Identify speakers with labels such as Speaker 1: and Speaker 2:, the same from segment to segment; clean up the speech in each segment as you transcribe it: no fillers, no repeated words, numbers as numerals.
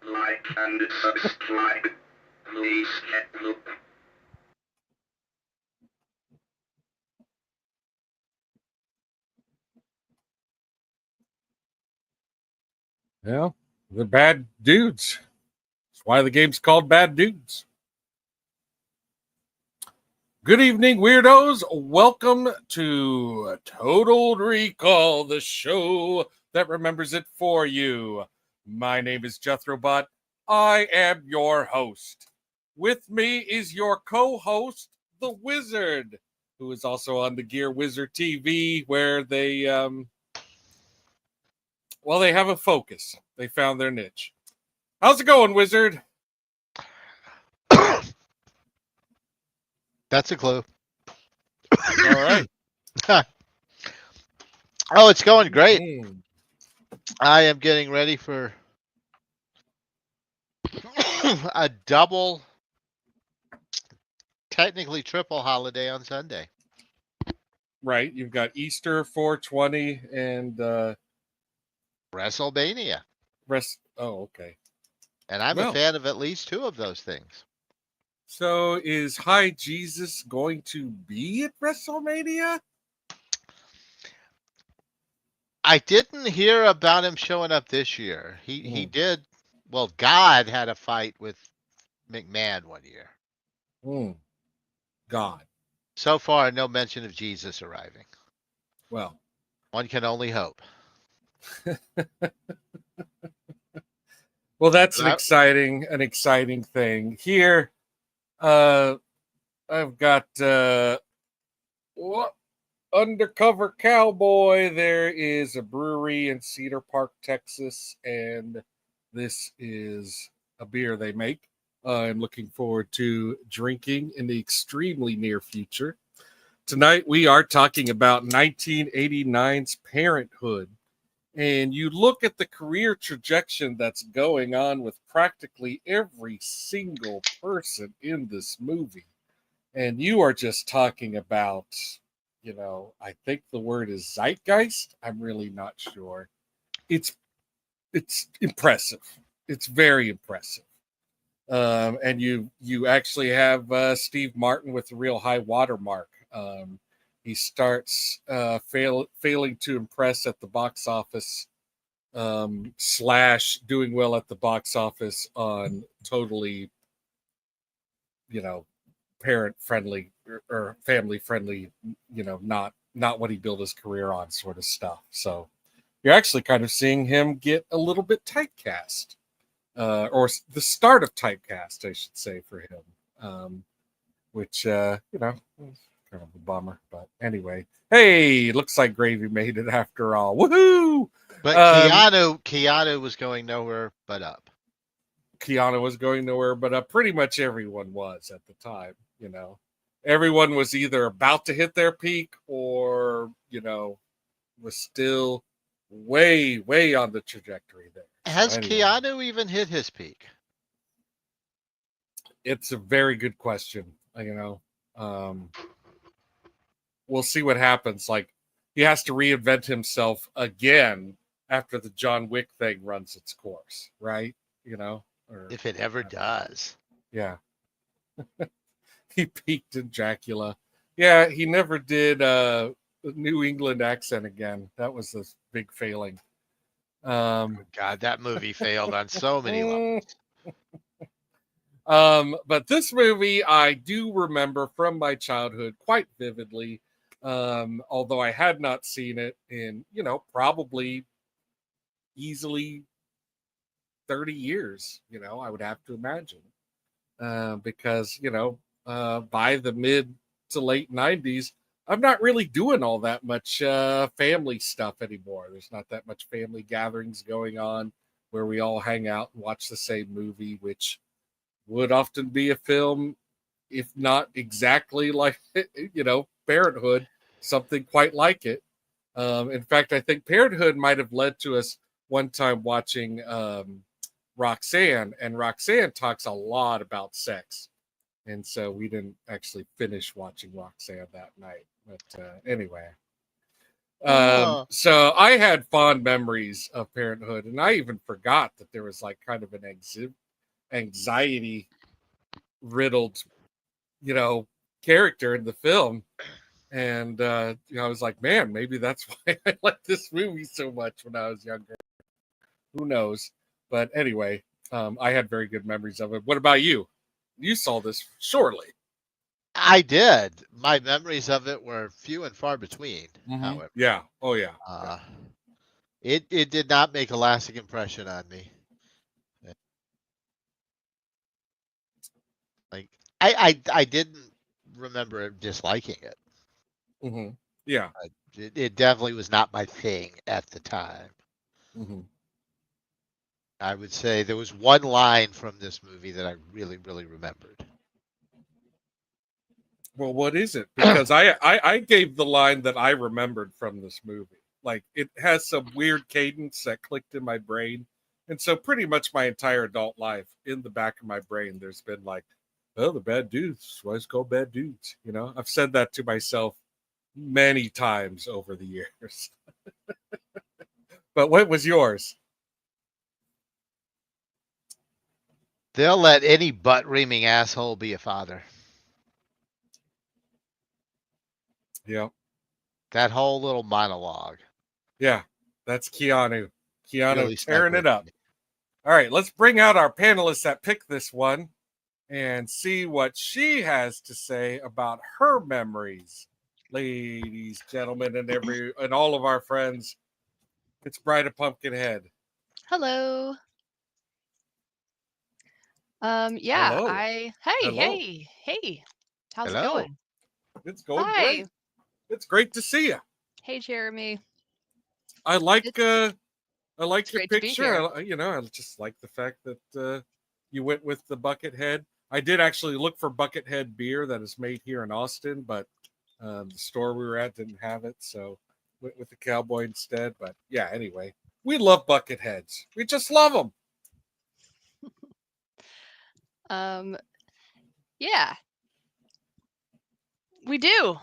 Speaker 1: Like and subscribe. Please get look.
Speaker 2: Yeah, they're bad dudes. That's why the game's called Bad Dudes. Good evening, weirdos. Welcome to Total Recall, the show that remembers it for you. My name is JethroBot. I am your host. With me is your co-host, the Wizard, who is also on the Gear Wizard TV, where they they have a focus. They found their niche. How's it going, Wizard?
Speaker 3: That's a clue.
Speaker 2: All right.
Speaker 3: Oh, it's going great. I am getting ready for a double, technically triple holiday on Sunday.
Speaker 2: Right. You've got Easter, 420, and
Speaker 3: WrestleMania.
Speaker 2: Oh, okay.
Speaker 3: And I'm a fan of at least two of those things.
Speaker 2: So is High Jesus going to be at WrestleMania?
Speaker 3: I didn't hear about him showing up this year. He did. Well, God had a fight with McMahon one year.
Speaker 2: God.
Speaker 3: So far, no mention of Jesus arriving.
Speaker 2: Well,
Speaker 3: one can only hope.
Speaker 2: Well, that's an exciting thing. Here, I've got Undercover Cowboy. There is a brewery in Cedar Park, Texas, and this is a beer they make. I'm looking forward to drinking in the extremely near future. Tonight, we are talking about 1989's Parenthood. And you look at the career trajectory that's going on with practically every single person in this movie. And you are just talking about, I think the word is zeitgeist. I'm really not sure. It's impressive. It's very impressive. And you actually have Steve Martin with a real high watermark. He starts failing to impress at the box office, / doing well at the box office on totally, parent friendly or family friendly, not what he built his career on sort of stuff. So you're actually kind of seeing him get a little bit typecast, or the start of typecast, I should say, for him, which, kind of a bummer, but anyway. Hey, looks like Gravy made it after all. Woohoo!
Speaker 3: But Keanu was going nowhere but up.
Speaker 2: Keanu was going nowhere but up. Pretty much everyone was at the time. Everyone was either about to hit their peak or was still way on the trajectory there.
Speaker 3: Has Keanu even hit his peak?
Speaker 2: It's a very good question. We'll see what happens. Like, he has to reinvent himself again after the John Wick thing runs its course, right? Or
Speaker 3: if it ever does.
Speaker 2: Yeah. He peaked in Dracula. Yeah, he never did a New England accent again. That was a big failing.
Speaker 3: God, that movie failed on so many levels.
Speaker 2: But this movie I do remember from my childhood quite vividly. Although I had not seen it in, probably easily 30 years, I would have to imagine. Because, by the mid to late 90s, I'm not really doing all that much family stuff anymore. There's not that much family gatherings going on where we all hang out and watch the same movie, which would often be a film, if not exactly like, Parenthood, something quite like it. In fact, I think Parenthood might have led to us one time watching Roxanne, and Roxanne talks a lot about sex. And so we didn't actually finish watching Roxanne that night. But anyway.
Speaker 3: Oh.
Speaker 2: So I had fond memories of Parenthood, and I even forgot that there was like kind of an anxiety riddled, character in the film. And I was like, man, maybe that's why I liked this movie so much when I was younger. Who knows? But anyway, I had very good memories of it. What about you? You saw this surely.
Speaker 3: I did. My memories of it were few and far between, however.
Speaker 2: Yeah. Oh, yeah.
Speaker 3: It did not make a lasting impression on me. Like I didn't remember disliking it.
Speaker 2: Yeah.
Speaker 3: It definitely was not my thing at the time. I would say there was one line from this movie that I really, really remembered.
Speaker 2: Well, what is it? Because I gave the line that I remembered from this movie. Like, it has some weird cadence that clicked in my brain. And so pretty much my entire adult life, in the back of my brain, there's been like, oh, the bad dudes. Why is it called bad dudes? I've said that to myself many times over the years. But what was yours?
Speaker 3: They'll let any butt-reaming asshole be a father.
Speaker 2: Yeah.
Speaker 3: That whole little monologue.
Speaker 2: Yeah, that's Keanu. Keanu
Speaker 3: Really
Speaker 2: tearing it up. All right, let's bring out our panelists that picked this one and see what she has to say about her memories. Ladies, gentlemen, and all of our friends, it's Bride of Pumpkinhead.
Speaker 4: Hello. Yeah,
Speaker 2: Hello.
Speaker 4: hey,
Speaker 2: Hello.
Speaker 4: hey. How's it
Speaker 3: Hello.
Speaker 4: going?
Speaker 2: It's going
Speaker 4: Hi.
Speaker 2: great. It's great to see you.
Speaker 4: Hey, Jeremy.
Speaker 2: I like your
Speaker 4: great to be
Speaker 2: picture.
Speaker 4: here.
Speaker 2: I just like the fact that you went with the Buckethead. I did actually look for Buckethead beer that is made here in Austin, but the store we were at didn't have it, so went with the Cowboy instead. But yeah, anyway, we love Bucketheads. We just love them.
Speaker 4: Yeah, we do.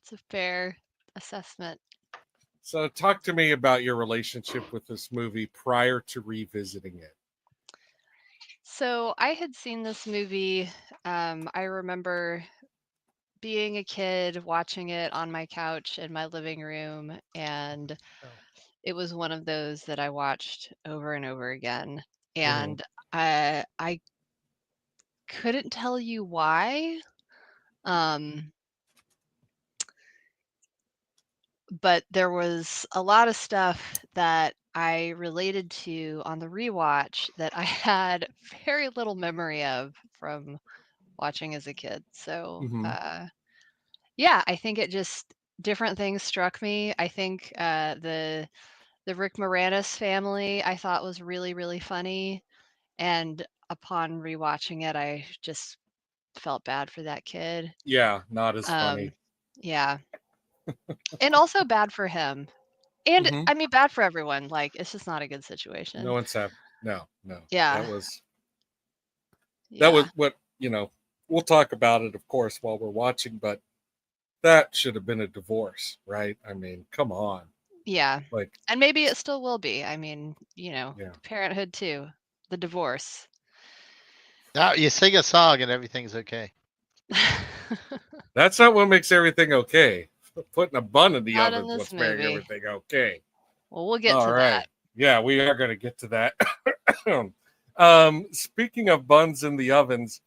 Speaker 4: It's a fair assessment.
Speaker 2: So talk to me about your relationship with this movie prior to revisiting it.
Speaker 4: So I had seen this movie. I remember being a kid watching it on my couch in my living room, and it was one of those that I watched over and over again. And I couldn't tell you why. But there was a lot of stuff that I related to on the rewatch that I had very little memory of from watching as a kid. So, yeah, I think it just different things struck me. I think the Rick Moranis family I thought was really, really funny, and upon rewatching it, I just felt bad for that kid.
Speaker 2: Yeah, not as funny.
Speaker 4: Yeah. And also bad for him. And I mean, bad for everyone. Like, it's just not a good situation.
Speaker 2: No one's happy. No.
Speaker 4: Yeah.
Speaker 2: That was what, we'll talk about it, of course, while we're watching, but that should have been a divorce, right? I mean, come on.
Speaker 4: Yeah.
Speaker 2: Like,
Speaker 4: and maybe it still will be. I mean,
Speaker 2: Yeah.
Speaker 4: Parenthood too, the divorce.
Speaker 3: Now you sing a song and everything's okay.
Speaker 2: That's not what makes everything okay. Putting a bun in the
Speaker 4: Not
Speaker 2: oven
Speaker 4: in
Speaker 2: is
Speaker 4: this
Speaker 2: what's making
Speaker 4: movie.
Speaker 2: everything okay.
Speaker 4: Well, we'll get
Speaker 2: All
Speaker 4: to
Speaker 2: right.
Speaker 4: that.
Speaker 2: Yeah, we are going to get to that. Speaking of buns in the ovens,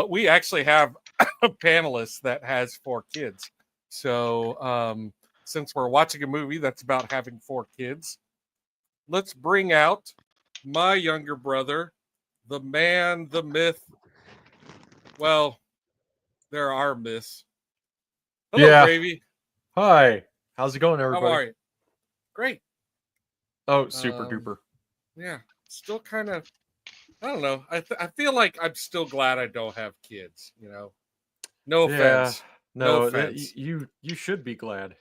Speaker 2: we actually have a panelist that has 4 kids. So, since we're watching a movie that's about having 4 kids, let's bring out my younger brother, the man, the myth. Well, there are myths. Hello,
Speaker 5: Yeah.
Speaker 2: Gravy.
Speaker 5: Hi. How's it going,
Speaker 2: How
Speaker 5: everybody?
Speaker 2: are you? Great.
Speaker 5: Oh, super duper.
Speaker 2: Yeah, still kind of. I don't know. I feel like I'm still glad I don't have kids. No
Speaker 5: Yeah.
Speaker 2: offense. No
Speaker 5: No,
Speaker 2: offense.
Speaker 5: you should be glad.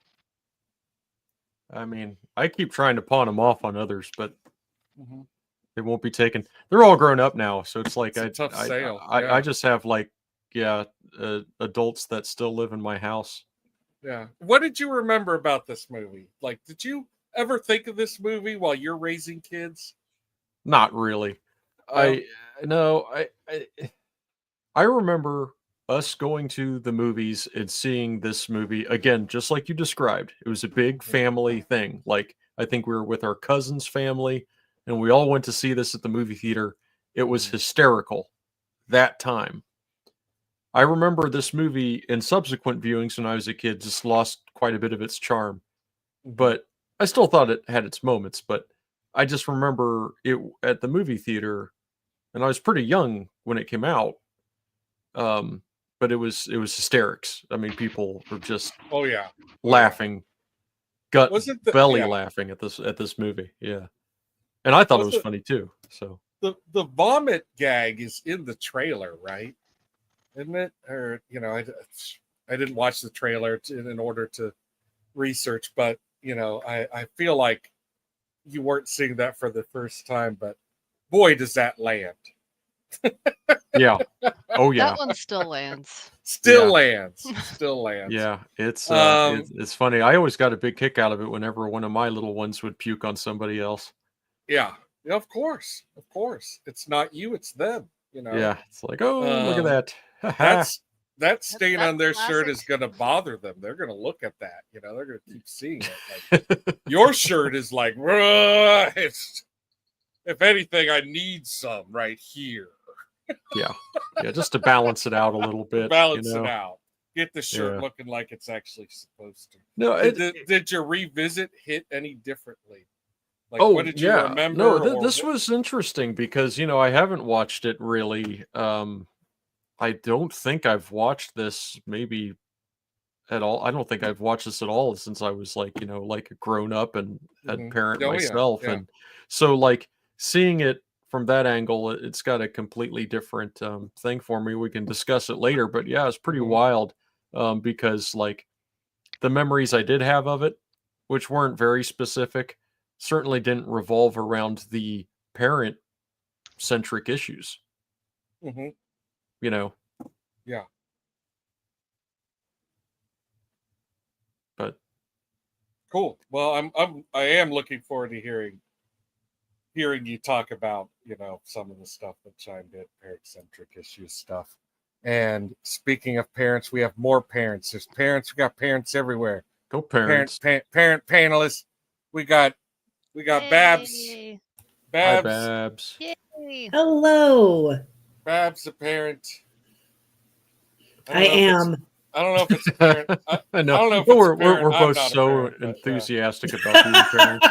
Speaker 5: I mean, I keep trying to pawn them off on others, but
Speaker 2: Mhm.
Speaker 5: they won't be taken. They're all grown up now, so it's like
Speaker 2: It's a tough sale.
Speaker 5: I just have like adults that still live in my house.
Speaker 2: Yeah. What did you remember about this movie? Like, did you ever think of this movie while you're raising kids?
Speaker 5: Not really. I remember us going to the movies and seeing this movie again, just like you described. It was a big family thing. Like, I think we were with our cousin's family and we all went to see this at the movie theater. It was hysterical that time. I remember this movie in subsequent viewings when I was a kid just lost quite a bit of its charm, but I still thought it had its moments. But I just remember it at the movie theater, and I was pretty young when it came out. But it was hysterics. I mean, people were just
Speaker 2: Oh yeah,
Speaker 5: laughing, gut
Speaker 2: Wasn't the
Speaker 5: belly
Speaker 2: yeah.
Speaker 5: laughing at this movie. Yeah, and I thought it was
Speaker 2: Was
Speaker 5: funny too. So
Speaker 2: the vomit gag is in the trailer, right? Isn't it? Or I didn't watch the trailer in order to research, but I feel like you weren't seeing that for the first time. But boy, does that land!
Speaker 5: yeah, oh yeah,
Speaker 4: That one still lands.
Speaker 2: Still
Speaker 5: Yeah.
Speaker 2: lands. Still lands.
Speaker 5: yeah. It's
Speaker 2: Um,
Speaker 5: it's funny. I always got a big kick out of it whenever one of my little ones would puke on somebody else.
Speaker 2: Yeah. Yeah, of course. Of course. It's not you, it's them,
Speaker 5: Yeah, it's like, oh, look at
Speaker 2: Um,
Speaker 5: that.
Speaker 2: that stain
Speaker 4: That's
Speaker 2: on their shirt
Speaker 4: classic.
Speaker 2: is going to bother them. They're going to look at that. They're going to keep seeing it. Like, your shirt is like, if anything, I need some right here.
Speaker 5: yeah, just to balance it out a little bit.
Speaker 2: Balance it out. Get the shirt
Speaker 5: Yeah.
Speaker 2: looking like it's actually supposed to.
Speaker 5: No,
Speaker 2: Did your revisit hit any differently? Like,
Speaker 5: oh
Speaker 2: what did you
Speaker 5: yeah,
Speaker 2: remember?
Speaker 5: no,
Speaker 2: or
Speaker 5: this
Speaker 2: what-
Speaker 5: was interesting because I haven't watched it really. I don't think I've watched this maybe at all. I don't think I've watched this at all since I was like like a grown up and a
Speaker 2: Mhm.
Speaker 5: parent
Speaker 2: Oh, yeah,
Speaker 5: myself,
Speaker 2: yeah.
Speaker 5: and so like seeing it from that angle, it's got a completely different thing for me. We can discuss it later, but yeah, it's pretty
Speaker 2: Mhm.
Speaker 5: wild because like the memories I did have of it, which weren't very specific, certainly didn't revolve around the parent centric issues.
Speaker 2: Mhm.
Speaker 5: You know,
Speaker 2: Yeah.
Speaker 5: but
Speaker 2: Cool. Well, I am looking forward to hearing you talk about some of the stuff that chimed in, parent-centric issues stuff. And speaking of parents, we have more parents. There's parents. We got parents everywhere.
Speaker 5: go parents.
Speaker 2: Parent panelists. We got Babs.
Speaker 4: Yay.
Speaker 5: Hi,
Speaker 2: Babs.
Speaker 5: Babs.
Speaker 4: Yay.
Speaker 6: Hello.
Speaker 2: Babs, a parent.
Speaker 6: I am.
Speaker 2: I don't know if it's a parent. I
Speaker 5: I know.
Speaker 2: don't know if
Speaker 5: Well,
Speaker 2: it's a
Speaker 5: we're
Speaker 2: parent. I'm
Speaker 5: both
Speaker 2: not a
Speaker 5: so
Speaker 2: parent, but,
Speaker 5: enthusiastic about being parents.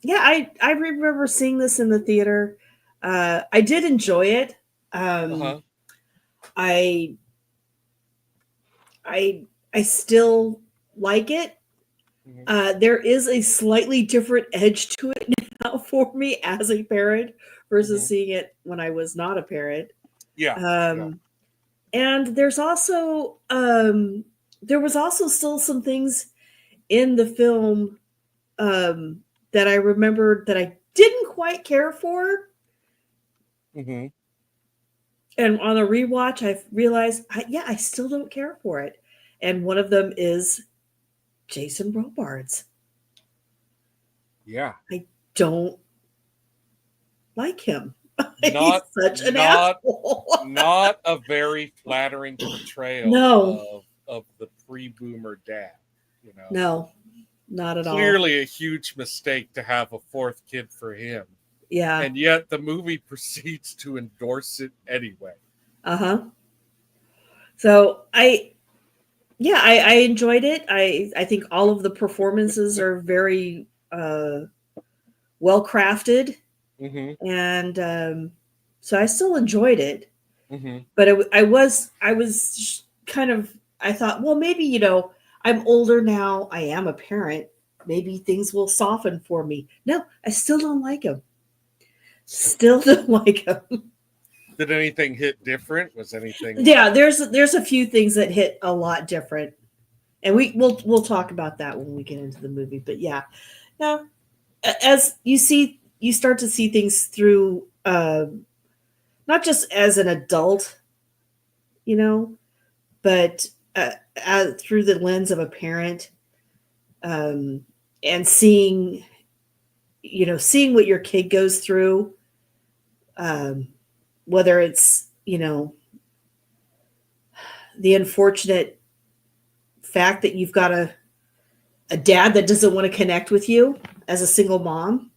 Speaker 6: Yeah, I remember seeing this in the theater. I did enjoy it.
Speaker 2: Uh-huh.
Speaker 6: I still like it.
Speaker 2: Mhm.
Speaker 6: There is a slightly different edge to it now for me as a parent versus
Speaker 2: Mhm.
Speaker 6: seeing it when I was not a parent.
Speaker 2: Yeah.
Speaker 6: And there was also still some things in the film that I remembered that I didn't quite care for.
Speaker 2: Mm-hmm.
Speaker 6: And on a rewatch, I realized, I still don't care for it. And one of them is Jason Robards.
Speaker 2: Yeah.
Speaker 6: I don't like him.
Speaker 2: Not
Speaker 6: He's such an asshole.
Speaker 2: Not a very flattering portrayal
Speaker 6: No.
Speaker 2: of the pre-boomer dad.
Speaker 6: No, not at all.
Speaker 2: Clearly a huge mistake to have a fourth kid for him.
Speaker 6: Yeah.
Speaker 2: And yet the movie proceeds to endorse it anyway.
Speaker 6: Uh-huh. So I enjoyed it. I think all of the performances are very well crafted,
Speaker 2: Mm-hmm.
Speaker 6: and so I still enjoyed it.
Speaker 2: Mm-hmm.
Speaker 6: But I was kind of, I thought, well, maybe, I'm older now. I am a parent. Maybe things will soften for me. No, I still don't like him. Still don't like him.
Speaker 2: Did anything hit different? Was anything?
Speaker 6: Yeah, there's a few things that hit a lot different, and we'll talk about that when we get into the movie. But yeah, now as you start to see things through, not just as an adult, but through the lens of a parent, and seeing what your kid goes through, whether it's the unfortunate fact that you've got a dad that doesn't want to connect with you as a single mom.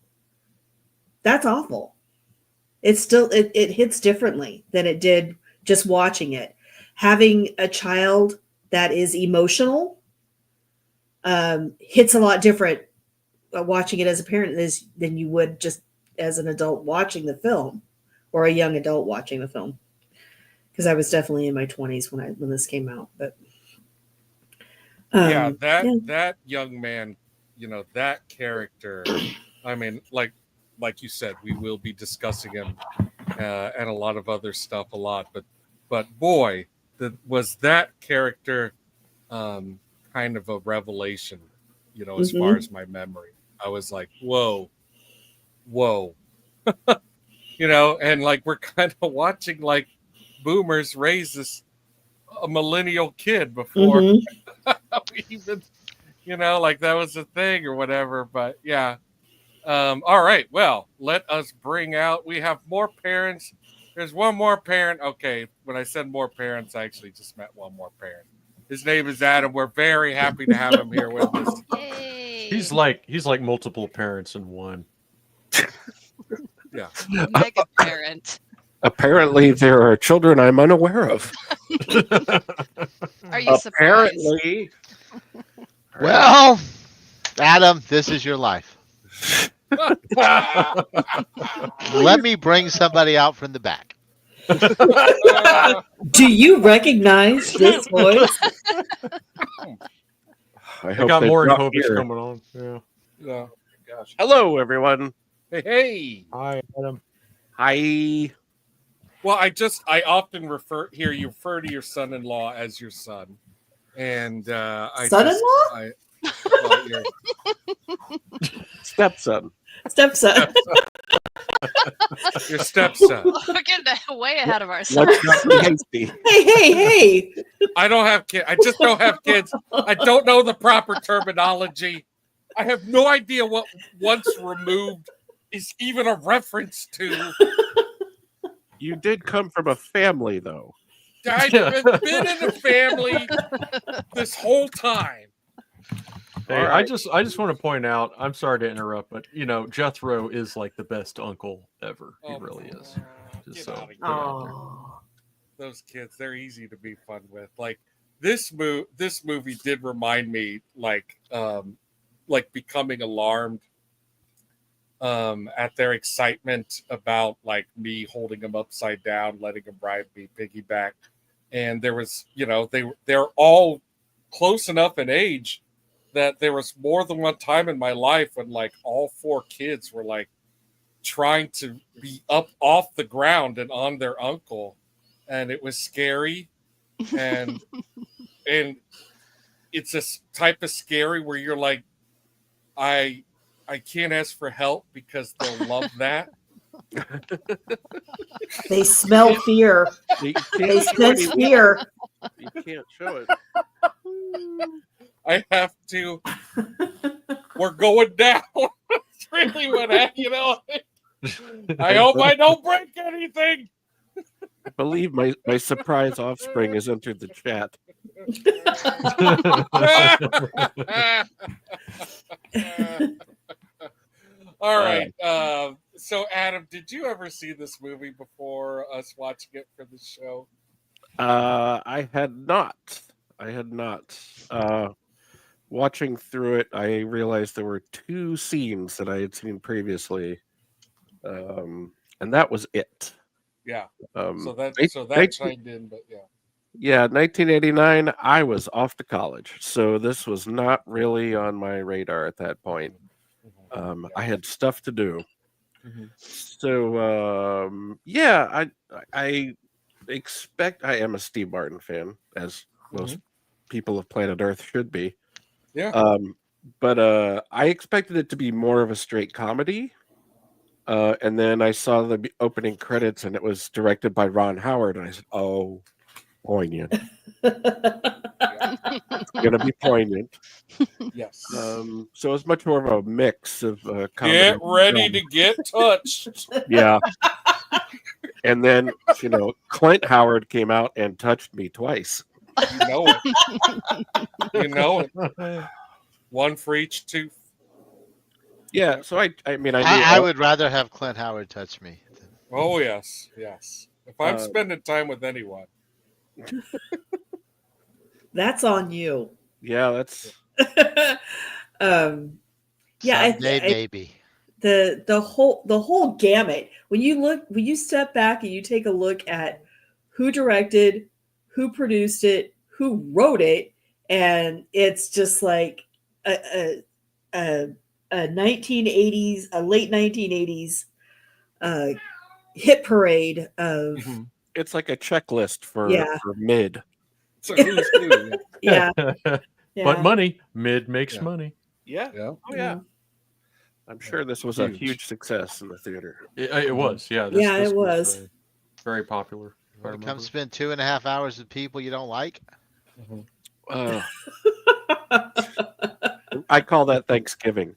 Speaker 6: That's awful. It's still, it hits differently than it did just watching it. Having a child that is emotional hits a lot different watching it as a parent than you would just as an adult watching the film, or a young adult watching the film. Because I was definitely in my 20s when this came out. But
Speaker 2: that young man, that character. I mean, like you said, we will be discussing him and a lot of other stuff a lot. But boy, was that character kind of a revelation. As far as my memory, I was like, whoa. And like we're kind of watching like boomers raise a millennial kid before we even, like that was a thing or whatever. But yeah. All right. Well, let us bring out. We have more parents. There's one more parent. Okay. When I said more parents, I actually just meant one more parent. His name is Adam. We're very happy to have him here with us.
Speaker 4: Yay.
Speaker 5: He's like multiple parents in one.
Speaker 2: Yeah.
Speaker 4: Mega parent.
Speaker 7: Apparently, there are children I'm unaware of.
Speaker 4: Are you surprised?
Speaker 7: Apparently.
Speaker 3: Well, Adam, this is your life. Let me bring somebody out from the back.
Speaker 6: do you recognize this voice?
Speaker 7: I
Speaker 5: got
Speaker 7: they
Speaker 5: more
Speaker 7: brought
Speaker 5: Hobie's
Speaker 7: here.
Speaker 5: coming on. Yeah.
Speaker 2: Yeah.
Speaker 7: Gosh. Hello, everyone.
Speaker 2: Hey.
Speaker 5: Hi, Adam.
Speaker 7: Hi.
Speaker 2: Well, I often refer to your son-in-law as your son, and
Speaker 6: Son-in-law?
Speaker 2: Your
Speaker 7: Stepson.
Speaker 6: Stepson.
Speaker 2: your stepson.
Speaker 4: We're getting way ahead of ourselves.
Speaker 7: Let's not be hasty.
Speaker 6: Hey.
Speaker 2: I don't have kids. I just don't have kids. I don't know the proper terminology. I have no idea what once removed is even a reference to.
Speaker 7: You did come from a family, though.
Speaker 2: I've been in the family this whole time.
Speaker 5: Hey,
Speaker 7: All right.
Speaker 5: I just want to point out, I'm sorry to interrupt, but Jethro is like the best uncle ever. He really is. Just so
Speaker 2: Get out of here. Those kids, they're easy to be fun with. Like this movie did remind me like becoming alarmed at their excitement about like me holding them upside down, letting them ride me piggyback. And there was, they're all close enough in age that there was more than one time in my life when like all four kids were like trying to be up off the ground and on their uncle, and it was scary. And it's a type of scary where you're like, I can't ask for help because they'll love that.
Speaker 6: They smell fear.
Speaker 7: You
Speaker 6: They
Speaker 7: can't show
Speaker 6: sense fear.
Speaker 7: You can't show it.
Speaker 2: I have to. We're going down. That's really what I hope I don't break anything.
Speaker 7: I believe my surprise offspring has entered the chat.
Speaker 2: All right. So, Adam, did you ever see this movie before us watching it for the show?
Speaker 7: I had not. I had not. Watching through it, I realized there were two scenes that I had seen previously, and that was it.
Speaker 2: Yeah.
Speaker 7: Um,
Speaker 2: So that
Speaker 7: nin-
Speaker 2: so that
Speaker 7: 19
Speaker 2: chimed in, but yeah.
Speaker 7: yeah, 1989. I was off to college, so this was not really on my radar at that point. I had stuff to do.
Speaker 2: Mhm.
Speaker 7: So yeah, I expect I am a Steve Martin fan, as most people of planet Earth should be.
Speaker 2: Yeah.
Speaker 7: But I expected it to be more of a straight comedy. And then I saw the opening credits, and it was directed by Ron Howard, and I said, "Oh, poignant! It's gonna be poignant."
Speaker 2: Yes.
Speaker 7: So it was much more of a mix of comedy.
Speaker 2: Get
Speaker 7: and
Speaker 2: ready
Speaker 7: drama.
Speaker 2: to get touched.
Speaker 7: Yeah. And then, Clint Howard came out and touched me twice.
Speaker 2: You know it. You know it. One for each tooth.
Speaker 7: Yeah. So I mean, I knew.
Speaker 3: I would rather have Clint Howard touch me.
Speaker 2: Oh yes, yes. If I'm
Speaker 7: Uh,
Speaker 2: spending time with anyone,
Speaker 6: That's on you.
Speaker 7: Yeah, that's.
Speaker 6: Yeah,
Speaker 3: Someday, maybe.
Speaker 6: the whole gamut. When you step back and you take a look at who directed, who produced it, who wrote it, and it's just like a 1980s, a late 1980s hit parade of
Speaker 7: It's like a checklist for
Speaker 6: Yeah.
Speaker 7: for mid.
Speaker 2: it's a who's who.
Speaker 6: yeah,
Speaker 5: But
Speaker 6: yeah.
Speaker 5: money, mid makes
Speaker 2: Yeah.
Speaker 5: money.
Speaker 7: Yeah.
Speaker 2: Yeah.
Speaker 7: Oh yeah. I'm sure this was a
Speaker 2: Huge.
Speaker 7: huge success in the theater.
Speaker 5: It was, yeah.
Speaker 6: Yeah, it was.
Speaker 5: Very popular. if I
Speaker 3: Come
Speaker 5: remember.
Speaker 3: spend 2.5 hours with people you don't like.
Speaker 7: Uh, I call that Thanksgiving.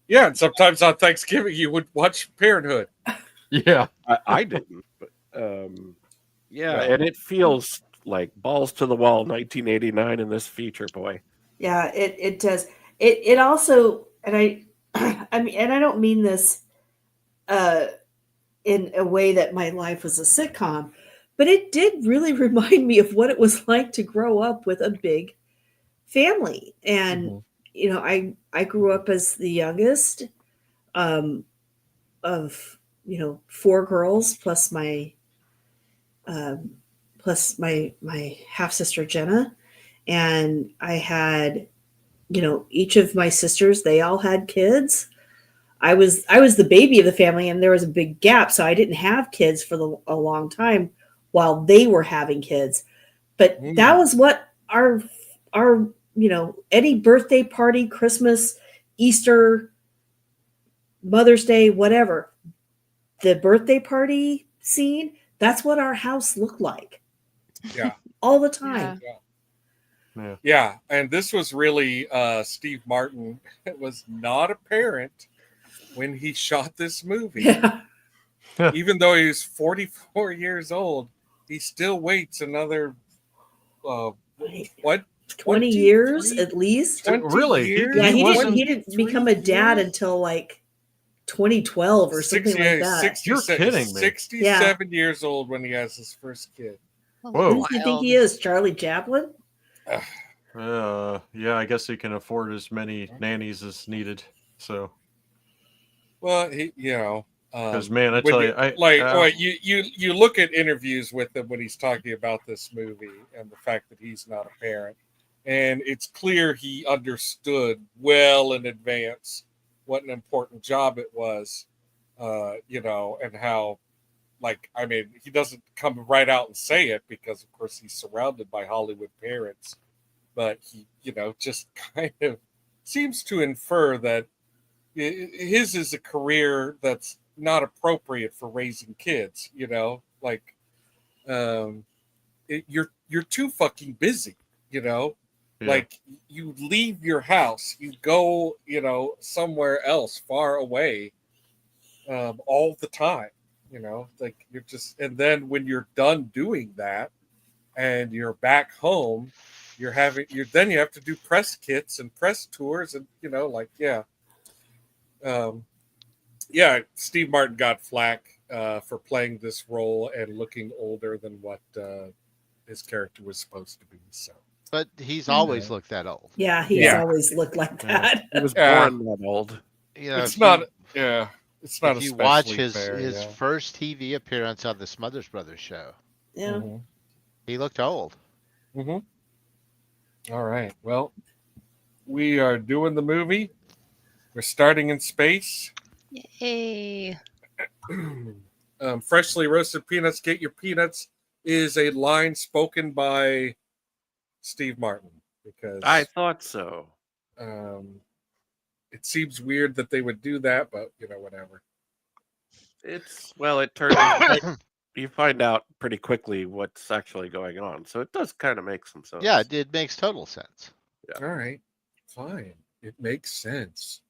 Speaker 2: Yeah, and sometimes on Thanksgiving you would watch Parenthood.
Speaker 5: Yeah.
Speaker 7: I didn't, but yeah,
Speaker 2: Well.
Speaker 7: and it feels like balls to the wall 1989 in this feature, boy.
Speaker 6: Yeah, it does. It also, and I mean, and I don't mean this in a way that my life was a sitcom, but it did really remind me of what it was like to grow up with a big family. And I grew up as the youngest of 4 girls plus my half sister Jenna, and I had each of my sisters, they all had kids. I was the baby of the family, and there was a big gap, so I didn't have kids for a long time while they were having kids. But that was what our any birthday party, Christmas, Easter, Mother's Day, whatever, the birthday party scene, that's what our house looked like.
Speaker 2: Yeah.
Speaker 6: All the time.
Speaker 2: Yeah, and this was really Steve Martin was not a parent when he shot this movie.
Speaker 6: Yeah.
Speaker 2: Even though he was 44 years old, he still waits another
Speaker 6: 20 years at least.
Speaker 2: 20
Speaker 5: Really?
Speaker 2: years?
Speaker 6: Yeah, he
Speaker 5: wasn't-
Speaker 6: didn't become a dad until like 2012 or something like that.
Speaker 5: You're kidding me.
Speaker 2: 67 years old when he has his first kid.
Speaker 5: Whoa.
Speaker 6: Who do you think he is? Charlie Chaplin?
Speaker 5: Yeah, I guess he can afford as many nannies as needed. So,
Speaker 2: Well,
Speaker 5: because man, I
Speaker 2: when
Speaker 5: tell
Speaker 2: you look at interviews with him when he's talking about this movie and the fact that he's not a parent, and it's clear he understood well in advance what an important job it was, and how, he doesn't come right out and say it because, of course, he's surrounded by Hollywood parents, but he, just kind of seems to infer that his is a career that's not appropriate for raising kids. You're too fucking busy.
Speaker 5: Yeah.
Speaker 2: Like you leave your house, you go, somewhere else far away, all the time. You're just, and then when you're done doing that, and you're back home, you have to do press kits and press tours, and Steve Martin got flack for playing this role and looking older than what his character was supposed to be. So,
Speaker 3: But he's always looked that old.
Speaker 6: Yeah, he's
Speaker 2: Yeah.
Speaker 6: always looked like
Speaker 5: Yeah.
Speaker 6: that.
Speaker 7: He was
Speaker 2: Yeah.
Speaker 7: born that old.
Speaker 3: You know,
Speaker 2: it's
Speaker 3: if
Speaker 2: not.
Speaker 3: you,
Speaker 2: Yeah, it's not
Speaker 3: if you watch
Speaker 2: especially
Speaker 3: his
Speaker 2: fair.
Speaker 3: his
Speaker 2: yeah.
Speaker 3: first TV appearance on the Smothers Brothers show,
Speaker 6: Yeah.
Speaker 2: Mhm.
Speaker 3: he looked old.
Speaker 2: Mhm. All right. Well, we are doing the movie. We're starting in space.
Speaker 4: Yay.
Speaker 2: Freshly roasted peanuts. Get your peanuts is a line spoken by Steve Martin because
Speaker 7: I thought so.
Speaker 2: it seems weird that they would do that, but whatever.
Speaker 7: It turns you find out pretty quickly what's actually going on, so it does kind of make some sense.
Speaker 3: Yeah, it makes total sense.
Speaker 2: All right, fine. It makes sense.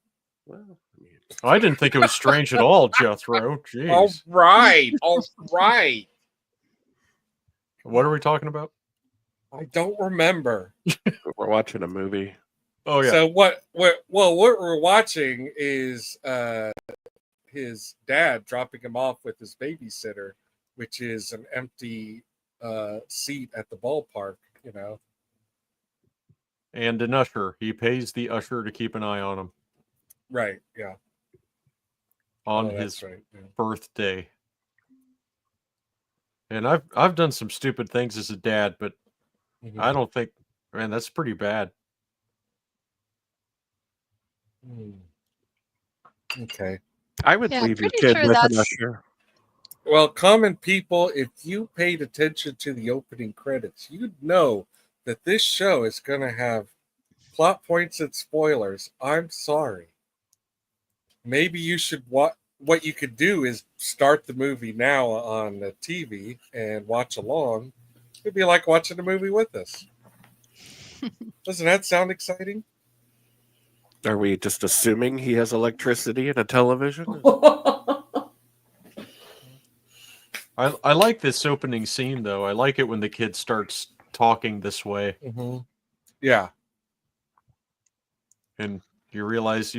Speaker 7: Well, I mean,
Speaker 5: I didn't think it was strange at all, Jethro. Jeez.
Speaker 2: All right, all right.
Speaker 5: What are we talking about?
Speaker 2: I don't remember.
Speaker 7: we're watching a movie.
Speaker 5: Oh yeah.
Speaker 2: So what we're watching is his dad dropping him off with his babysitter, which is an empty seat at the ballpark.
Speaker 5: And an usher. He pays the usher to keep an eye on him
Speaker 2: Right. Yeah.
Speaker 5: on
Speaker 2: That's
Speaker 5: his
Speaker 2: right. Yeah.
Speaker 5: birthday. And I've done some stupid things as a dad, but
Speaker 2: Mhm.
Speaker 5: I don't think, man, that's pretty bad.
Speaker 2: Okay.
Speaker 7: I would
Speaker 4: Yeah,
Speaker 7: leave your
Speaker 4: pretty
Speaker 7: kid
Speaker 4: sure
Speaker 7: with an
Speaker 4: that's-
Speaker 7: usher.
Speaker 2: Well, common people, if you paid attention to the opening credits, you'd know that this show is going to have plot points and spoilers. I'm sorry. Maybe you should what you could do is start the movie now on the TV and watch along. It'd be like watching a movie with us. Doesn't that sound exciting?
Speaker 7: Are we just assuming he has electricity and a television?
Speaker 5: I like this opening scene though. I like it when the kid starts talking this way,
Speaker 2: Mm-hmm. Yeah.
Speaker 5: and you realize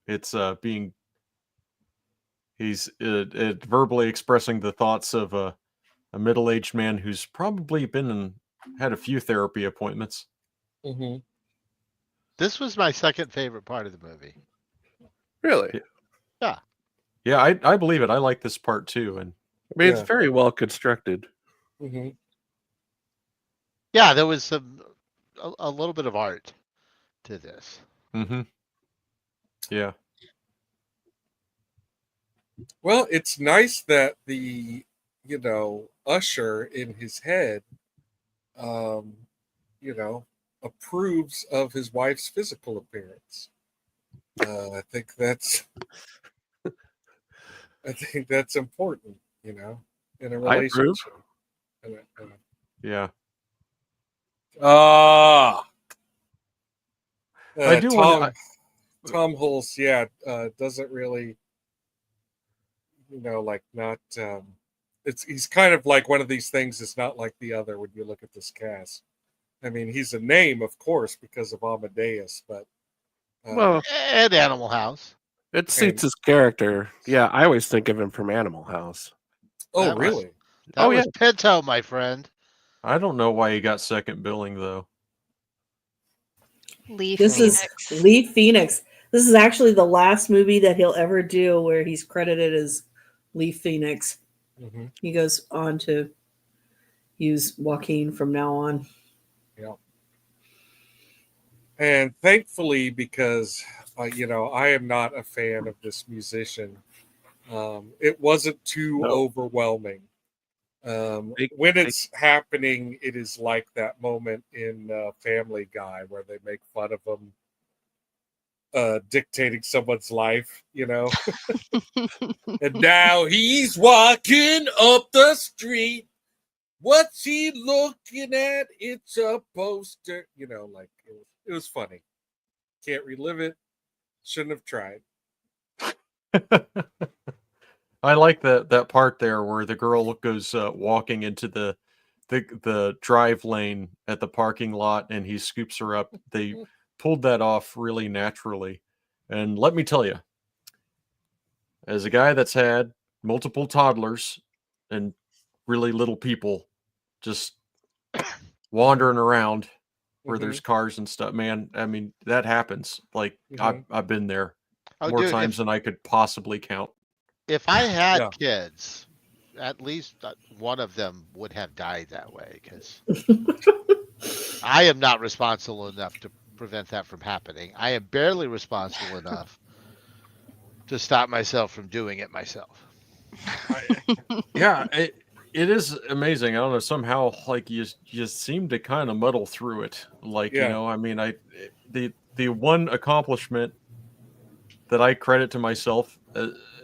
Speaker 5: it's being he's verbally expressing the thoughts of a middle-aged man who's probably had a few therapy appointments.
Speaker 2: Mm-hmm.
Speaker 3: This was my second favorite part of the movie.
Speaker 7: Really?
Speaker 5: Yeah, I believe it. I like this part too, and
Speaker 7: I mean,
Speaker 2: Yeah.
Speaker 7: it's very well constructed.
Speaker 2: Mm-hmm.
Speaker 3: Yeah, there was a little bit of art to this.
Speaker 5: yeah.
Speaker 2: Well, it's nice that the usher in his head approves of his wife's physical appearance. I think that's important, in a
Speaker 7: I approve.
Speaker 2: relationship.
Speaker 5: Yeah.
Speaker 2: I
Speaker 5: do
Speaker 2: Tom,
Speaker 5: want
Speaker 2: Tom Hulse, doesn't really, not. He's kind of like one of these things. It's not like the other when you look at this cast. I mean, he's a name, of course, because of Amadeus, but
Speaker 7: Well,
Speaker 3: And Animal House.
Speaker 7: it suits his character. Yeah, I always think of him from Animal House.
Speaker 2: oh,
Speaker 3: that was-
Speaker 2: really?
Speaker 3: That
Speaker 7: Oh,
Speaker 3: was
Speaker 7: yeah.
Speaker 3: Pinto, my friend.
Speaker 5: I don't know why he got second billing though.
Speaker 4: Lee
Speaker 6: This
Speaker 4: Phoenix.
Speaker 6: is Lee Phoenix. This is actually the last movie that he'll ever do where he's credited as Lee Phoenix.
Speaker 2: Mm-hmm.
Speaker 6: He goes on to use Joaquin from now on.
Speaker 2: And thankfully, because I am not a fan of this musician, it wasn't too
Speaker 7: No.
Speaker 2: overwhelming. When it's happening, it is like that moment in Family Guy where they make fun of him dictating someone's life, and now he's walking up the street. What's he looking at? It's a poster. It was funny. Can't relive it. Shouldn't have tried.
Speaker 5: I like that part there where the girl goes walking into the drive lane at the parking lot, and he scoops her up. They pulled that off really naturally, and let me tell you, as a guy that's had multiple toddlers and really little people just wandering around where there's cars and stuff. Man, I mean, that happens. Like I've been there more
Speaker 3: dude,
Speaker 5: times than I could possibly count.
Speaker 3: If I had
Speaker 2: Yeah.
Speaker 3: kids, at least one of them would have died that way, because I am not responsible enough to prevent that from happening. I am barely responsible enough to stop myself from doing it myself.
Speaker 5: Yeah, it is amazing. I don't know, somehow like you just seem to kind of muddle through it. Like,
Speaker 2: Yeah.
Speaker 5: I mean, the one accomplishment that I credit to myself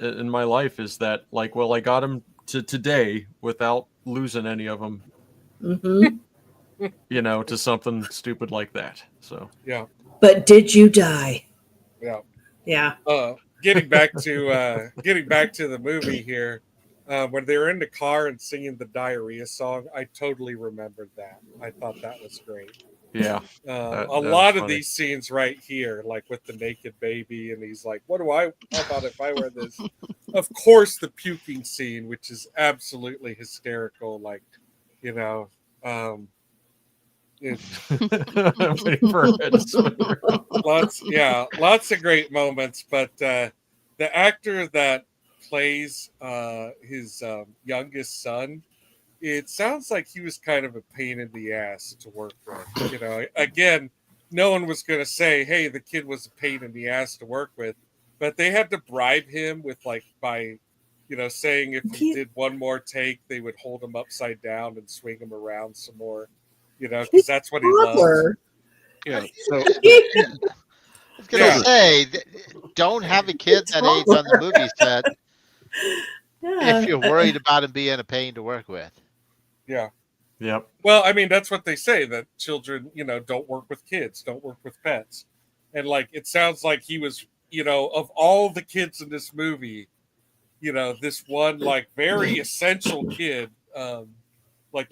Speaker 5: in my life is that, like, well, I got him to today without losing any of them, to something stupid like that. So
Speaker 2: Yeah.
Speaker 6: But did you die?
Speaker 2: Yeah.
Speaker 6: Yeah.
Speaker 2: Getting back to the movie here, when they were in the car and singing the diarrhea song, I totally remembered that. I thought that was great.
Speaker 5: Yeah.
Speaker 2: A
Speaker 5: That
Speaker 2: lot
Speaker 5: was
Speaker 2: of
Speaker 5: funny.
Speaker 2: these scenes right here, like with the naked baby, and he's like, how about if I wear this? Of course, the puking scene, which is absolutely hysterical. Like, lots of great moments. But the actor that plays his youngest son, it sounds like he was kind of a pain in the ass to work with. Again, no one was going to say, hey, the kid was a pain in the ass to work with, but they had to bribe him with by saying if he did one more take, they would hold him upside down and swing him around some more, because that's what he loves.
Speaker 7: Yeah. So
Speaker 3: I was going to say, don't have a kid that age on the movie set if you're worried about him being a pain to work with.
Speaker 2: Yeah.
Speaker 5: Yep.
Speaker 2: Well, I mean, that's what they say, that children, don't work with kids, don't work with pets. And it sounds like he was, of all the kids in this movie, this one very essential kid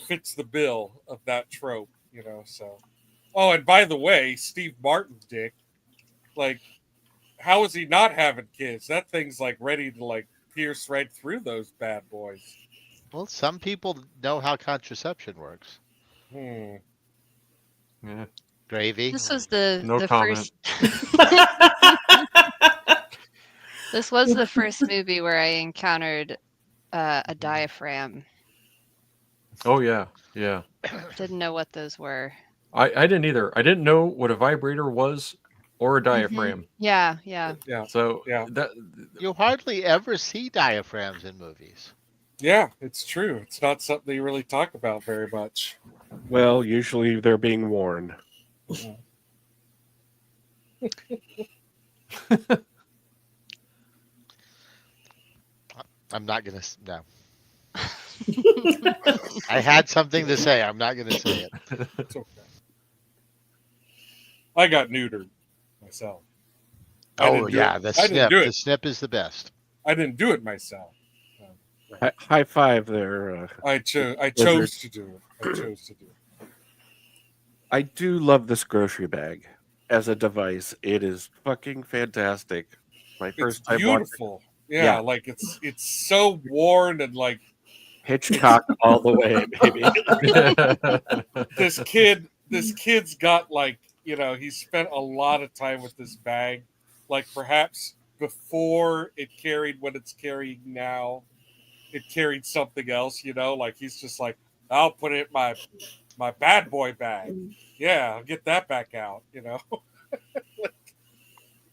Speaker 2: fits the bill of that trope, so. Oh, and by the way, Steve Martin dick, how is he not having kids? That thing's ready to pierce right through those bad boys.
Speaker 3: Well, some people know how contraception works.
Speaker 2: Yeah.
Speaker 3: Gravy.
Speaker 4: This was
Speaker 5: No
Speaker 4: the
Speaker 5: comment.
Speaker 4: This was the first movie where I encountered a diaphragm.
Speaker 5: Oh yeah, yeah.
Speaker 4: Didn't know what those were.
Speaker 5: I didn't either. I didn't know what a vibrator was or a diaphragm.
Speaker 4: Yeah.
Speaker 5: So
Speaker 2: that
Speaker 3: you hardly ever see diaphragms in movies.
Speaker 2: Yeah, it's true. It's not something you really talk about very much.
Speaker 7: Well, usually they're being worn.
Speaker 3: I'm not going to. No. I had something to say. I'm not going to say it.
Speaker 2: It's okay. I got neutered myself.
Speaker 3: The snip. The snip is the best.
Speaker 2: I didn't do it myself.
Speaker 7: High five there.
Speaker 2: I chose to do it.
Speaker 7: I do love this grocery bag as a device. It is fucking fantastic. My first time
Speaker 2: beautiful. Yeah, it's so worn and
Speaker 7: Hitchcock all the way, baby.
Speaker 2: This kid's got he spent a lot of time with this bag, perhaps before it carried what it's carrying now. It carried something else, he's just I'll put it in my bad boy bag. Yeah, I'll get that back out,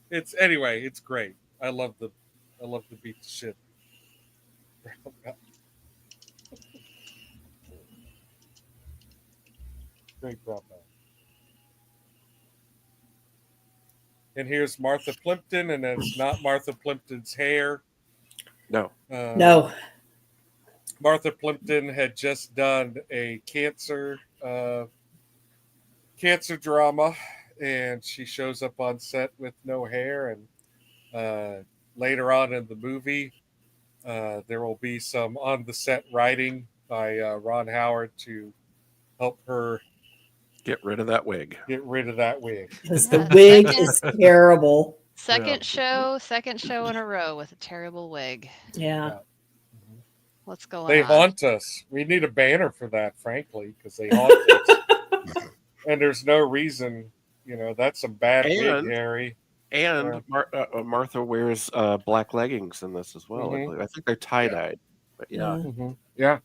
Speaker 2: It's great. I love the beat the shit. Great drop out. And here's Martha Plimpton, and it's not Martha Plimpton's hair.
Speaker 7: No.
Speaker 6: No.
Speaker 2: Martha Plimpton had just done a cancer drama, and she shows up on set with no hair. And later on in the movie, there will be some on the set writing by Ron Howard to help her
Speaker 7: get rid of that wig.
Speaker 6: Because the wig is terrible.
Speaker 4: Second show in a row with a terrible wig.
Speaker 6: Yeah.
Speaker 4: What's going
Speaker 2: They
Speaker 4: on?
Speaker 2: haunt us. We need a banner for that, frankly, because they haunt us. And there's no reason, that's some bad wig,
Speaker 7: And
Speaker 2: Harry.
Speaker 7: and Martha wears black leggings in this as well. I
Speaker 2: Mhm.
Speaker 7: believe. I think they're tie dyed. But yeah,
Speaker 2: Yeah.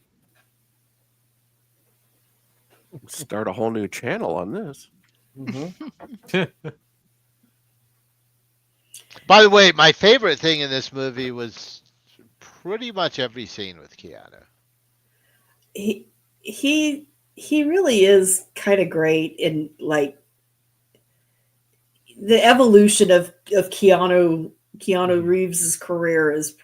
Speaker 7: start a whole new channel on this.
Speaker 3: By the way, my favorite thing in this movie was pretty much every scene with Keanu.
Speaker 6: He really is kind of great in like the evolution of Keanu Reeves's career is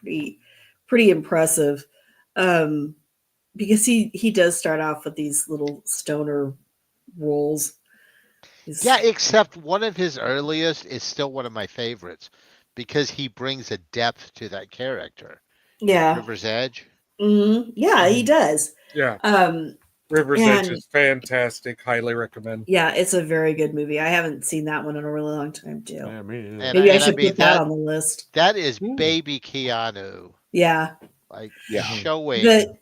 Speaker 6: pretty impressive. Because he does start off with these little stoner roles.
Speaker 3: Yeah, except one of his earliest is still one of my favorites because he brings a depth to that character.
Speaker 6: Yeah.
Speaker 3: River's Edge.
Speaker 6: Yeah, he does.
Speaker 2: Yeah.
Speaker 6: Um,
Speaker 2: River's Edge
Speaker 6: and
Speaker 2: is fantastic. Highly recommend.
Speaker 6: yeah, it's a very good movie. I haven't seen that one in a really long time too.
Speaker 5: Yeah, me neither.
Speaker 3: And
Speaker 6: Maybe I
Speaker 3: and
Speaker 6: should
Speaker 3: mean,
Speaker 6: put that on the list.
Speaker 3: That is baby Keanu,
Speaker 6: Yeah.
Speaker 3: like
Speaker 7: Yeah.
Speaker 3: showing
Speaker 6: But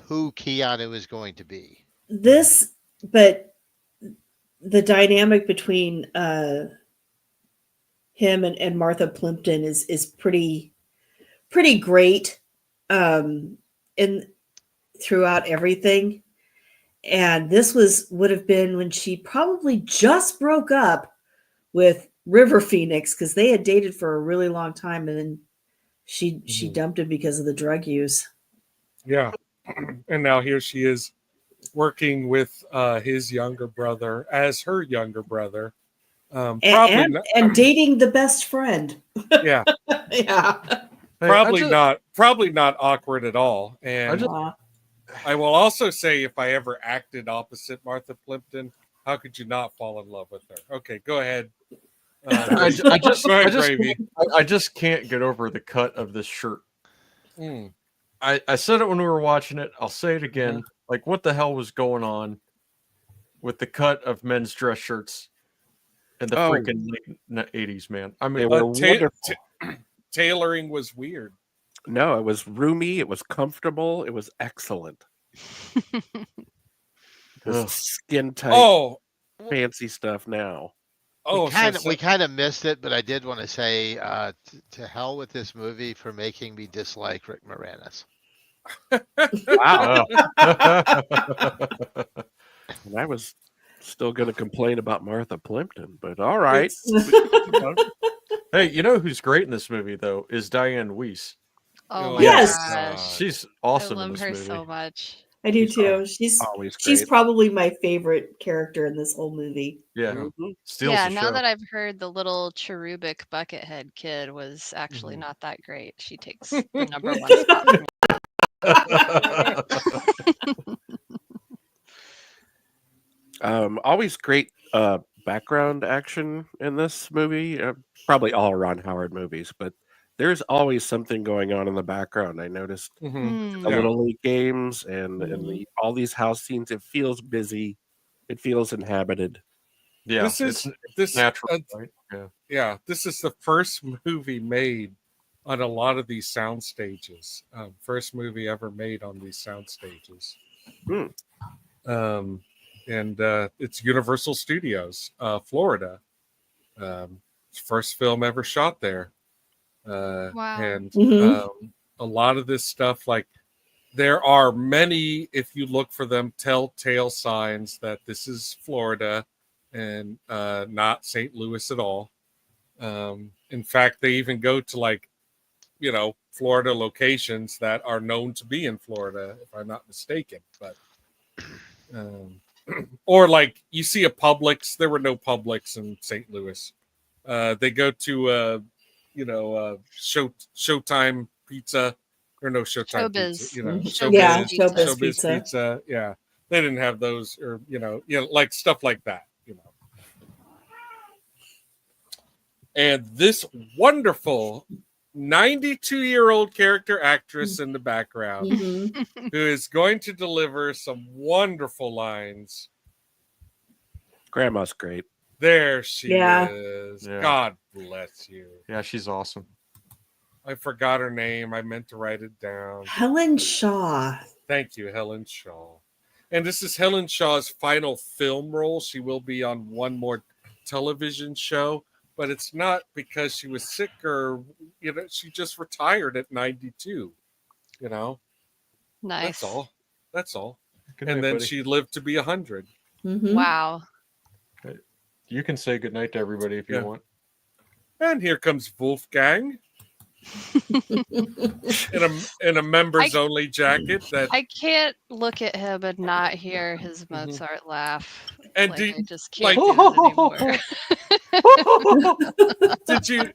Speaker 3: who Keanu is going to be.
Speaker 6: but the dynamic between him and Martha Plimpton is pretty great in throughout everything. And this would have been when she probably just broke up with River Phoenix because they had dated for a really long time, and then she dumped him because of the drug use.
Speaker 2: Yeah. And now here she is working with his younger brother as her younger brother.
Speaker 6: And dating the best friend.
Speaker 2: Yeah.
Speaker 6: Yeah.
Speaker 2: Probably not awkward at all. And I will also say, if I ever acted opposite Martha Plimpton, how could you not fall in love with her? Okay, go ahead.
Speaker 5: I just can't get over the cut of this shirt. I said it when we were watching it. I'll say it again. Like, what the hell was going on with the cut of men's dress shirts in the freaking late 80s, man? I mean,
Speaker 7: they were wonderful.
Speaker 2: Tailoring was weird.
Speaker 7: No, it was roomy. It was comfortable. It was excellent. Skin tight, fancy stuff now.
Speaker 3: We kind of missed it, but I did want to say to hell with this movie for making me dislike Rick Moranis.
Speaker 7: Wow. And I was still going to complain about Martha Plimpton, but all right.
Speaker 5: Hey, you know who's great in this movie, though, is Diane Weiss.
Speaker 4: Oh my
Speaker 6: gosh.
Speaker 5: She's awesome.
Speaker 4: I love
Speaker 5: in this
Speaker 4: her
Speaker 5: movie.
Speaker 4: so much.
Speaker 6: I do too. She's probably my favorite character in this whole movie.
Speaker 5: Yeah.
Speaker 4: Yeah, now that I've heard the little cherubic buckethead kid was actually not that great, she takes the number one spot for me.
Speaker 7: Always great background action in this movie. Probably all Ron Howard movies, but there's always something going on in the background. I noticed the Little League games and all these house scenes. It feels busy. It feels inhabited.
Speaker 5: Yeah,
Speaker 2: this
Speaker 5: natural. Right?
Speaker 2: Yeah, this is the first movie made on a lot of these sound stages. First movie ever made on these sound stages. And it's Universal Studios, Florida. First film ever shot there.
Speaker 4: Wow.
Speaker 2: And a lot of this stuff, like, there are many, if you look for them, telltale signs that this is Florida and not St. Louis at all. In fact, they even go to Florida locations that are known to be in Florida, if I'm not mistaken. But or like you see a Publix, there were no Publix in St. Louis. They go to Showtime Pizza, or no Showtime
Speaker 4: Showbiz.
Speaker 2: Pizza,
Speaker 6: Showbiz
Speaker 2: Pizza. Yeah, they didn't have those, or like stuff like that, And this wonderful 92-year-old character actress in the background who is going to deliver some wonderful lines.
Speaker 7: Grandma's great.
Speaker 2: There she is.
Speaker 5: Yeah.
Speaker 2: God bless you.
Speaker 5: Yeah, she's awesome.
Speaker 2: I forgot her name. I meant to write it down.
Speaker 6: Helen Shaw.
Speaker 2: Thank you, Helen Shaw. And this is Helen Shaw's final film role. She will be on one more television show, but it's not because she was sick or, she just retired at 92.
Speaker 4: Nice.
Speaker 2: That's all. That's all.
Speaker 5: Good
Speaker 2: And
Speaker 5: night,
Speaker 2: then
Speaker 5: buddy.
Speaker 2: she lived to be 100.
Speaker 6: Mhm.
Speaker 4: Wow.
Speaker 5: You can say goodnight to everybody if you
Speaker 2: Yeah.
Speaker 5: want.
Speaker 2: And here comes Wolfgang in a members only jacket. That
Speaker 4: I can't look at him and not hear his Mozart laugh.
Speaker 2: And
Speaker 4: like,
Speaker 2: do-
Speaker 4: I just can't
Speaker 2: like-
Speaker 4: do it anymore.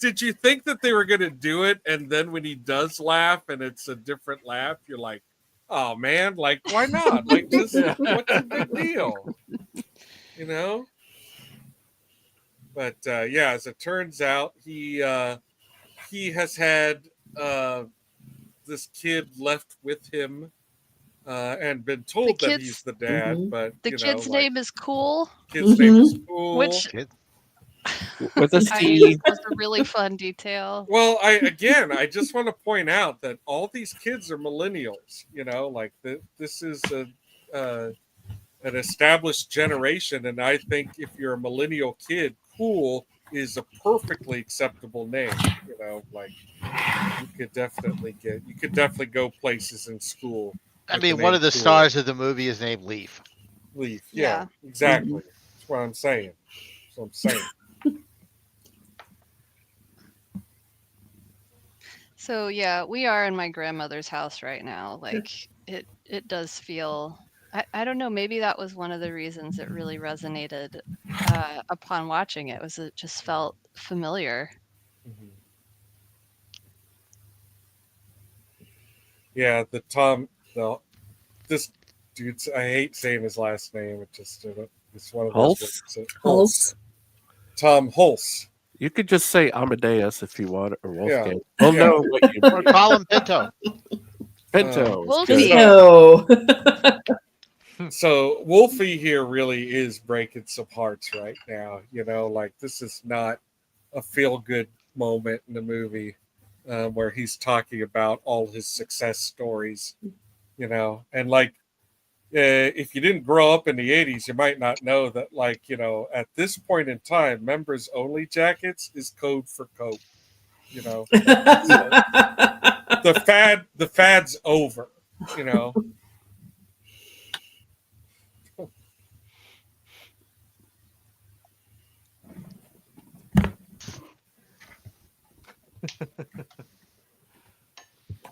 Speaker 2: did you think that they were going to do it, and then when he does laugh and it's a different laugh, you're like, oh man, like why not? Like just what's the big deal? But yeah, as it turns out, he has had this kid left with him and been told that
Speaker 4: kid's-
Speaker 2: he's the dad.
Speaker 6: Mhm.
Speaker 2: But
Speaker 4: The kid's name is Cool,
Speaker 2: kid's name is Cool.
Speaker 4: which
Speaker 7: With a
Speaker 4: I
Speaker 7: C.
Speaker 4: was a really fun detail.
Speaker 2: Well, I just want to point out that all these kids are millennials. Like this is an established generation, and I think if you're a millennial kid, Cool is a perfectly acceptable name. Like you could definitely go places in school.
Speaker 3: I
Speaker 2: with the
Speaker 3: mean, one
Speaker 2: name
Speaker 3: of the
Speaker 2: Cool.
Speaker 3: stars of the movie is named Leaf.
Speaker 2: Leaf.
Speaker 4: Yeah.
Speaker 2: Exactly. That's what I'm saying.
Speaker 4: So yeah, we are in my grandmother's house right now. Like it does feel. I don't know. Maybe that was one of the reasons it really resonated upon watching it. Was it just felt familiar?
Speaker 2: Mhm. Yeah, this dude's. I hate saying his last name. It's one of those.
Speaker 7: Hulse?
Speaker 2: words.
Speaker 6: Hulse.
Speaker 2: Tom Hulse.
Speaker 7: You could just say Amadeus if you want, or Wolfgang.
Speaker 2: Yeah.
Speaker 7: We'll
Speaker 2: Yeah.
Speaker 7: know what you
Speaker 3: Or call him Pinto.
Speaker 7: Pinto.
Speaker 4: Wolfie.
Speaker 6: Oh.
Speaker 2: So Wolfie here really is breaking some hearts right now. Like this is not a feel-good moment in the movie where he's talking about all his success stories. And like if you didn't grow up in the 80s, you might not know that, like, at this point in time, members only jackets is code for coke. The fad's over.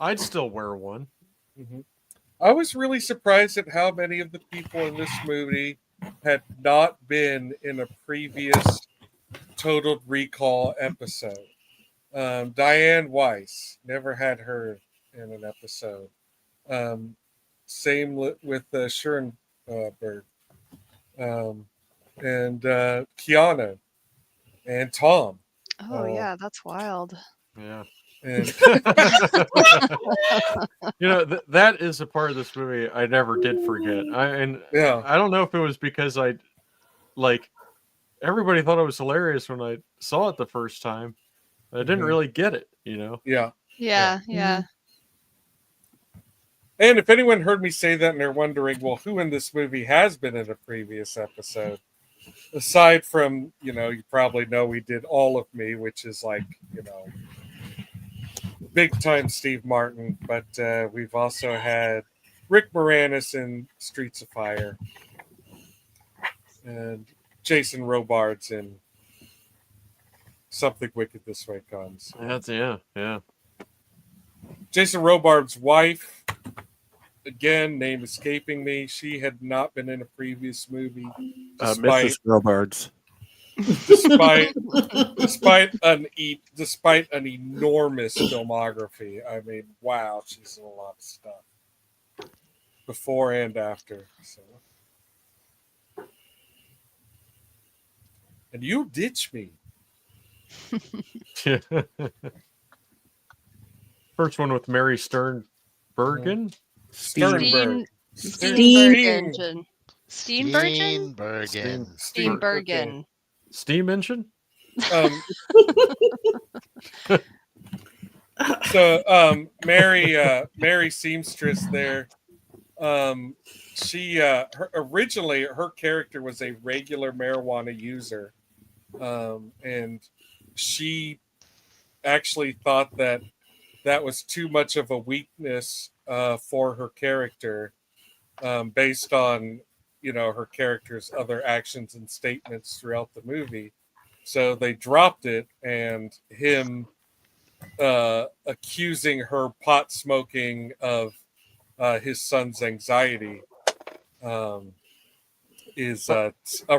Speaker 5: I'd still wear one.
Speaker 2: Mhm. I was really surprised at how many of the people in this movie had not been in a previous Total Recall episode. Diane Weiss, never had her in an episode. Same with Schoenberg. And Kiana and Tom.
Speaker 4: Oh yeah, that's wild.
Speaker 5: Yeah.
Speaker 2: And
Speaker 5: That is a part of this movie I never did forget.
Speaker 2: yeah.
Speaker 5: I don't know if it was because everybody thought it was hilarious when I saw it the first time. I didn't
Speaker 2: Mhm.
Speaker 5: really get it,
Speaker 2: Yeah.
Speaker 4: Yeah.
Speaker 2: And if anyone heard me say that and they're wondering, well, who in this movie has been in a previous episode? Aside from, you probably know we did All of Me, which is like, big time Steve Martin. But we've also had Rick Moranis in Streets of Fire. And Jason Robards in Something Wicked This Way Comes.
Speaker 5: Yeah.
Speaker 2: Jason Robards' wife, again, name escaping me. She had not been in a previous movie, despite
Speaker 7: Mrs. Robards.
Speaker 2: despite an enormous filmography. I mean, wow, she's in a lot of stuff before and after. So, and you ditch me.
Speaker 5: First one with Mary Sternbergen.
Speaker 2: Sternberg.
Speaker 4: Steenbergen. Steenbergen?
Speaker 3: Steenbergen.
Speaker 4: Steenbergen.
Speaker 5: Steam engine.
Speaker 2: Um, so Mary Seamstress there. She originally her character was a regular marijuana user, and she actually thought that was too much of a weakness for her character, based on her character's other actions and statements throughout the movie. So they dropped it, and him accusing her pot smoking of his son's anxiety is a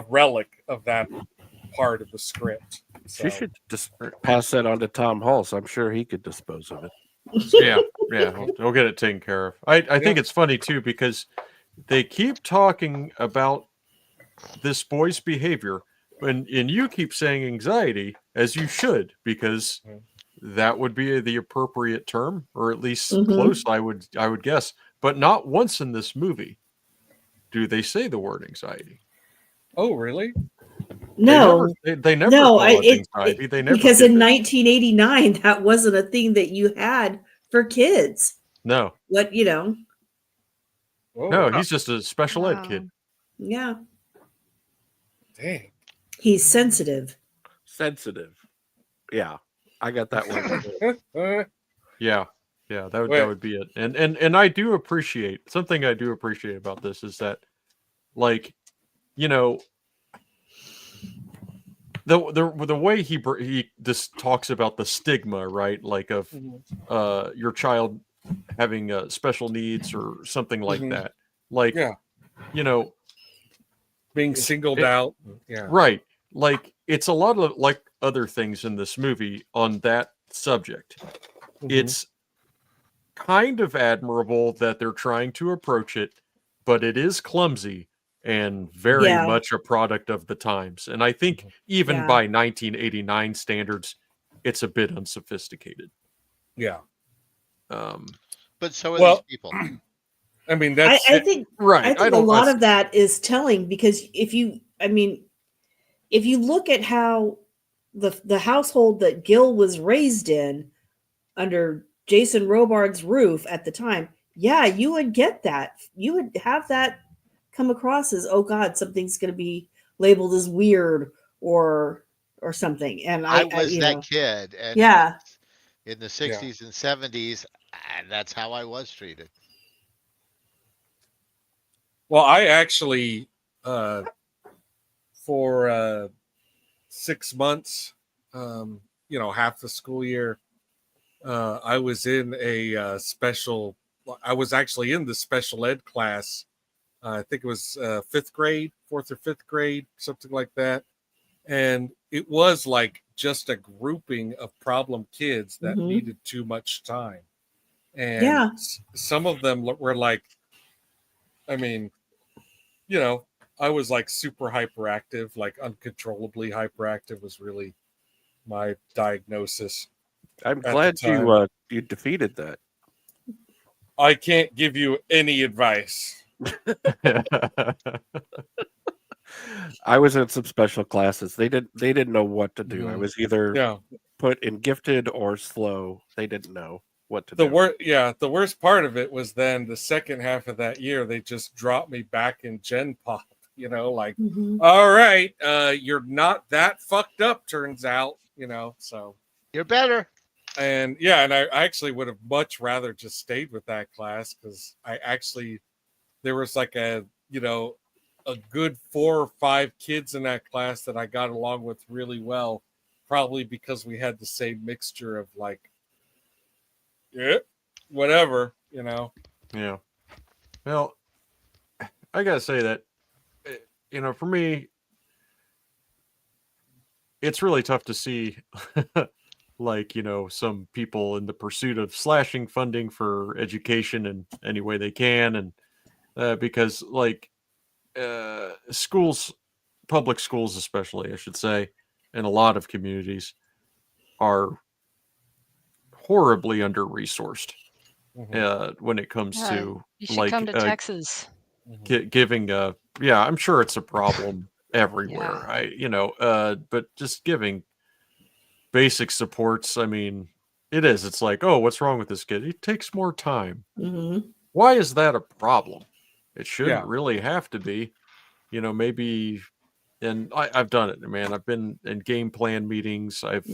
Speaker 2: relic of that part of the script. So,
Speaker 7: She should just pass that on to Tom Hall, so I'm sure he could dispose of it.
Speaker 5: Yeah, we'll get it taken care of. I think it's funny too, because they keep talking about this boy's behavior, and you keep saying anxiety, as you should, because that would be the appropriate term, or at least close, I would guess. But not once in this movie do they say the word anxiety.
Speaker 2: Oh, really?
Speaker 6: No,
Speaker 5: they never
Speaker 6: no.
Speaker 5: call it anxiety. They never,
Speaker 6: because
Speaker 5: did
Speaker 6: in
Speaker 5: that.
Speaker 6: 1989 that wasn't a thing that you had for kids.
Speaker 5: No,
Speaker 6: What
Speaker 2: Whoa.
Speaker 5: no, he's just a special ed kid.
Speaker 6: Yeah,
Speaker 2: Dang.
Speaker 6: he's sensitive.
Speaker 7: Yeah, I got that one.
Speaker 5: Yeah, that would be it. And I do appreciate something. I do appreciate about this is that, like, the way he just talks about the stigma, right? Like of your child having special needs or something like that. Like,
Speaker 2: being singled out. Yeah.
Speaker 5: Right. Like, it's a lot of like other things in this movie on that subject. It's kind of admirable that they're trying to approach it, but it is clumsy and very much a product of the times. And I think even by 1989 standards, it's a bit unsophisticated.
Speaker 2: Yeah.
Speaker 3: But so are these people.
Speaker 2: I mean, that's
Speaker 6: I think
Speaker 5: right.
Speaker 6: I think a lot of that is telling, because if you look at how the household that Gil was raised in under Jason Robards' roof at the time, you would get that. You would have that come across as, oh God, something's going to be labeled as weird or something. And
Speaker 3: I was that kid, and in the 60s and 70s, and that's how I was treated.
Speaker 2: Well, I actually, for 6 months, half the school year, I was in a I was actually in the special ed class. I think it was 4th or 5th grade, something like that. And it was like just a grouping of problem kids that needed too much time. And some of them were like, I mean, I was like super hyperactive, like uncontrollably hyperactive was really my diagnosis.
Speaker 7: I'm glad you defeated that.
Speaker 2: I can't give you any advice.
Speaker 7: I was in some special classes. They didn't know what to do. I was either put in gifted or slow. They didn't know what to do.
Speaker 2: The worst part of it was then the second half of that year, they just dropped me back in Gen Pop. All right, you're not that fucked up, turns out. So
Speaker 3: you're better.
Speaker 2: And and I actually would have much rather just stayed with that class, because there was like a good 4 or 5 kids in that class that I got along with really well, probably because we had the same mixture of like, whatever,
Speaker 5: Yeah. Well, I gotta say that, for me, it's really tough to see like, some people in the pursuit of slashing funding for education in any way they can. And because like schools, public schools especially, I should say, in a lot of communities are horribly under-resourced when it comes to
Speaker 4: you should come to Texas.
Speaker 5: Giving I'm sure it's a problem everywhere. But just giving basic supports. I mean, it is. It's like, oh, what's wrong with this kid? It takes more time.
Speaker 6: Mm-hmm.
Speaker 5: Why is that a problem? It shouldn't
Speaker 2: Yeah.
Speaker 5: really have to be. You know, maybe. And I've done it, man. I've been in game plan meetings. I've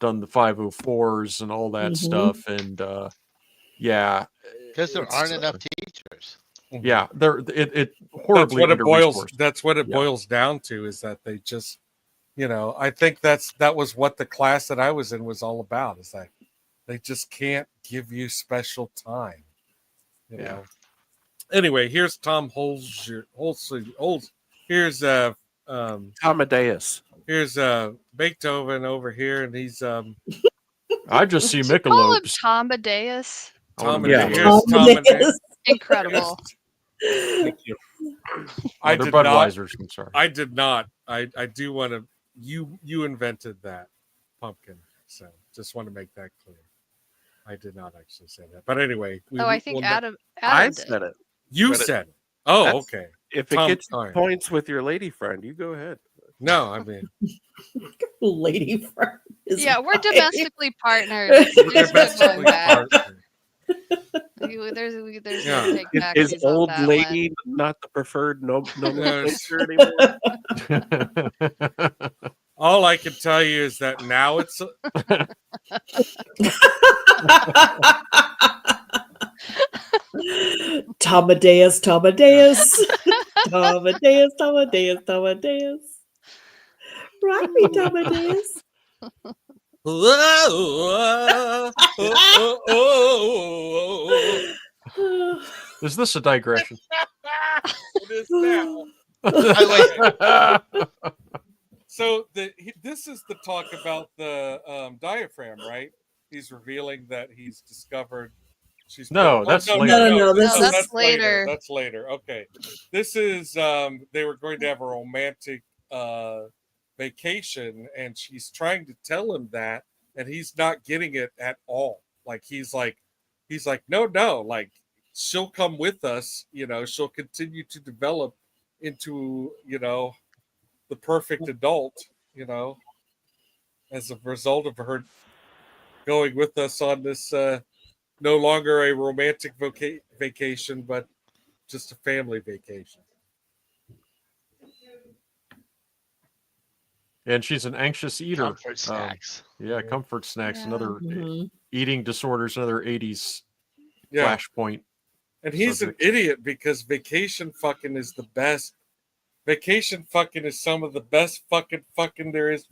Speaker 5: done the 504s and all that
Speaker 6: Mhm.
Speaker 5: stuff. And yeah,
Speaker 3: Because there
Speaker 5: it's,
Speaker 3: aren't enough teachers.
Speaker 5: yeah, it horribly
Speaker 2: That's
Speaker 5: under-resourced.
Speaker 2: what it
Speaker 5: Yeah.
Speaker 2: boils down to, is that they just, you know, I think that was what the class that I was in was all about, is that they just can't give you special time, you
Speaker 5: Yeah.
Speaker 2: know. Anyway, here's Tom here's
Speaker 7: Amadeus.
Speaker 2: here's Beethoven over here, and he's
Speaker 5: I just see
Speaker 4: Did you call him
Speaker 5: Michelobes.
Speaker 4: Tom Amadeus?
Speaker 2: Tom
Speaker 7: Yeah.
Speaker 2: and here's Tom and
Speaker 6: Amadeus.
Speaker 4: Incredible.
Speaker 2: Thank you. I
Speaker 5: They're
Speaker 2: did not.
Speaker 5: Budweisers. I'm sorry.
Speaker 2: I did not. I do want to. You invented that pumpkin, so just want to make that clear. I did not actually say that, but anyway.
Speaker 4: I think
Speaker 2: we'll-
Speaker 4: Adam
Speaker 7: I
Speaker 4: did.
Speaker 7: said it.
Speaker 2: You
Speaker 7: but it-
Speaker 2: said it. Oh,
Speaker 7: That's-
Speaker 2: okay.
Speaker 7: If it
Speaker 2: Tom-
Speaker 7: gets
Speaker 2: all right.
Speaker 7: points with your lady friend, you go ahead.
Speaker 2: No, I mean
Speaker 6: Lady friend. is
Speaker 4: Yeah, we're
Speaker 6: fine.
Speaker 4: domestically partnered.
Speaker 2: we're
Speaker 4: There's no
Speaker 2: domestically
Speaker 4: going back.
Speaker 2: partnered.
Speaker 4: There's
Speaker 2: Yeah.
Speaker 4: no take back.
Speaker 7: Is old lady not the preferred nomenclature anymore?
Speaker 2: All I can tell you is that now it's
Speaker 6: Tomadeus, Tomadeus. Tomadeus, Tomadeus, Tomadeus. Rock me, Tomadeus.
Speaker 5: Is this a digression?
Speaker 2: It is now.
Speaker 3: I
Speaker 2: So this is the talk about the diaphragm, right? He's revealing that he's discovered. She's
Speaker 5: No, that's later.
Speaker 6: No, this
Speaker 4: No,
Speaker 6: is
Speaker 4: that's later.
Speaker 2: That's later. Okay, this is they were going to have a romantic vacation, and she's trying to tell him that, and he's not getting it at all. Like he's like, no, like she'll come with us. You know, she'll continue to develop into, you know, the perfect adult, you know, as a result of her going with us on this no longer a romantic vacation, but just a family vacation.
Speaker 5: And she's an anxious eater.
Speaker 3: Comfort snacks.
Speaker 5: Yeah, comfort snacks.
Speaker 4: Yeah.
Speaker 5: Another
Speaker 6: Mhm.
Speaker 5: eating disorders. Another 80s
Speaker 2: Yeah.
Speaker 5: flashpoint.
Speaker 2: And he's an idiot because vacation fucking is the best. Vacation fucking is some of the best fucking there is.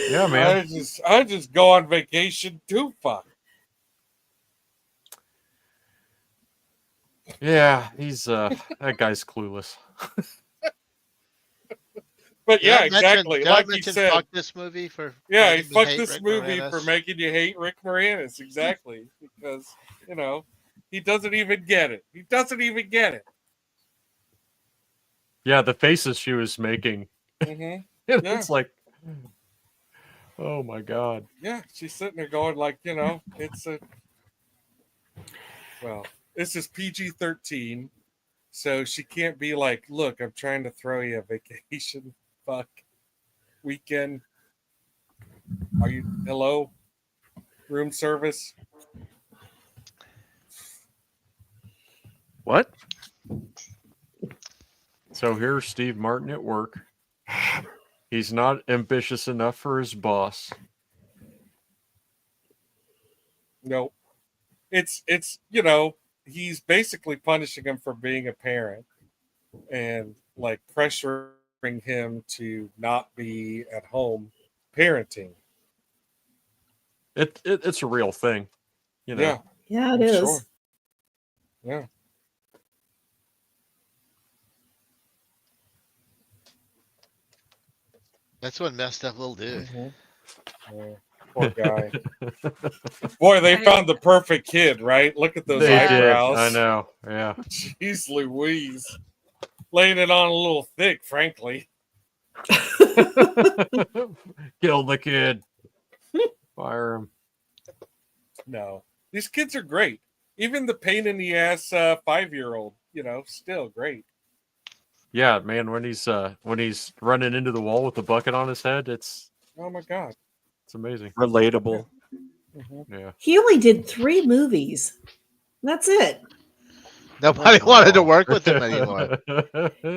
Speaker 5: Yeah, man.
Speaker 2: I just go on vacation to fuck.
Speaker 5: Yeah, he's that guy's clueless.
Speaker 2: But yeah,
Speaker 3: Did I
Speaker 2: exactly.
Speaker 3: mention- did I
Speaker 2: Like he
Speaker 3: mention
Speaker 2: said,
Speaker 3: fuck this movie for
Speaker 2: yeah, he
Speaker 3: making me
Speaker 2: fucked
Speaker 3: hate
Speaker 2: this
Speaker 3: Rick
Speaker 2: movie
Speaker 3: Moranis?
Speaker 2: for making you hate Rick Moranis. Exactly. Because, you know, he doesn't even get it. He doesn't even get it.
Speaker 5: Yeah, the faces she was making.
Speaker 2: hmm
Speaker 5: It's like, oh my god.
Speaker 2: Yeah, she's sitting there going like, you know, it's a, well, this is PG-13, so she can't be like, look, I'm trying to throw you a vacation, fuck, weekend. Are you, hello, room service?
Speaker 7: What?
Speaker 5: So here's Steve Martin at work. He's not ambitious enough for his boss.
Speaker 2: No, it's you know, he's basically punishing him for being a parent and like pressuring him to not be at home parenting.
Speaker 5: It's a real thing, you know.
Speaker 2: Yeah,
Speaker 6: Yeah, it
Speaker 2: I'm
Speaker 6: is.
Speaker 2: sure. Yeah.
Speaker 3: That's one messed up little dude.
Speaker 2: Yeah, poor guy. Boy, they found the perfect kid, right? Look at those
Speaker 5: They
Speaker 2: eyebrows.
Speaker 5: did. I know. Yeah.
Speaker 2: Jeez Louise. Laying it on a little thick, frankly.
Speaker 5: Kill the kid. Fire him.
Speaker 2: No. These kids are great. Even the pain in the ass 5-year-old, you know, still great.
Speaker 5: Yeah, man, when he's running into the wall with the bucket on his head, it's
Speaker 2: Oh my god.
Speaker 5: amazing.
Speaker 7: Relatable.
Speaker 2: Mhm.
Speaker 5: Yeah.
Speaker 6: He only did 3 movies. That's it.
Speaker 3: Nobody wanted to work with him anymore.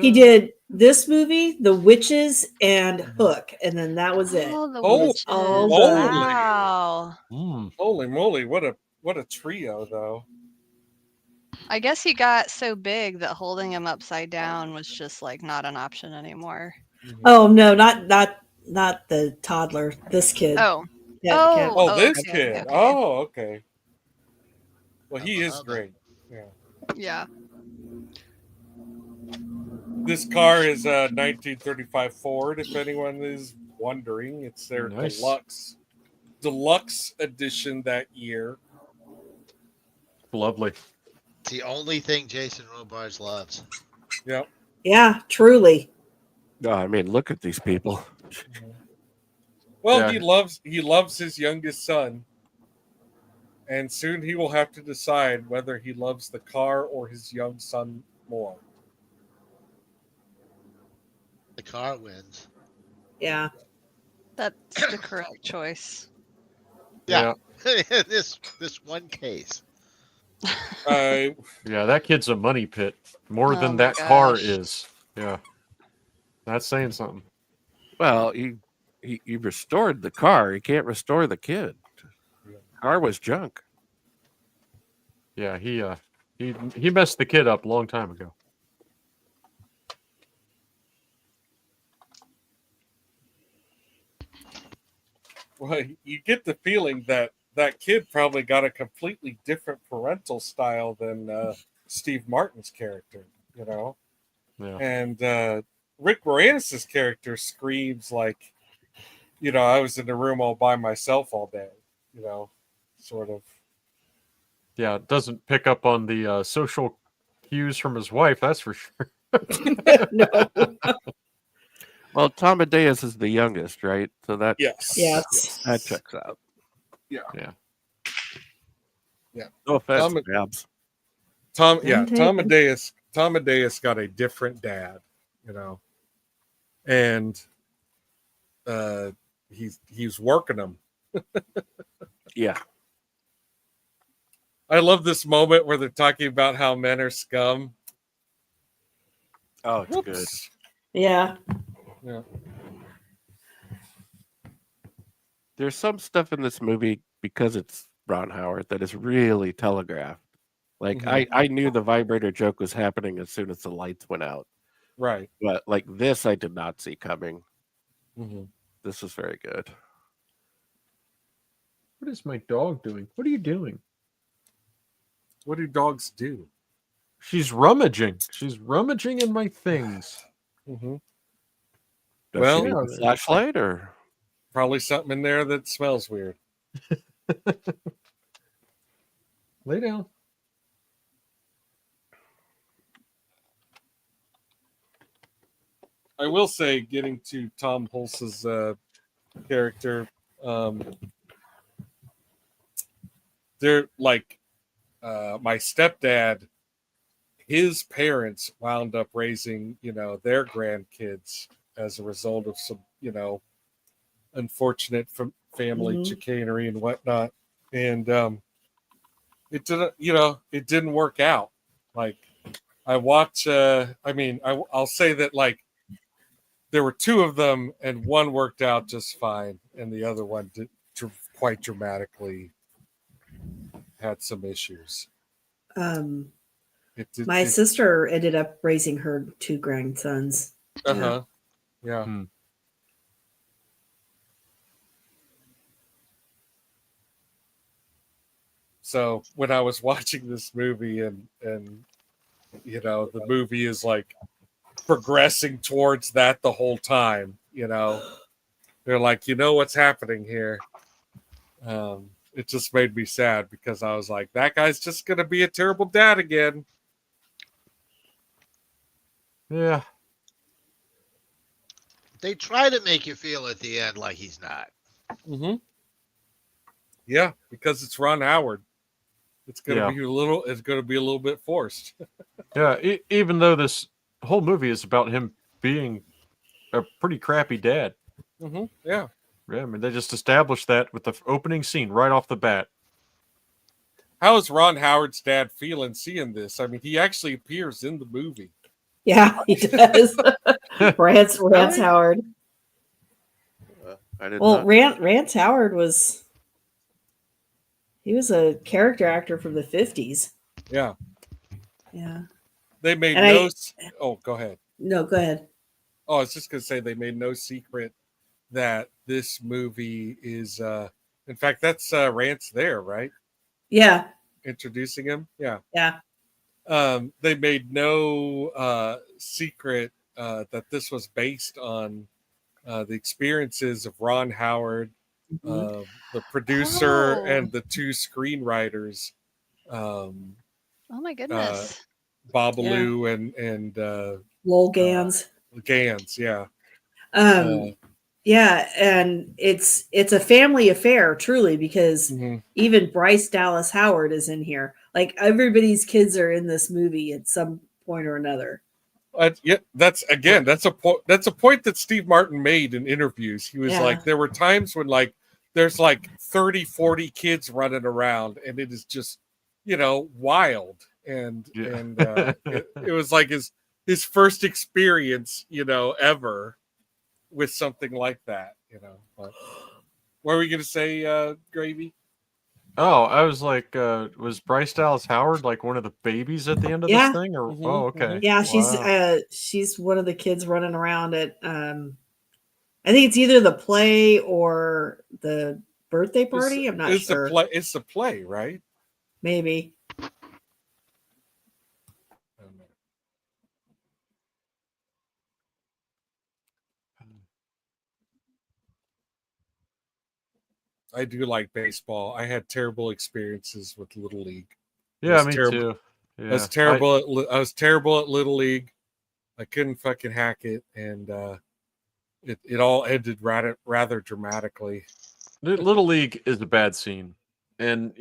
Speaker 6: He did this movie, The Witches, and Hook, and then that was it.
Speaker 4: Oh, the
Speaker 2: Oh,
Speaker 4: witches.
Speaker 6: all
Speaker 2: done.
Speaker 4: Wow.
Speaker 5: Mm.
Speaker 2: Holy moly, what a trio though.
Speaker 4: I guess he got so big that holding him upside down was just like not an option anymore.
Speaker 6: Oh no, not the toddler. This kid.
Speaker 4: Oh.
Speaker 6: Cat.
Speaker 2: Oh,
Speaker 4: Oh,
Speaker 2: this
Speaker 4: okay,
Speaker 2: kid.
Speaker 4: okay, okay.
Speaker 2: Oh, okay. Well, he
Speaker 3: I
Speaker 2: is
Speaker 3: love it.
Speaker 2: great. Yeah.
Speaker 4: Yeah.
Speaker 2: This car is a 1935 Ford. If anyone is wondering, it's their
Speaker 5: Nice.
Speaker 2: deluxe edition that year.
Speaker 5: Lovely.
Speaker 3: It's the only thing Jason Robards loves.
Speaker 2: Yep.
Speaker 6: Yeah, truly.
Speaker 7: No, I mean, look at these people.
Speaker 2: Well,
Speaker 5: Yeah.
Speaker 2: he loves his youngest son, and soon he will have to decide whether he loves the car or his young son more.
Speaker 3: The car wins.
Speaker 6: Yeah.
Speaker 4: That's the correct choice.
Speaker 3: Yeah. this one case.
Speaker 2: Uh,
Speaker 5: Yeah, that kid's a money pit. More
Speaker 4: Oh
Speaker 5: than
Speaker 4: my
Speaker 5: that car
Speaker 4: gosh.
Speaker 5: is. Yeah. That's saying something.
Speaker 7: Well, he restored the car. He can't restore the kid. Car was junk.
Speaker 5: Yeah, he messed the kid up a long time ago.
Speaker 2: well, you get the feeling that that kid probably got a completely different parental style than Steve Martin's character, you know?
Speaker 5: Yeah.
Speaker 2: And Rick Moranis' character screams like, you know, I was in the room all by myself all day, you know, sort of.
Speaker 5: Yeah, it doesn't pick up on the social cues from his wife, that's for sure.
Speaker 6: No.
Speaker 7: Well, Tom Amadeus is the youngest, right? So that
Speaker 2: Yes.
Speaker 6: Yes.
Speaker 7: that checks out.
Speaker 2: Yeah.
Speaker 5: Yeah.
Speaker 2: Yeah.
Speaker 7: No offense,
Speaker 2: Tom-
Speaker 7: Babs.
Speaker 2: Tom
Speaker 6: None
Speaker 2: Amadeus
Speaker 6: taken.
Speaker 2: Tom Amadeus got a different dad, you know. And he's working him.
Speaker 7: Yeah.
Speaker 2: I love this moment where they're talking about how men are scum.
Speaker 7: Oh, it's good.
Speaker 2: Whoops.
Speaker 6: Yeah.
Speaker 2: Yeah.
Speaker 7: There's some stuff in this movie because it's Ron Howard that is really telegraphed. Like
Speaker 2: Mhm.
Speaker 7: I knew the vibrator joke was happening as soon as the lights went out.
Speaker 2: Right.
Speaker 7: But like this I did not see coming.
Speaker 2: Mm-hmm.
Speaker 7: This is very good.
Speaker 5: What is my dog doing? What are you doing?
Speaker 2: What do dogs do?
Speaker 5: She's rummaging. She's rummaging in my things.
Speaker 2: Mm-hmm.
Speaker 7: Does
Speaker 2: Well-
Speaker 7: she need a flashlight or
Speaker 2: Probably something in there that smells weird.
Speaker 5: Lay down.
Speaker 2: I will say, getting to Tom Hulse's character, they're like my stepdad. His parents wound up raising, you know, their grandkids as a result of some, you know, unfortunate family chicanery and whatnot, and it didn't, you know, it didn't work out. Like I watch, I'll say that like there were 2 of them, and one worked out just fine, and the other one did quite dramatically had some issues.
Speaker 6: My sister ended up raising her 2 grandsons.
Speaker 2: Uh-huh. Yeah.
Speaker 5: Hmm.
Speaker 2: So when I was watching this movie and you know, the movie is like progressing towards that the whole time, you know, they're like, you know what's happening here. It just made me sad because I was like, that guy's just gonna be a terrible dad again.
Speaker 5: Yeah.
Speaker 3: They try to make you feel at the end like he's not.
Speaker 2: Mm-hmm. Yeah, because it's Ron Howard. It's gonna
Speaker 5: Yeah.
Speaker 2: be a little. It's gonna be a little bit forced.
Speaker 5: Yeah. Even though this whole movie is about him being a pretty crappy dad.
Speaker 2: Yeah.
Speaker 5: Yeah, I mean, they just established that with the opening scene right off the bat.
Speaker 2: How is Ron Howard's dad feeling seeing this? I mean, he actually appears in the movie.
Speaker 6: Yeah, he does. Rance
Speaker 7: Really?
Speaker 6: Howard.
Speaker 7: I did
Speaker 6: Well,
Speaker 7: not.
Speaker 6: Rance Howard was a character actor from the 50s.
Speaker 2: Yeah.
Speaker 6: Yeah.
Speaker 2: They made
Speaker 6: And
Speaker 2: Oh, go ahead.
Speaker 6: No, go ahead.
Speaker 2: Oh, I was just going to say they made no secret that this movie is, in fact, that's Rance there, right?
Speaker 6: Yeah.
Speaker 2: Introducing him. Yeah.
Speaker 6: Yeah.
Speaker 2: They made no secret that this was based on the experiences of Ron Howard, the producer,
Speaker 4: Oh.
Speaker 2: and the two screenwriters,
Speaker 4: Oh my goodness.
Speaker 2: Babalu and
Speaker 6: Lowell Gans.
Speaker 2: Gans. Yeah.
Speaker 6: Yeah, and it's a family affair, truly, because even Bryce Dallas Howard is in here. Like, everybody's kids are in this movie at some point or another.
Speaker 2: Yeah, that's a point that Steve Martin made in interviews. He was like, there were times when like there's like 30, 40 kids running around, and it is just, wild. And it was like his first experience, ever with something like that, But what were we gonna say, Gravy?
Speaker 5: Oh, I was like, was Bryce Dallas Howard like one of the babies at the end of this thing? Or oh, okay.
Speaker 6: Yeah, she's one of the kids running around at I think it's either the play or the birthday party. I'm not sure.
Speaker 2: It's the play, right?
Speaker 6: Maybe.
Speaker 2: I do like baseball. I had terrible experiences with Little League.
Speaker 5: Yeah, me too. Yeah.
Speaker 2: I was terrible. I was terrible at Little League. I couldn't fucking hack it, and it all ended rather dramatically.
Speaker 5: Little League is a bad scene, and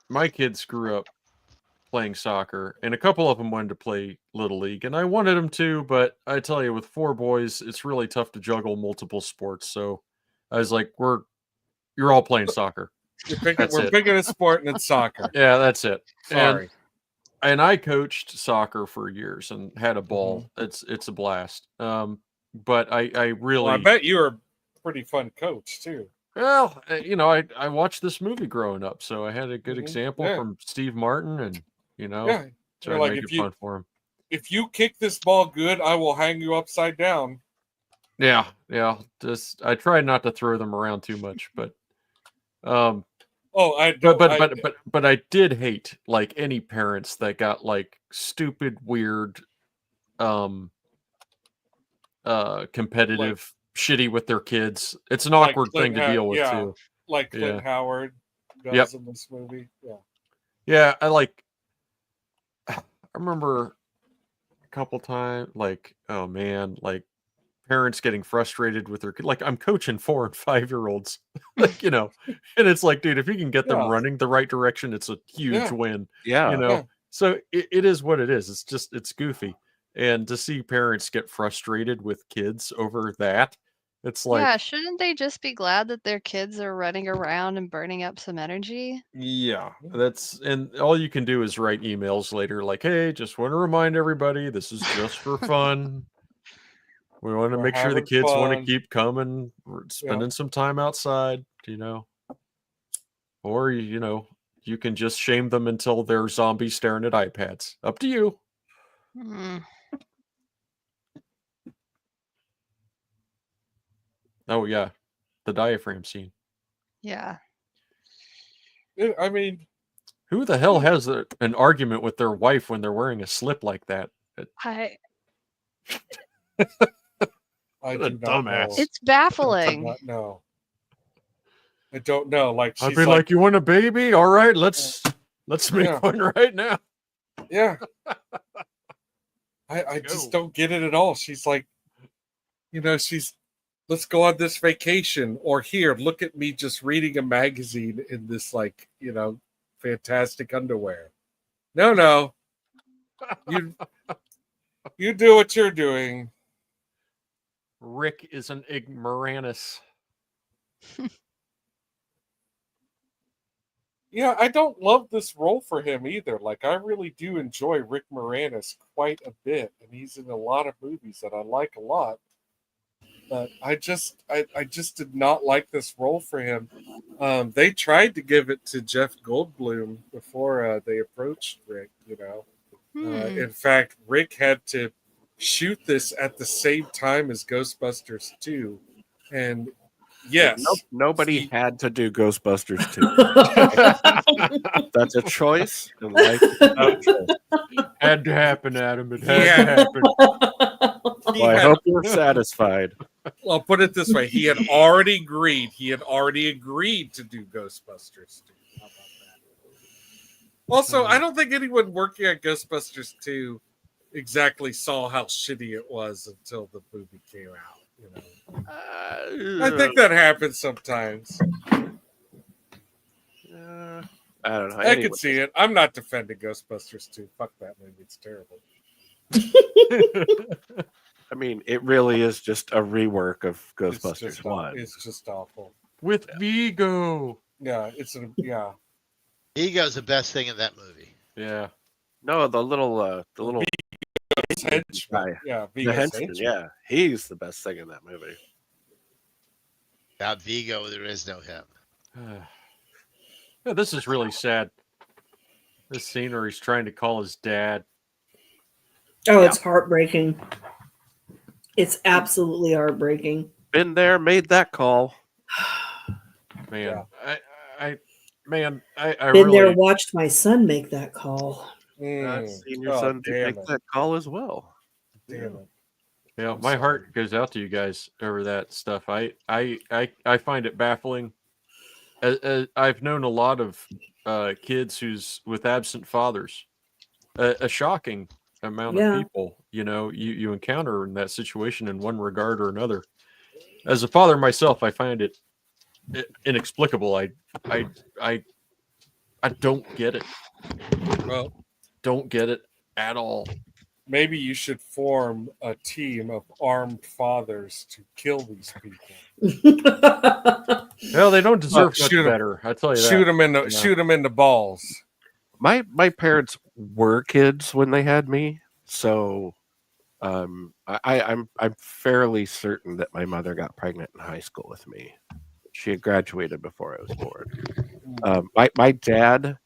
Speaker 5: my kids grew up playing soccer, and a couple of them wanted to play Little League, and I wanted them to, but I tell you, with 4 boys, it's really tough to juggle multiple sports. So I was like, you're all playing soccer.
Speaker 2: We're picking a sport, and it's soccer.
Speaker 5: Yeah, that's it.
Speaker 2: Sorry.
Speaker 5: And I coached soccer for years and had a ball. It's a blast. But I really.
Speaker 2: Well, I bet you were a pretty fun coach too.
Speaker 5: Well, I watched this movie growing up, so I had a good example from Steve Martin, and so I make it fun for him.
Speaker 2: If you kick this ball good, I will hang you upside down.
Speaker 5: Yeah. I try not to throw them around too much, but but I did hate like any parents that got like stupid, weird, competitive, shitty with their kids. It's an awkward thing to deal with too.
Speaker 2: Like Clint Howard does in this movie.
Speaker 5: Yeah. I remember a couple times, like, oh man, like parents getting frustrated with their kid. Like, I'm coaching 4 and 5-year-olds, like, and it's like, dude, if you can get them running the right direction, it's a huge win. So it is what it is. It's goofy. And to see parents get frustrated with kids over that, it's like,
Speaker 4: yeah, shouldn't they just be glad that their kids are running around and burning up some energy?
Speaker 5: Yeah, and all you can do is write emails later like, hey, just want to remind everybody, this is just for fun. We want to make sure the kids want to keep coming, spending some time outside, or, you can just shame them until they're zombies staring at iPads. Up to you. Oh, yeah. The diaphragm scene.
Speaker 4: Yeah.
Speaker 2: I mean,
Speaker 5: who the hell has an argument with their wife when they're wearing a slip like that?
Speaker 4: I
Speaker 2: do not
Speaker 5: dumbass.
Speaker 2: know.
Speaker 4: It's baffling.
Speaker 2: I do not know. I don't know. Like,
Speaker 5: I'd be like, you want a baby? All right, let's make fun right now.
Speaker 2: Yeah. I just don't get it at all. She's like, let's go on this vacation, or here, look at me just reading a magazine in this, like, fantastic underwear. No. You do what you're doing.
Speaker 5: Rick is an ignoramus.
Speaker 2: Yeah, I don't love this role for him either. Like, I really do enjoy Rick Moranis quite a bit, and he's in a lot of movies that I like a lot. But I just did not like this role for him. They tried to give it to Jeff Goldblum before they approached Rick. In fact, Rick had to shoot this at the same time as Ghostbusters 2, and yes,
Speaker 7: Nobody had to do Ghostbusters 2. That's a choice, and life is not a choice.
Speaker 5: Had to happen, Adam. It had
Speaker 2: Yeah.
Speaker 5: to happen.
Speaker 7: Well, I hope you're satisfied.
Speaker 2: I'll put it this way: he had already agreed. He had already agreed to do Ghostbusters 2. How about that? Also, I don't think anyone working at Ghostbusters 2 exactly saw how shitty it was until the movie came out. I think that happens sometimes.
Speaker 7: I don't know.
Speaker 2: I can see it. I'm not defending Ghostbusters 2. Fuck that movie. It's terrible.
Speaker 7: I mean, it really is just a rework of Ghostbusters 1.
Speaker 2: It's just awful.
Speaker 5: With Vigo.
Speaker 2: Yeah,
Speaker 3: Ego's the best thing in that movie.
Speaker 5: Yeah.
Speaker 7: No, the little
Speaker 2: henchman.
Speaker 7: guy.
Speaker 2: Yeah,
Speaker 7: The
Speaker 2: Vigo's
Speaker 7: henchman,
Speaker 2: henchman.
Speaker 7: yeah. He's the best thing in that movie.
Speaker 3: Without Vigo, there is no him.
Speaker 5: Yeah, this is really sad. This scene where he's trying to call his dad.
Speaker 6: Oh, it's heartbreaking. It's absolutely heartbreaking.
Speaker 7: Been there, made that call.
Speaker 5: Man,
Speaker 2: Yeah.
Speaker 5: I
Speaker 6: Been
Speaker 5: really
Speaker 6: there, watched my son make that call.
Speaker 7: I've seen your
Speaker 2: Oh,
Speaker 7: son
Speaker 2: damn
Speaker 7: make
Speaker 2: it.
Speaker 7: that call as well.
Speaker 2: Damn it.
Speaker 5: Yeah,
Speaker 2: I'm
Speaker 5: my
Speaker 2: sorry.
Speaker 5: heart goes out to you guys over that stuff. I find it baffling. I've known a lot of kids who's with absent fathers. A shocking amount
Speaker 6: Yeah.
Speaker 5: of people, you encounter in that situation in one regard or another. As a father myself, I find it inexplicable. I don't get it.
Speaker 2: Well,
Speaker 5: Don't get it at all.
Speaker 2: maybe you should form a team of armed fathers to kill these people.
Speaker 5: Well, they don't deserve much
Speaker 2: shoot 'em.
Speaker 5: better. I tell you that.
Speaker 2: Shoot them in the
Speaker 5: Yeah.
Speaker 2: shoot them in the balls.
Speaker 7: My parents were kids when they had me, so I'm fairly certain that my mother got pregnant in high school with me. She had graduated before I was born. My dad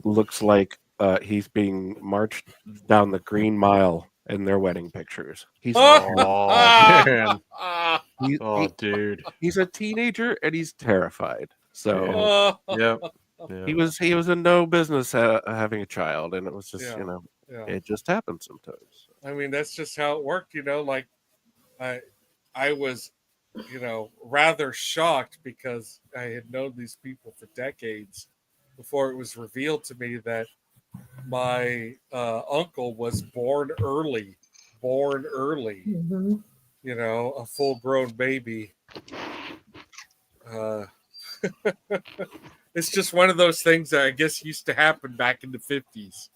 Speaker 7: looks like he's being marched down the Green Mile in their wedding pictures. He's
Speaker 5: Oh, man.
Speaker 7: he-
Speaker 5: Oh, dude.
Speaker 7: he's a teenager and he's terrified. So
Speaker 5: Yep.
Speaker 7: he was in no business having a child, and it was just
Speaker 2: Yeah.
Speaker 7: it just happens sometimes.
Speaker 2: I mean, that's just how it worked, like I was, rather shocked because I had known these people for decades before it was revealed to me that my uncle was born early,
Speaker 6: Mhm.
Speaker 2: a full-grown baby. It's just one of those things that I guess used to happen back in the 50s.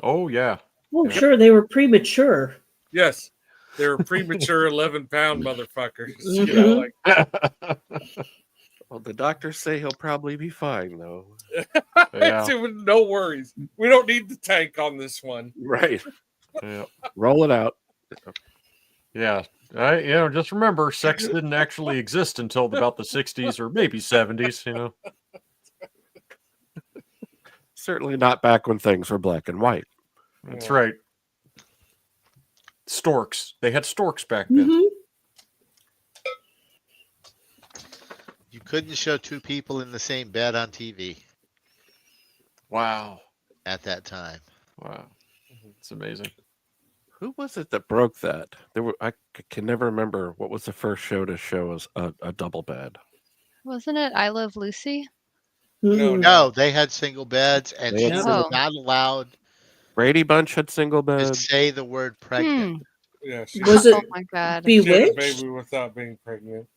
Speaker 5: Oh, yeah.
Speaker 6: Oh,
Speaker 5: Yeah.
Speaker 6: sure, they were premature.
Speaker 2: Yes, they were premature 11-pound motherfuckers.
Speaker 6: Mhm.
Speaker 7: Well, the doctors say he'll probably be fine, though.
Speaker 5: Yeah.
Speaker 2: No worries. We don't need the tank on this one.
Speaker 7: Right.
Speaker 5: Yeah.
Speaker 7: Roll it out.
Speaker 5: Yeah. Just remember, sex didn't actually exist until about the 60s or maybe 70s,
Speaker 7: Certainly not back when things were black and white.
Speaker 5: That's
Speaker 2: Yeah.
Speaker 5: right. Storks. They had storks back then.
Speaker 6: Mhm.
Speaker 3: You couldn't show two people in the same bed on TV
Speaker 5: Wow.
Speaker 3: at that time.
Speaker 5: Wow. It's amazing.
Speaker 7: Who was it that broke that? I can never remember what was the first show to show us a double bed.
Speaker 4: Wasn't it I Love Lucy?
Speaker 2: No,
Speaker 6: Mhm.
Speaker 3: No, they had single beds, and
Speaker 7: They
Speaker 3: she
Speaker 7: had
Speaker 3: was
Speaker 4: single-
Speaker 3: not allowed
Speaker 7: Brady Bunch had single
Speaker 3: to
Speaker 7: beds.
Speaker 3: say the word pregnant.
Speaker 2: Yeah, she
Speaker 6: Was
Speaker 4: Oh
Speaker 6: it
Speaker 4: my god.
Speaker 2: she had a
Speaker 6: Bewitched?
Speaker 2: baby without being pregnant.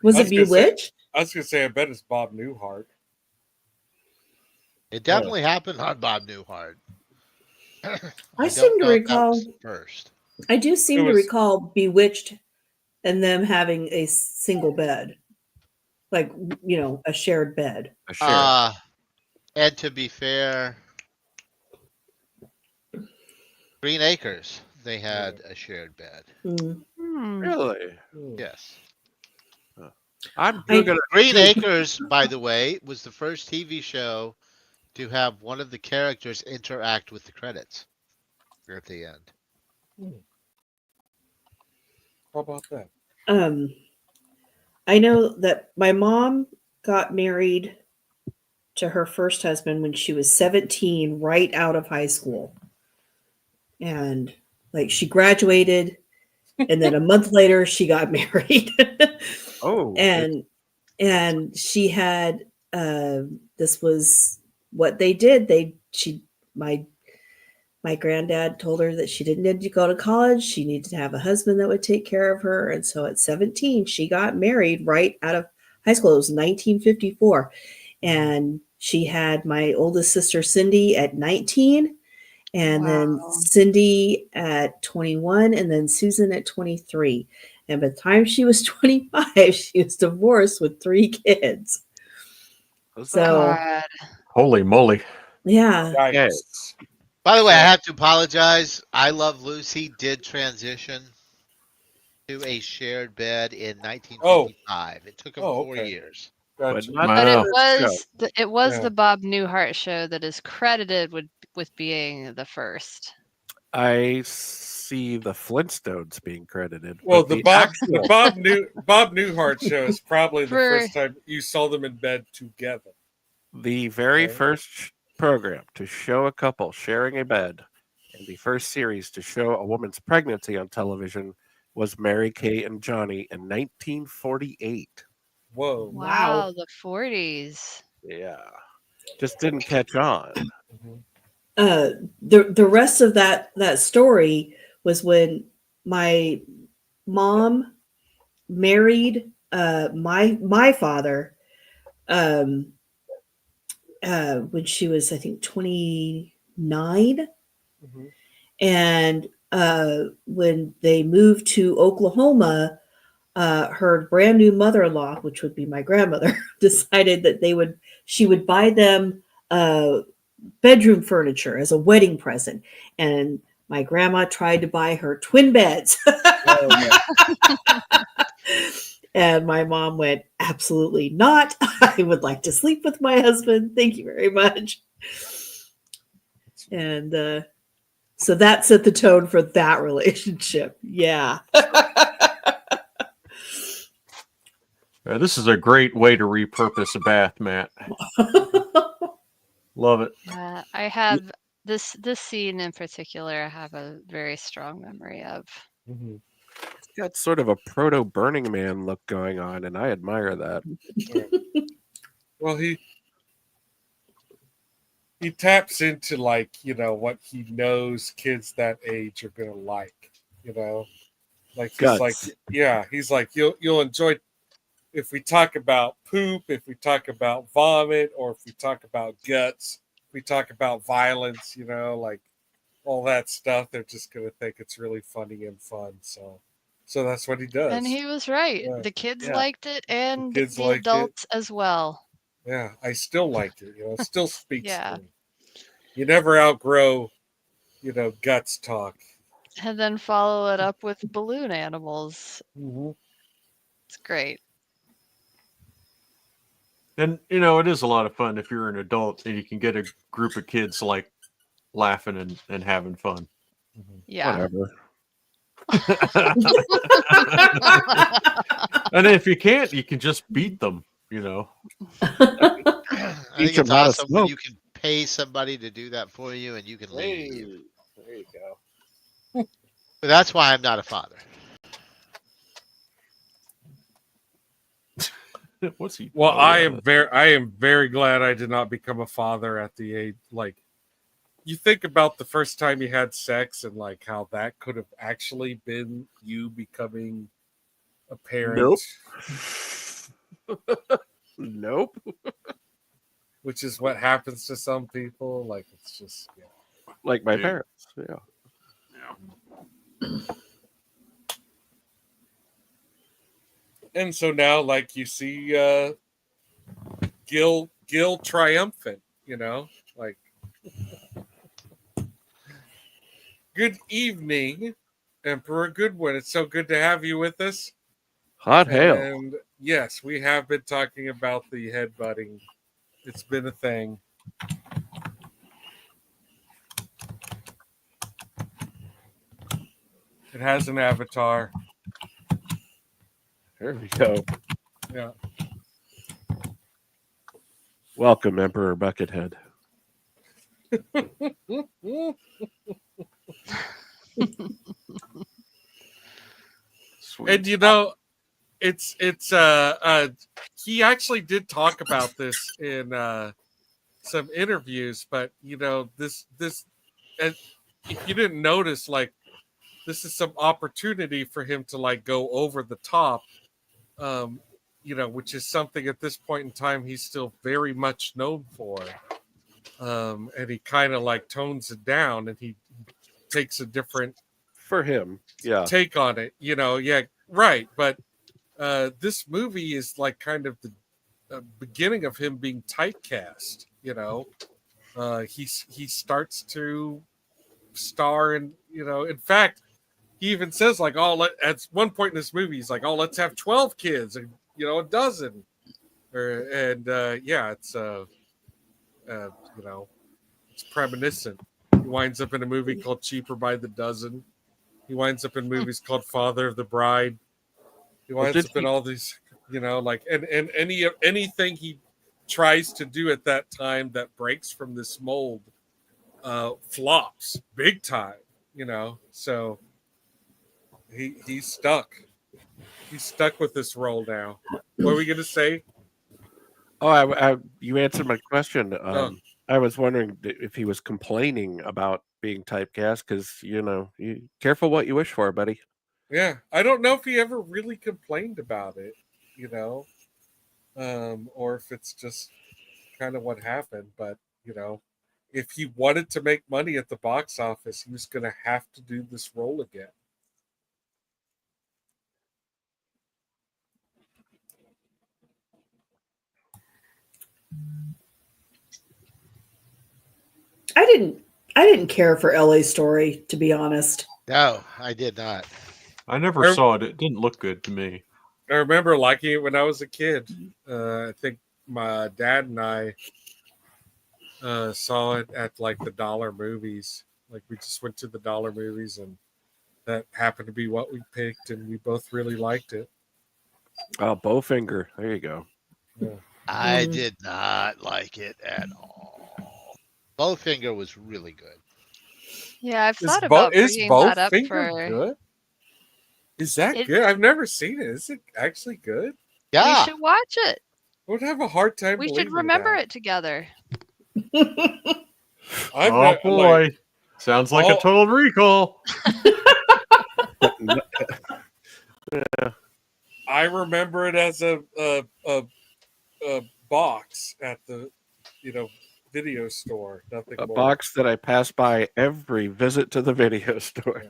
Speaker 6: Was
Speaker 2: I
Speaker 6: it
Speaker 2: was gonna say-
Speaker 6: Bewitched?
Speaker 2: I was gonna say, I bet it's Bob Newhart.
Speaker 3: It definitely happened on Bob Newhart.
Speaker 6: I
Speaker 3: don't
Speaker 6: seem to
Speaker 3: know if that
Speaker 6: recall.
Speaker 3: was first.
Speaker 6: I do seem
Speaker 2: It
Speaker 6: to
Speaker 2: was-
Speaker 6: recall Bewitched and them having a single bed, like a shared bed.
Speaker 7: A share.
Speaker 3: And to be fair, Green Acres, they had a shared bed.
Speaker 6: Mm.
Speaker 7: Really?
Speaker 3: Yes.
Speaker 7: I'm
Speaker 6: I-
Speaker 7: gonna
Speaker 3: Green Acres, by the way, was the first TV show to have one of the characters interact with the credits at the end.
Speaker 2: How about that?
Speaker 6: I know that my mom got married to her first husband when she was 17, right out of high school. And like she graduated and then a month later she got married.
Speaker 7: Oh,
Speaker 6: and she had this was what they did. My granddad told her that she didn't need to go to college. She needed to have a husband that would take care of her. And so at 17, she got married right out of high school. It was 1954. And she had my oldest sister, Cindy, at 19. And then
Speaker 4: Wow.
Speaker 6: Cindy at 21. And then Susan at 23. And by the time she was 25, she was divorced with 3 kids. So,
Speaker 4: God.
Speaker 5: Holy moly.
Speaker 6: yeah.
Speaker 2: Yikes.
Speaker 3: By the way, I have to apologize. I Love Lucy did transition to a shared bed in 1955. It took them
Speaker 2: Oh,
Speaker 3: 4
Speaker 2: okay.
Speaker 3: years.
Speaker 2: Gotcha.
Speaker 7: not
Speaker 4: But
Speaker 5: Wow.
Speaker 4: it was
Speaker 2: Yeah.
Speaker 4: the Bob Newhart show that is credited with being the first.
Speaker 7: I see the Flintstones being credited.
Speaker 2: Well,
Speaker 7: but
Speaker 2: the Bob
Speaker 7: actual-
Speaker 2: Bob Newhart show is probably the
Speaker 4: For-
Speaker 2: first time you saw them in bed together.
Speaker 7: the very
Speaker 2: Okay.
Speaker 7: first program to show a couple sharing a bed, and the first series to show a woman's pregnancy on television was Mary Kay and Johnny in 1948.
Speaker 2: Whoa.
Speaker 4: Wow, the 40s.
Speaker 7: Yeah, just didn't catch on.
Speaker 2: Mhm.
Speaker 6: The rest of that story was when my mom married my father when she was, I think, 29.
Speaker 2: Mhm.
Speaker 6: And when they moved to Oklahoma, her brand new mother-in-law, which would be my grandmother, decided that she would buy them bedroom furniture as a wedding present. And my grandma tried to buy her twin beds.
Speaker 2: Oh,
Speaker 6: And my mom went, absolutely not. I would like to sleep with my husband. Thank you very much. And so that set the tone for that relationship. Yeah.
Speaker 5: This is a great way to repurpose a bath, Matt. Love it.
Speaker 4: I have this scene in particular. I have a very strong memory of.
Speaker 2: Mhm.
Speaker 7: It's got sort of a proto Burning Man look going on, and I admire that.
Speaker 2: Well, he taps into what he knows kids that age are gonna like. Like he's
Speaker 7: Guts.
Speaker 2: like, yeah, he's like you'll enjoy if we talk about poop, if we talk about vomit, or if we talk about guts, if we talk about violence, like all that stuff. They're just gonna think it's really funny and fun. So that's what he does.
Speaker 4: And he was right.
Speaker 2: Yeah.
Speaker 4: The kids
Speaker 7: Yeah.
Speaker 4: liked it, and
Speaker 2: kids
Speaker 4: the
Speaker 2: liked it.
Speaker 4: adults as well.
Speaker 2: Yeah, I still like it. It still speaks
Speaker 4: Yeah.
Speaker 2: to me. You never outgrow, guts talk.
Speaker 4: And then follow it up with balloon animals.
Speaker 2: Mm-hmm.
Speaker 4: It's great.
Speaker 5: And it is a lot of fun if you're an adult and you can get a group of kids like laughing and having fun.
Speaker 4: Yeah.
Speaker 7: Whatever.
Speaker 5: And if you can't, you can just beat them,
Speaker 3: I
Speaker 7: Teach
Speaker 3: think it's
Speaker 7: them how to
Speaker 3: awesome when
Speaker 7: smoke.
Speaker 3: you can pay somebody to do that for you and you can leave.
Speaker 7: There you go.
Speaker 3: But that's why I'm not a father.
Speaker 5: What's he?
Speaker 2: Well,
Speaker 5: oh,
Speaker 2: I
Speaker 5: yeah.
Speaker 2: am very glad I did not become a father at the age. Like, you think about the first time you had sex and like how that could have actually been you becoming a parent.
Speaker 7: Nope.
Speaker 2: Which is what happens to some people. Like, it's just
Speaker 7: Like my
Speaker 5: Dude.
Speaker 7: parents. Yeah.
Speaker 2: And so now, like, you see Gil triumphant, like, good evening, Emperor Goodwin. It's so good to have you with us.
Speaker 7: Hot hail.
Speaker 2: And yes, we have been talking about the headbutting. It's been a thing. It has an avatar.
Speaker 7: There we go.
Speaker 2: Yeah.
Speaker 7: Welcome, Emperor Buckethead.
Speaker 2: And it's he actually did talk about this in some interviews, but this and if you didn't notice, like, this is some opportunity for him to like go over the top, which is something at this point in time he's still very much known for. And he kind of like tones it down, and he takes a different
Speaker 7: For him, yeah.
Speaker 2: take on it. Yeah, right. But this movie is like kind of the beginning of him being typecast. He starts to star in. In fact, he even says like, at one point in this movie, he's like, let's have 12 kids, and a dozen, it's premonition. He winds up in a movie called Cheaper by the Dozen. He winds up in movies called Father of the Bride. He winds up in all these, and anything he tries to do at that time that breaks from this mold flops big time. So he's stuck. He's stuck with this role now. What are we gonna say?
Speaker 7: Oh, you answered my question. I was wondering if he was complaining about being typecast because you careful what you wish for, buddy.
Speaker 2: Yeah, I don't know if he ever really complained about it, or if it's just kind of what happened. But if he wanted to make money at the box office, he was going to have to do this role again.
Speaker 6: I didn't care for LA Story, to be honest.
Speaker 3: No, I did not.
Speaker 5: I never saw it. It didn't look good to me.
Speaker 2: I remember liking it when I was a kid. I think my dad and I saw it at like the dollar movies. Like, we just went to the dollar movies, and that happened to be what we picked, and we both really liked it.
Speaker 7: Oh, Bowfinger. There you go.
Speaker 2: Yeah.
Speaker 3: I did not like it at all. Bowfinger was really good.
Speaker 4: Yeah, I've thought about bringing that up for.
Speaker 2: Good? Is that good? I've never seen it. Is it actually good?
Speaker 3: Yeah,
Speaker 4: We should watch it.
Speaker 2: I would have a hard time.
Speaker 4: We should remember it together.
Speaker 5: Oh boy, sounds like a Total Recall.
Speaker 7: Yeah.
Speaker 2: I remember it as a box at the video store. Nothing
Speaker 7: A
Speaker 2: more.
Speaker 7: box that I pass by every visit to the video store.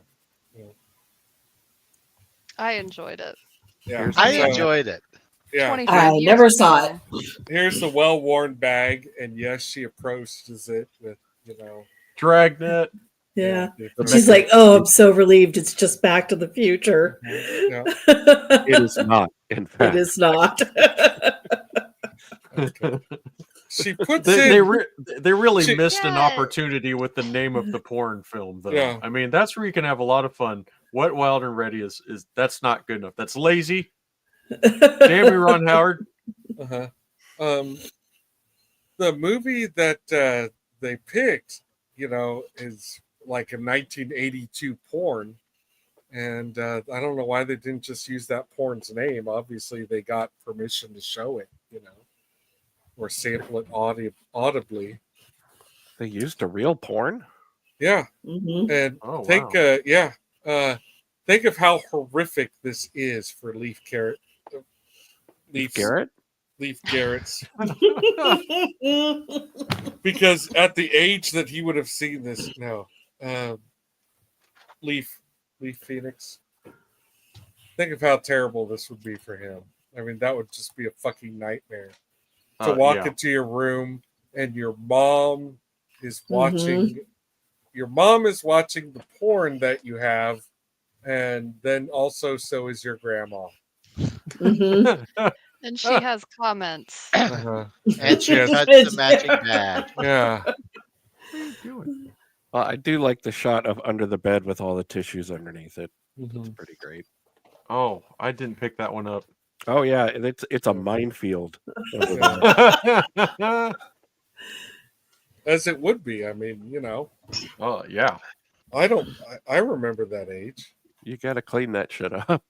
Speaker 2: Yeah.
Speaker 4: I enjoyed it.
Speaker 2: Yeah,
Speaker 3: I enjoyed it.
Speaker 2: Yeah,
Speaker 4: 25
Speaker 6: I
Speaker 4: years
Speaker 6: never saw
Speaker 4: ago.
Speaker 2: here's the well-worn bag, and yes, she approaches it with
Speaker 5: Dragnet.
Speaker 6: Yeah.
Speaker 2: the
Speaker 6: She's like, "Oh, I'm so relieved. It's just Back to the Future."
Speaker 2: Yeah.
Speaker 7: It is not, in fact.
Speaker 6: It is not.
Speaker 2: Okay. She puts
Speaker 5: They
Speaker 2: in.
Speaker 5: really missed an
Speaker 4: Yeah.
Speaker 5: opportunity with the name of the porn film, though.
Speaker 2: Yeah.
Speaker 5: I mean, that's where you can have a lot of fun. Wet, Wild, and Ready is that's not good enough. That's lazy. Damn you, Ron Howard.
Speaker 2: Uh-huh. The movie that they picked, is like a 1982 porn, and I don't know why they didn't just use that porn's name. Obviously, they got permission to show it, or sample it audibly.
Speaker 7: They used a real porn?
Speaker 2: Yeah,
Speaker 6: Mhm.
Speaker 2: and
Speaker 5: Oh,
Speaker 2: think,
Speaker 5: wow.
Speaker 2: think of how horrific this is for Leaf Garrett's. Because at the age that he would have seen this, Leaf Leaf Phoenix. Think of how terrible this would be for him. I mean, that would just be a fucking nightmare. To walk
Speaker 5: Yeah.
Speaker 2: into your room and your mom is
Speaker 6: Mm-hmm.
Speaker 2: watching. Your mom is watching the porn that you have, and then also so is your grandma.
Speaker 6: Mm-hmm.
Speaker 4: And she has comments.
Speaker 2: Uh-huh.
Speaker 3: And she
Speaker 2: Yes.
Speaker 3: touched the matching bag.
Speaker 2: Yeah.
Speaker 5: What are you doing?
Speaker 7: I do like the shot of under the bed with all the tissues underneath it. That's
Speaker 2: Mhm.
Speaker 7: pretty great.
Speaker 5: Oh, I didn't pick that one up.
Speaker 7: Oh yeah, and it's a minefield. under
Speaker 2: Uh-huh.
Speaker 7: there.
Speaker 2: As it would be. I mean,
Speaker 5: Oh yeah.
Speaker 2: I remember that age.
Speaker 7: You got to clean that shit up.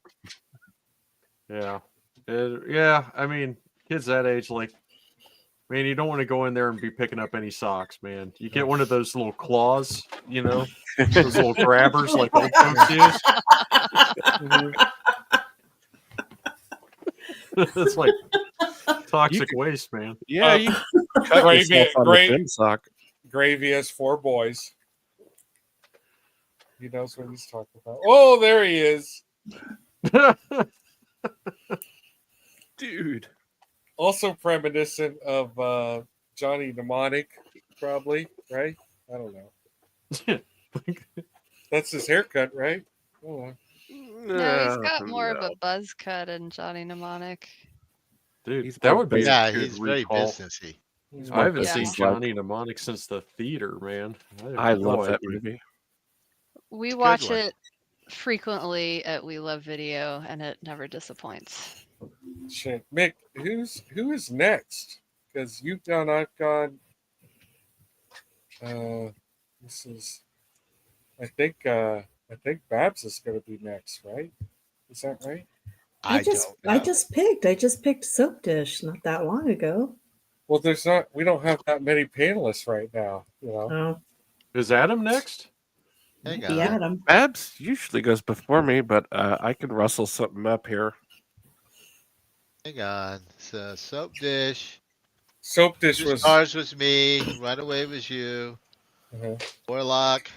Speaker 5: Yeah. Yeah. I mean, kids that age, like, man, you don't want to go in there and be picking up any socks, man. You get one of those little claws, those little grabbers like old folks use.
Speaker 2: Mhm.
Speaker 5: It's like toxic
Speaker 7: You
Speaker 5: waste, man.
Speaker 7: Yeah,
Speaker 2: Uh,
Speaker 7: you cut
Speaker 2: Gravy,
Speaker 7: yourself on the
Speaker 2: gra-
Speaker 7: gym sock.
Speaker 2: Gravy has 4 boys. He knows what he's talking about. Oh, there he is.
Speaker 7: Dude.
Speaker 2: Also reminiscent of Johnny Mnemonic, probably, right? I don't know. That's his haircut, right? Oh,
Speaker 4: No, he's got more of a buzz cut in Johnny Mnemonic.
Speaker 5: Dude,
Speaker 7: He's
Speaker 5: that
Speaker 7: more
Speaker 5: would be
Speaker 7: basic.
Speaker 3: Yeah,
Speaker 5: a good
Speaker 3: he's very
Speaker 5: recall.
Speaker 3: businessy.
Speaker 2: he's
Speaker 5: I haven't
Speaker 2: more
Speaker 5: seen
Speaker 4: Yeah.
Speaker 2: business.
Speaker 5: Johnny Mnemonic since the theater, man.
Speaker 7: I
Speaker 5: have no
Speaker 7: love that
Speaker 5: idea.
Speaker 7: movie.
Speaker 4: We
Speaker 3: It's a good
Speaker 4: watch
Speaker 3: one.
Speaker 4: it frequently at We Love Video, and it never disappoints.
Speaker 2: Shit, Mick, who is next? Because you've gone, I've gone. This is, I think Babs is going to be next, right? Is that right?
Speaker 3: I don't know.
Speaker 6: I just picked Soap Dish not that long ago.
Speaker 2: Well, we don't have that many panelists right now.
Speaker 6: Oh,
Speaker 5: Is Adam next?
Speaker 3: Hang
Speaker 6: the
Speaker 3: on.
Speaker 6: Adam.
Speaker 7: Babs usually goes before me, but I can rustle something up here.
Speaker 3: Hang on. So Soap Dish.
Speaker 2: Soap Dish
Speaker 3: Two
Speaker 2: was.
Speaker 3: Stars was me. Right Away was you.
Speaker 2: Uh-huh.
Speaker 3: Warlock.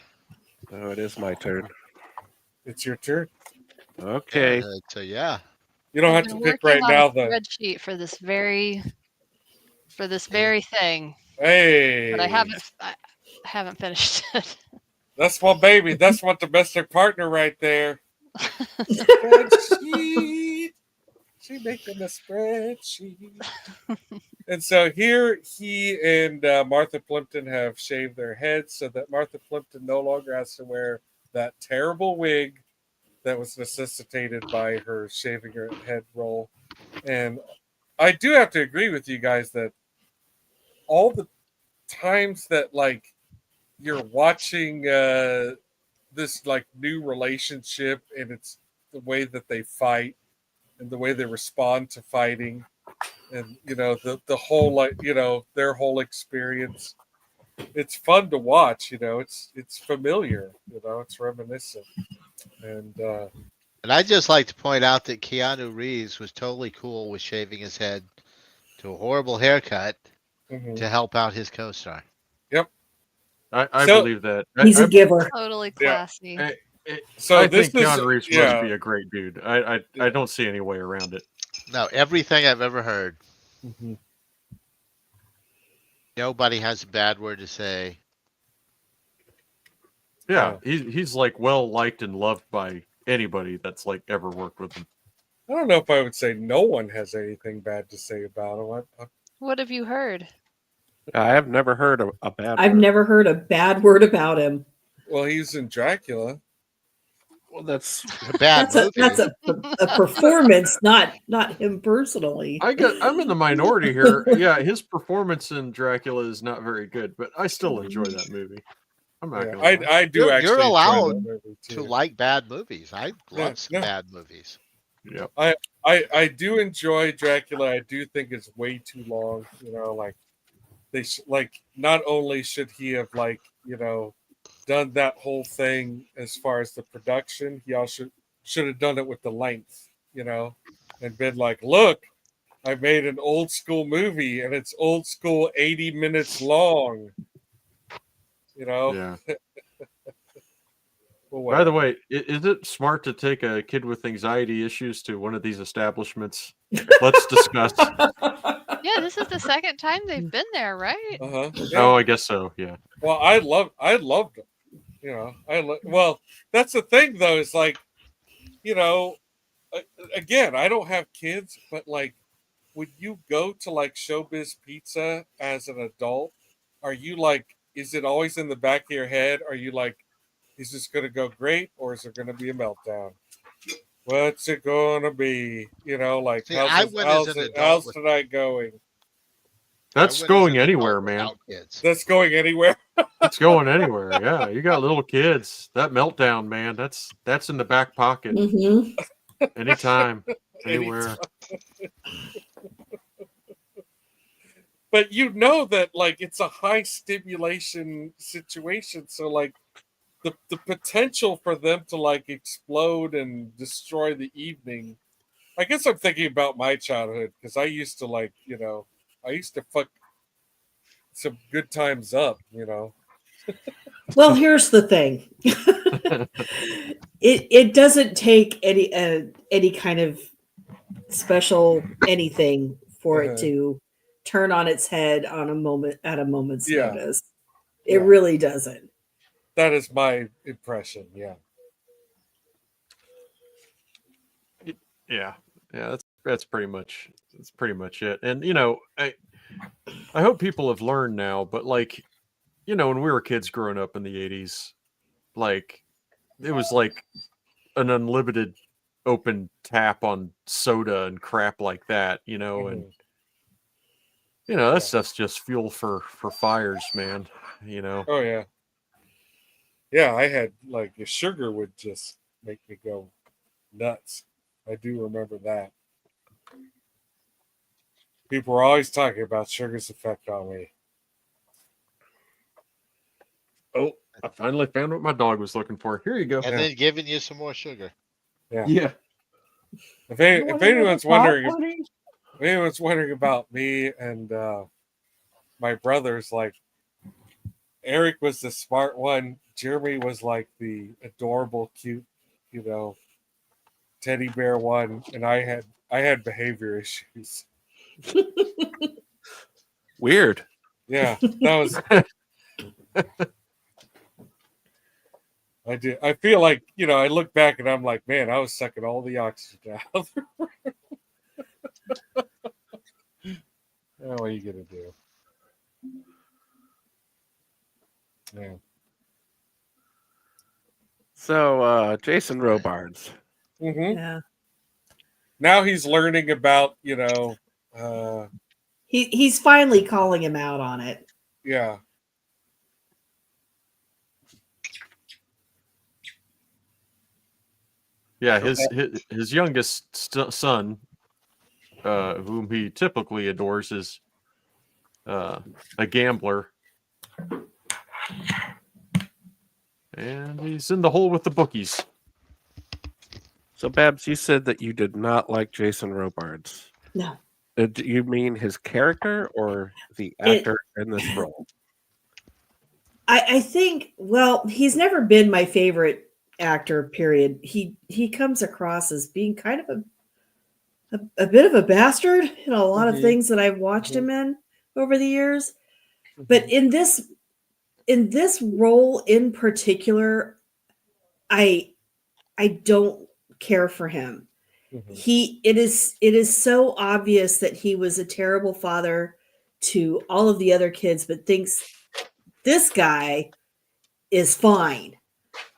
Speaker 7: Oh, it is my turn.
Speaker 2: It's your turn.
Speaker 7: Okay.
Speaker 3: Parenthood. So yeah.
Speaker 2: You don't
Speaker 4: I've
Speaker 2: have
Speaker 4: been
Speaker 2: to pick
Speaker 4: working
Speaker 2: right
Speaker 4: on
Speaker 2: now.
Speaker 4: a spreadsheet for this very thing,
Speaker 2: Hey,
Speaker 4: but I haven't finished it.
Speaker 2: that's my baby. That's my domestic partner right there. Spreadsheet. She making a spreadsheet. And so here he and Martha Plimpton have shaved their heads so that Martha Plimpton no longer has to wear that terrible wig that was necessitated by her shaving her head roll. And I do have to agree with you guys that all the times that like you're watching this like new relationship and it's the way that they fight and the way they respond to fighting and the whole their whole experience, it's fun to watch. It's familiar, it's reminiscent. And
Speaker 3: And I'd just like to point out that Keanu Reeves was totally cool with shaving his head to a horrible haircut
Speaker 2: mhm.
Speaker 3: to help out his co-star.
Speaker 5: I
Speaker 2: So-
Speaker 5: believe that.
Speaker 6: He's a giver.
Speaker 4: Totally
Speaker 2: Yeah.
Speaker 4: classy.
Speaker 2: So
Speaker 5: I
Speaker 2: this
Speaker 5: think
Speaker 2: is
Speaker 5: Keanu Reeves must be a great dude. I don't see any way around it.
Speaker 3: No, everything I've ever heard,
Speaker 2: Mhm.
Speaker 3: nobody has a bad word to say.
Speaker 5: Yeah, he's like well liked and loved by anybody that's like ever worked with him.
Speaker 2: I don't know if I would say no one has anything bad to say about him.
Speaker 4: What have you heard?
Speaker 7: I have never heard a bad
Speaker 6: I've
Speaker 7: word.
Speaker 6: never heard a bad word about him.
Speaker 2: Well, he's in Dracula.
Speaker 7: Well, that's
Speaker 3: A bad movie.
Speaker 6: That's a performance, not him personally.
Speaker 5: I'm in the minority here. Yeah, his performance in Dracula is not very good, but I still enjoy that movie. I'm not
Speaker 2: Yeah,
Speaker 5: gonna lie.
Speaker 2: I do
Speaker 3: You're
Speaker 2: actually enjoy
Speaker 3: allowed
Speaker 2: that movie
Speaker 3: to
Speaker 2: too.
Speaker 3: like bad movies. I love some
Speaker 2: no.
Speaker 3: bad movies.
Speaker 5: Yep.
Speaker 2: I do enjoy Dracula. I do think it's way too long. Like not only should he have done that whole thing as far as the production, he also should have done it with the length, and been like, look, I made an old school movie and it's old school 80 minutes long.
Speaker 5: Yeah.
Speaker 2: Well,
Speaker 5: By the
Speaker 2: whatever.
Speaker 5: way, is it smart to take a kid with anxiety issues to one of these establishments? Let's discuss.
Speaker 4: Yeah, this is the second time they've been there, right?
Speaker 2: Yeah.
Speaker 5: Oh, I guess so. Yeah.
Speaker 2: Well, I loved them. You know, well, that's the thing though. Is like, you know, again, I don't have kids, but like, when you go to like Showbiz Pizza as an adult, are you like, is it always in the back of your head? Are you like, is this going to go great or is there going to be a meltdown? What's it going to be? You know, like,
Speaker 3: See, I went as an adult
Speaker 2: how's
Speaker 3: with-
Speaker 2: tonight going?
Speaker 5: That's
Speaker 3: I went as
Speaker 5: going
Speaker 3: an adult
Speaker 5: anywhere, man.
Speaker 3: without kids.
Speaker 2: That's going anywhere.
Speaker 5: It's going anywhere. Yeah, you got little kids. That meltdown, man. That's in the back pocket.
Speaker 6: Mhm.
Speaker 5: Anytime, anywhere.
Speaker 2: But you know that like it's a high stimulation situation, so like the potential for them to like explode and destroy the evening. I guess I'm thinking about my childhood because I used to like, you know, I used to fuck some good times up, you know.
Speaker 6: Well, here's the thing. It doesn't take any kind of special anything for it
Speaker 2: Uh-huh.
Speaker 6: to turn on its head on a moment's
Speaker 2: Yeah.
Speaker 6: notice. It
Speaker 2: Yeah.
Speaker 6: really doesn't.
Speaker 2: That is my impression. Yeah.
Speaker 5: Yeah, that's pretty much it. And you know, I hope people have learned now. But like, you know, when we were kids growing up in the '80s, like it was like an unlimited open tap on soda and crap like that. You know, and
Speaker 2: Mhm.
Speaker 5: you know that
Speaker 2: Yeah.
Speaker 5: stuff's just fuel for fires, man. You know.
Speaker 2: Oh yeah. Yeah, I had like the sugar would just make me go nuts. I do remember that. People were always talking about sugar's effect on me.
Speaker 5: Oh, I finally found what my dog was looking for. Here you go.
Speaker 3: And
Speaker 2: Yeah.
Speaker 3: then giving you some more sugar.
Speaker 5: Yeah.
Speaker 2: If anyone's wondering, if anyone's wondering about me and my brothers, like Eric was the smart one, Jeremy was like the adorable, cute, you know, teddy bear one, and I had behavior issues.
Speaker 7: Weird.
Speaker 2: Yeah, that was. I did. I feel like, you know, I look back and I'm like, man, I was sucking all the oxygen out. Oh, what are you gonna do? Yeah.
Speaker 7: So, Jason Robards.
Speaker 2: Hmm.
Speaker 6: Yeah.
Speaker 2: Now he's learning about, you know,
Speaker 6: He's finally calling him out on it.
Speaker 2: yeah.
Speaker 5: Yeah, his youngest son, whom he typically adores, is a gambler, and he's in the hole with the bookies.
Speaker 7: So, Babs, you said that you did not like Jason Robards.
Speaker 6: No.
Speaker 7: Do you mean his character or the actor in this role?
Speaker 6: I think, well, he's never been my favorite actor, period. He comes across as being kind of a bit of a bastard in a lot of
Speaker 2: Mhm.
Speaker 6: things that I've watched him in over the years. But in this role in particular, I don't care for him.
Speaker 2: Mhm.
Speaker 6: It is so obvious that he was a terrible father to all of the other kids, but thinks this guy is fine,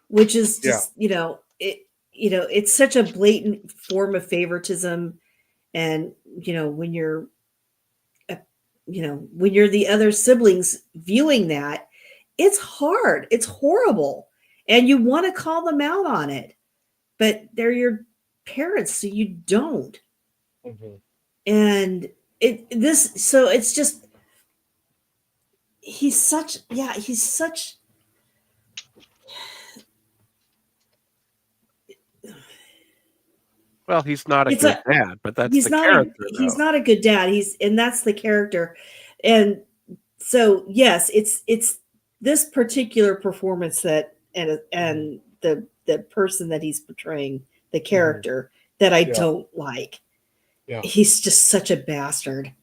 Speaker 6: which is just, it's such a blatant form of favoritism. And, when you're the other siblings viewing that, it's hard, it's horrible. And you want to call them out on it, but they're your parents, so you don't.
Speaker 2: Mhm.
Speaker 6: And it's just, he's such
Speaker 7: Well, he's not a
Speaker 6: It's
Speaker 7: good dad, but that's
Speaker 6: he's
Speaker 7: the
Speaker 6: not
Speaker 7: character.
Speaker 6: he's
Speaker 7: though.
Speaker 6: not a good dad. And that's the character. And so yes, it's this particular performance that and the person that he's portraying, the character that I don't like.
Speaker 2: Yeah.
Speaker 6: He's just such a bastard.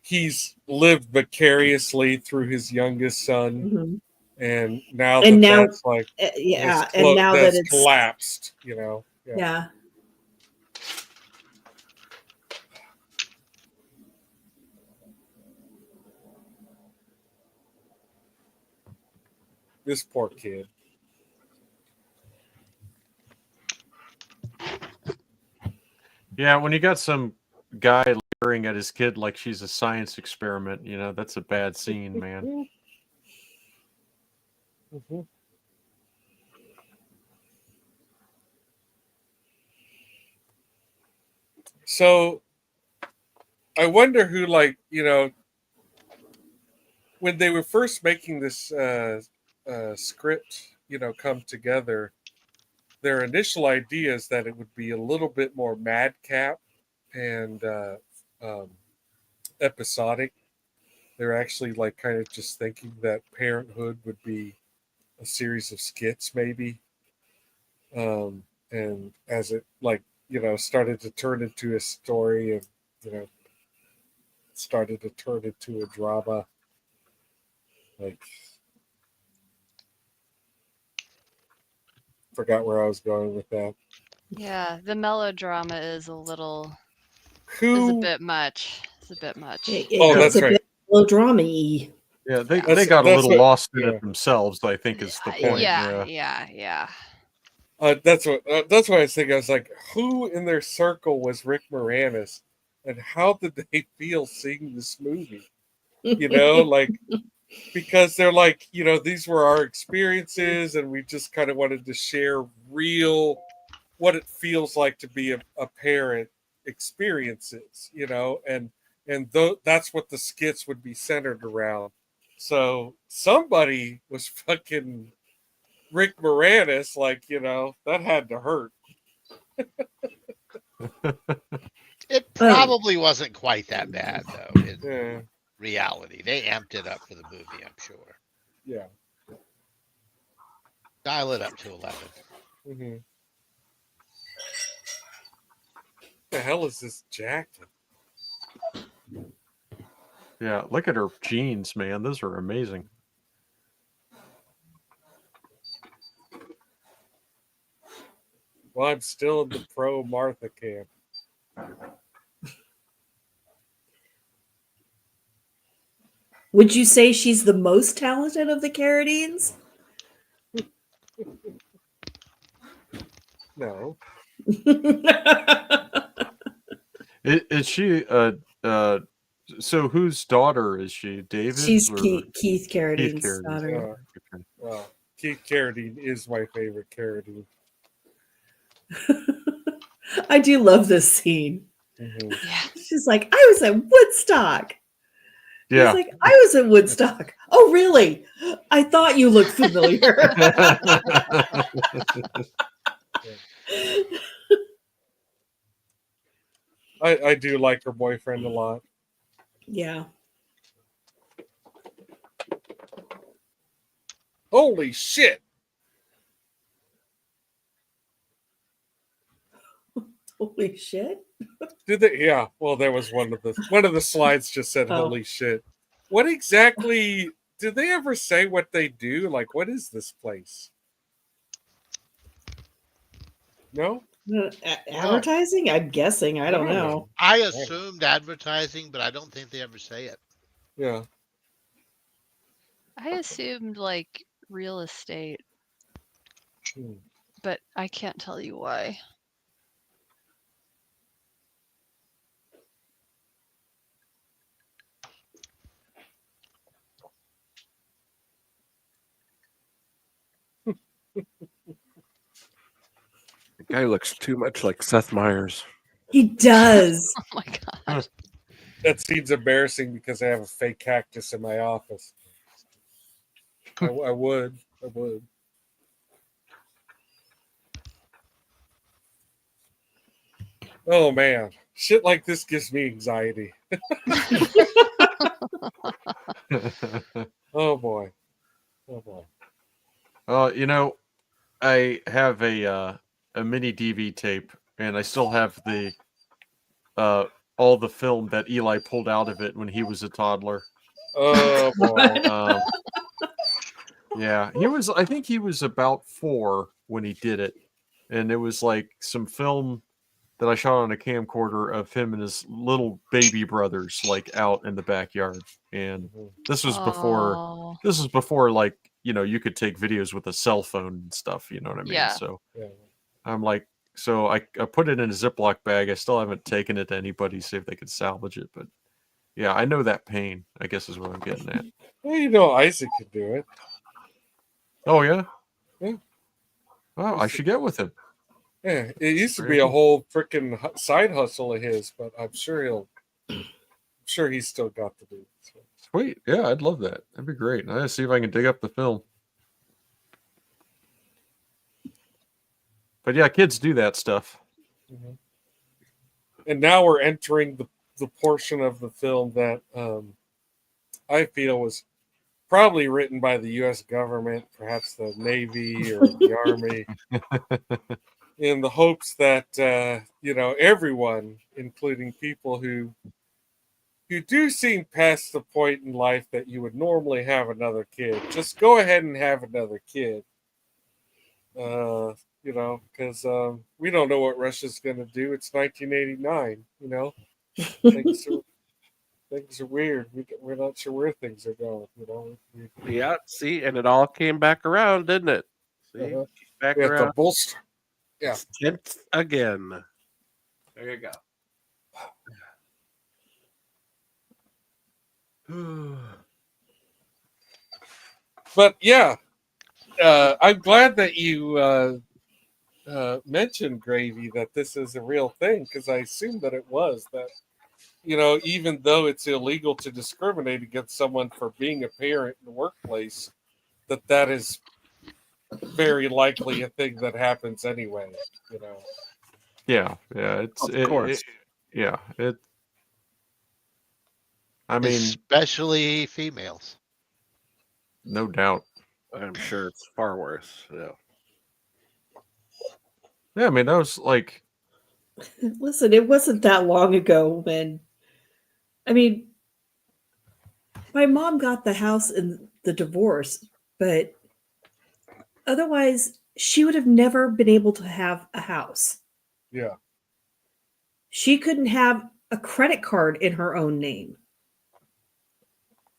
Speaker 2: He's lived vicariously through his youngest son,
Speaker 6: Mhm.
Speaker 2: and now
Speaker 6: And now,
Speaker 2: that's like
Speaker 6: yeah,
Speaker 2: it's
Speaker 6: and now that
Speaker 2: that's
Speaker 6: it's
Speaker 2: collapsed,
Speaker 6: yeah.
Speaker 2: This poor kid.
Speaker 5: Yeah, when you got some guy leering at his kid like she's a science experiment, that's a bad scene, man.
Speaker 2: Mhm. So I wonder who, when they were first making this script, come together, their initial idea is that it would be a little bit more madcap and um, episodic. They're actually kind of just thinking that Parenthood would be a series of skits, maybe. And as it started to turn into a story, and started to turn into a drama, forgot where I was going with that.
Speaker 4: Yeah, the melodrama is a
Speaker 2: Who?
Speaker 4: bit much. It's a bit much.
Speaker 6: It
Speaker 2: Oh,
Speaker 6: gets
Speaker 2: that's
Speaker 6: a
Speaker 2: right.
Speaker 6: bit melodrama-y.
Speaker 5: Yeah, they
Speaker 2: That's-
Speaker 5: got a
Speaker 2: that's
Speaker 5: little
Speaker 2: what-
Speaker 5: lost in
Speaker 2: yeah.
Speaker 5: it themselves, I think is the point.
Speaker 4: Yeah.
Speaker 2: That's what I was thinking. I was like, who in their circle was Rick Moranis, and how did they feel seeing this movie? Because they're like, these were our experiences, and we just kind of wanted to share real what it feels like to be a parent experiences, and that's what the skits would be centered around. So somebody was fucking Rick Moranis, that had to hurt.
Speaker 3: It probably wasn't quite that bad, though, in
Speaker 2: Yeah,
Speaker 3: reality. They amped it up for the movie, I'm sure.
Speaker 2: yeah.
Speaker 3: Dial it up to 11.
Speaker 2: Mm-hmm. What the hell is this jacket?
Speaker 5: Yeah, look at her jeans, man. Those are amazing.
Speaker 2: Well, I'm still in the pro Martha camp.
Speaker 6: Would you say she's the most talented of the Carradines?
Speaker 2: No.
Speaker 5: Is she so whose daughter is she? David's?
Speaker 6: She's
Speaker 5: or
Speaker 6: Keith Carradine's
Speaker 5: Carradine's
Speaker 6: daughter.
Speaker 2: Well, Keith Carradine is my favorite Carradine.
Speaker 6: I do love this scene.
Speaker 2: Mm-hmm.
Speaker 4: Yeah.
Speaker 6: She's like, I was at Woodstock.
Speaker 5: Yeah.
Speaker 6: He's like, I was at Woodstock. Oh, really? I thought you looked familiar.
Speaker 2: I do like her boyfriend a lot.
Speaker 6: Yeah.
Speaker 2: Holy shit!
Speaker 6: Holy shit.
Speaker 2: Did they? Yeah. Well, there was one of the slides just said
Speaker 6: Oh.
Speaker 2: "Holy shit." What exactly? Did they ever say what they do? Like, what is this place? No.
Speaker 6: Advertising? I'm guessing. I don't know.
Speaker 3: I assumed advertising, but I don't think they ever say it.
Speaker 2: Yeah.
Speaker 4: I assumed real estate,
Speaker 2: Hmm.
Speaker 4: but I can't tell you why.
Speaker 7: The guy looks too much like Seth Meyers.
Speaker 6: He does.
Speaker 4: Oh my god.
Speaker 2: That scene's embarrassing because I have a fake cactus in my office. I would. Oh man, shit like this gives me anxiety. Oh boy.
Speaker 5: You know, I have a mini DV tape, and I still have the all the film that Eli pulled out of it when he was a toddler.
Speaker 2: Oh boy.
Speaker 5: Yeah, I think he was about 4 when he did it, and it was like some film that I shot on a camcorder of him and his little baby brothers like out in the backyard. And this was before
Speaker 4: Oh,
Speaker 5: like, you could take videos with a cell phone and stuff, you know what I mean?
Speaker 4: yeah.
Speaker 5: So
Speaker 2: Yeah.
Speaker 5: I'm like, so I put it in a Ziploc bag. I still haven't taken it to anybody, see if they could salvage it. But yeah, I know that pain, I guess is what I'm getting at.
Speaker 2: Well, Isaac could do it.
Speaker 5: Oh, yeah?
Speaker 2: Yeah.
Speaker 5: Wow, I should get with him.
Speaker 2: Yeah, it used to be a whole freaking side hustle of his, but I'm sure he's still got to do it. So.
Speaker 5: Sweet. Yeah, I'd love that. That'd be great. I gotta see if I can dig up the film. But yeah, kids do that stuff.
Speaker 2: Mhm. And now we're entering the portion of the film that I feel was probably written by the U.S. government, perhaps the Navy or the Army, in the hopes that everyone, including people who do seem past the point in life that you would normally have another kid, just go ahead and have another kid. Because we don't know what Russia's going to do. It's 1989. Things are weird. We're not sure where things are going.
Speaker 7: Yeah, see, and it all came back around, didn't it? See,
Speaker 2: Uh-huh.
Speaker 7: back
Speaker 2: We have to
Speaker 7: around.
Speaker 2: bolster. Yeah.
Speaker 7: It's tenth again. There you go.
Speaker 2: But yeah, I'm glad that you mentioned, Gravy, that this is a real thing, because I assumed that it was. That even though it's illegal to discriminate against someone for being a parent in the workplace, that is very likely a thing that happens anyway.
Speaker 5: Yeah, it's
Speaker 7: Of course.
Speaker 5: I mean,
Speaker 3: Especially females.
Speaker 5: no doubt.
Speaker 7: I'm sure it's far worse. Yeah.
Speaker 5: Yeah, I mean, that was like,
Speaker 6: Listen, it wasn't that long ago when, I mean, my mom got the house in the divorce, but otherwise, she would have never been able to have a house.
Speaker 2: Yeah.
Speaker 6: She couldn't have a credit card in her own name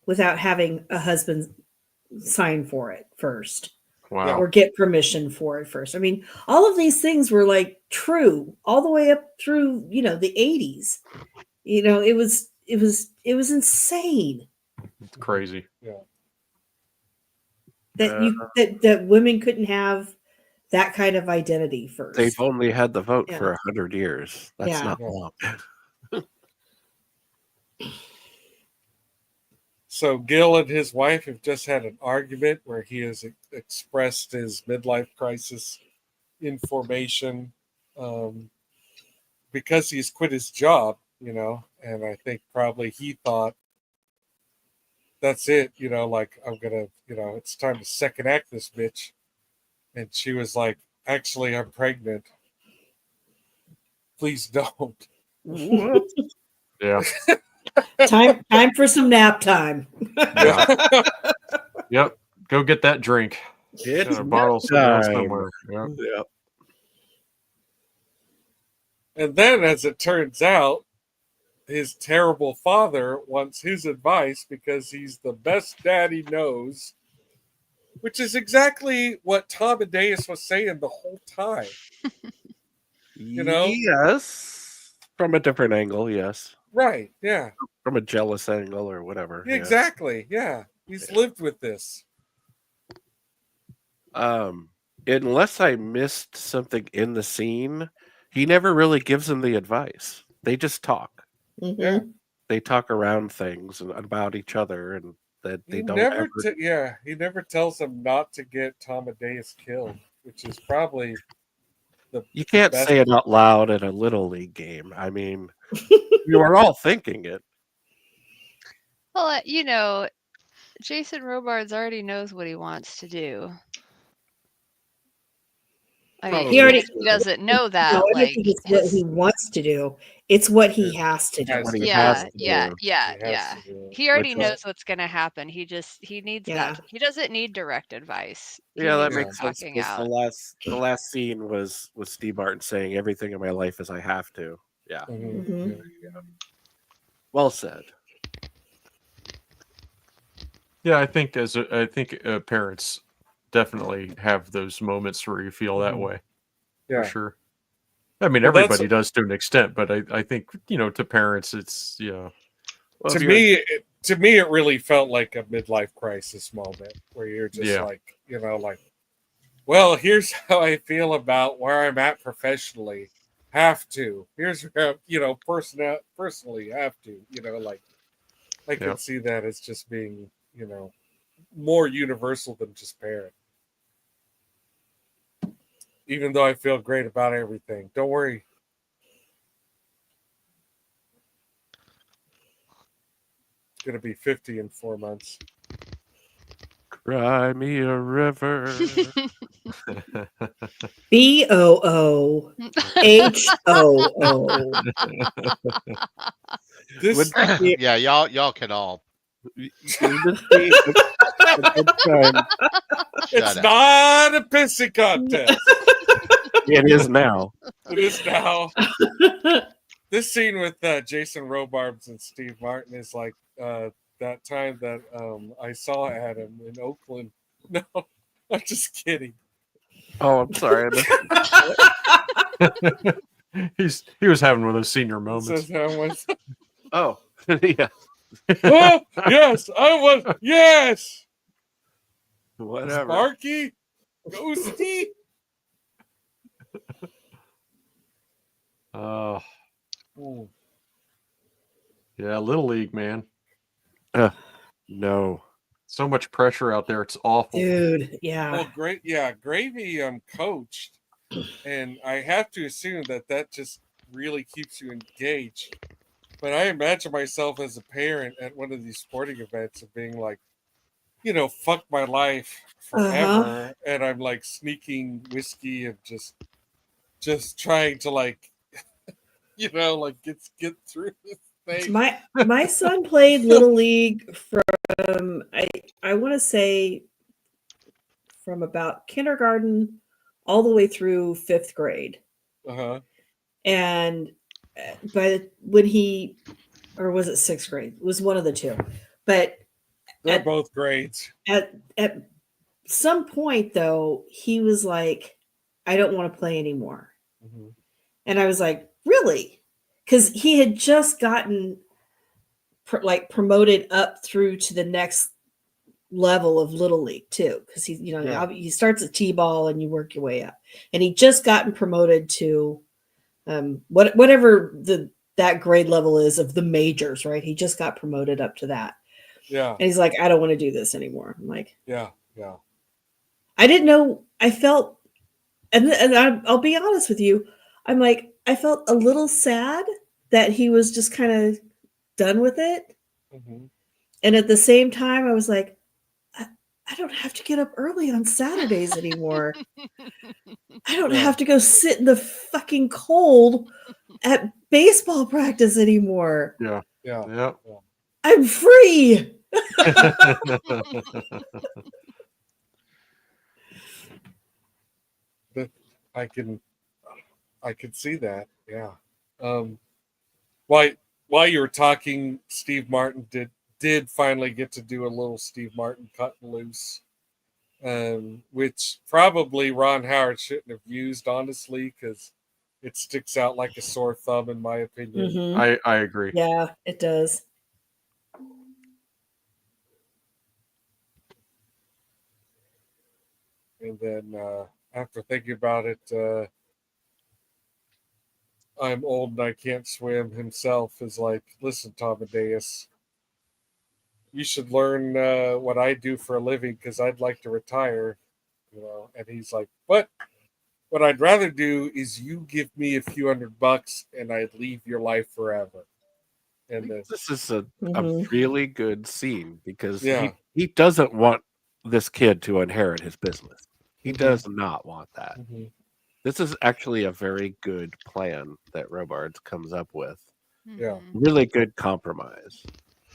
Speaker 6: without having a husband sign for it first.
Speaker 5: wow.
Speaker 6: Or get permission for it first. I mean, all of these things were like true all the way up through, the 80s. It was insane
Speaker 5: It's crazy.
Speaker 2: Yeah.
Speaker 6: that women couldn't have that kind of identity first.
Speaker 7: They've only had the vote
Speaker 6: Yeah.
Speaker 7: for 100 years. That's
Speaker 6: Yeah.
Speaker 7: not
Speaker 2: Yeah.
Speaker 7: long.
Speaker 2: So Gil and his wife have just had an argument where he has expressed his midlife crisis information because he's quit his job, and I think probably he thought that's it, like I'm gonna, it's time to second act this bitch. And she was like, actually, I'm pregnant. Please don't.
Speaker 7: What?
Speaker 5: Yeah.
Speaker 6: time for some nap time.
Speaker 5: Yeah. Yep. Go get that drink.
Speaker 7: It's
Speaker 5: Got a bottle sitting
Speaker 7: time.
Speaker 5: somewhere. Yep.
Speaker 7: Yep.
Speaker 2: And then, as it turns out, his terrible father wants his advice because he's the best dad he knows, which is exactly what Tom Amadeus was saying the whole time.
Speaker 7: Yes. From a different angle, yes.
Speaker 2: Right, yeah.
Speaker 7: From a jealous angle or whatever. yeah.
Speaker 2: Exactly, yeah. He's lived with this.
Speaker 7: Unless I missed something in the scene, he never really gives them the advice. They just talk.
Speaker 6: Mm-hmm.
Speaker 2: Yeah.
Speaker 7: They talk around things and about each other, and that they
Speaker 2: He
Speaker 7: don't
Speaker 2: never,
Speaker 7: ever.
Speaker 2: he never tells them not to get Tom Amadeus killed, which is probably
Speaker 7: You can't
Speaker 2: best-
Speaker 7: say it out loud at a little league game. I mean, you are all thinking it.
Speaker 4: Well, Jason Robards already knows what he wants to do. I mean,
Speaker 7: Probably
Speaker 6: He already-
Speaker 4: he doesn't know that.
Speaker 6: No, I don't
Speaker 4: like
Speaker 6: think it's what
Speaker 4: his-
Speaker 6: he wants to do. It's what he has to do.
Speaker 2: Has
Speaker 7: What
Speaker 2: to
Speaker 7: he
Speaker 2: do.
Speaker 7: has
Speaker 4: yeah,
Speaker 7: to do.
Speaker 4: yeah,
Speaker 2: He has
Speaker 4: yeah.
Speaker 2: to do it.
Speaker 4: He already
Speaker 7: Which is-
Speaker 4: knows what's going to happen. He needs
Speaker 6: Yeah.
Speaker 4: that. He doesn't need direct advice. He
Speaker 7: Yeah, that
Speaker 4: needs
Speaker 7: makes sense.
Speaker 4: talking
Speaker 7: Because
Speaker 4: out.
Speaker 7: the last scene was Steve Martin saying everything in my life is I have to. Yeah,
Speaker 2: Mhm.
Speaker 6: Mhm.
Speaker 2: Yeah.
Speaker 7: well said.
Speaker 5: Yeah, I think parents definitely have those moments where you feel that
Speaker 2: Mhm.
Speaker 5: way
Speaker 2: Yeah.
Speaker 5: for sure. I mean,
Speaker 2: Well, that's-
Speaker 5: everybody does to an extent, but I think to parents, it's
Speaker 7: Well,
Speaker 2: To
Speaker 7: if you're-
Speaker 2: me, it really felt like a midlife crisis moment where you're just
Speaker 5: Yeah.
Speaker 2: like, like, well, here's how I feel about where I'm at professionally. Have to. Here's where, personally have to. Like, I can
Speaker 5: Yeah.
Speaker 2: see that as just being, more universal than just parent. Even though I feel great about everything, don't worry. It's gonna be 50 in 4 months.
Speaker 7: Cry me a river.
Speaker 6: BOOHOO.
Speaker 2: This
Speaker 7: Would-
Speaker 3: Yeah, y'all can all
Speaker 7: Would this be a good time?
Speaker 3: shut
Speaker 2: it's
Speaker 3: up.
Speaker 2: not a pissy contest.
Speaker 7: It is now.
Speaker 2: It is now. This scene with Jason Robarbs and Steve Martin is like that time that I saw Adam in Oakland. No, I'm just kidding.
Speaker 7: Oh, I'm sorry.
Speaker 5: he was having one of those senior
Speaker 2: It
Speaker 5: moments.
Speaker 2: says I was,
Speaker 7: Oh, yeah.
Speaker 2: oh, yes, I was. Yes,
Speaker 7: Whatever.
Speaker 2: Sparky, Ghosty.
Speaker 5: Oh,
Speaker 2: Mm.
Speaker 5: yeah, Little League, man.
Speaker 7: No.
Speaker 5: So much pressure out there. It's awful.
Speaker 6: Dude, yeah.
Speaker 2: Well, great. Yeah, Gravy coached, and I have to assume that just really keeps you engaged. But I imagine myself as a parent at one of these sporting events of being like, fuck my life forever, and I'm like sneaking whiskey and just trying to like, like get through this thing.
Speaker 6: My son played Little League from I want to say from about kindergarten all the way through 5th grade.
Speaker 2: Uh-huh.
Speaker 6: And or was it 6th grade? It was one of the two. But
Speaker 2: They're
Speaker 6: At-
Speaker 2: both grades.
Speaker 6: at some point though, he was like, I don't want to play anymore.
Speaker 2: Mhm.
Speaker 6: And I was like, really? Because he had just gotten promoted up through to the next level of Little League too. Because
Speaker 2: Yeah.
Speaker 6: he starts at T-ball and you work your way up. And he just gotten promoted to whatever that grade level is of the majors, right? He just got promoted up to that.
Speaker 2: Yeah,
Speaker 6: And he's like, I don't want to do this anymore. I'm like,
Speaker 2: yeah.
Speaker 6: I didn't know. I felt, and I'll be honest with you. I'm like, I felt a little sad that he was just kind of done with it.
Speaker 2: Mhm.
Speaker 6: And at the same time, I was like, I don't have to get up early on Saturdays anymore. I don't
Speaker 2: Yeah.
Speaker 6: have to go sit in the fucking cold at baseball practice anymore.
Speaker 5: Yeah.
Speaker 2: Yeah.
Speaker 5: Yeah.
Speaker 6: I'm free.
Speaker 2: I can see that. Yeah. While you were talking, Steve Martin did finally get to do a little Steve Martin cutting loose, which probably Ron Howard shouldn't have used, honestly, because it sticks out like a sore thumb, in my opinion.
Speaker 6: Mhm.
Speaker 5: I agree.
Speaker 6: Yeah, it does.
Speaker 2: And then after thinking about it, I'm old and I can't swim himself is like, listen, Tom Amadeus, you should learn what I do for a living because I'd like to retire, And he's like, what I'd rather do is you give me a few $100 and I'd leave your life forever. And
Speaker 7: This is a
Speaker 6: Mhm.
Speaker 7: really good scene because
Speaker 2: Yeah.
Speaker 7: he doesn't want this kid to inherit his business. He
Speaker 2: Mhm.
Speaker 7: does not want that.
Speaker 2: Mhm.
Speaker 7: This is actually a very good plan that Robards comes up with.
Speaker 2: Yeah.
Speaker 4: Mhm.
Speaker 7: Really good compromise.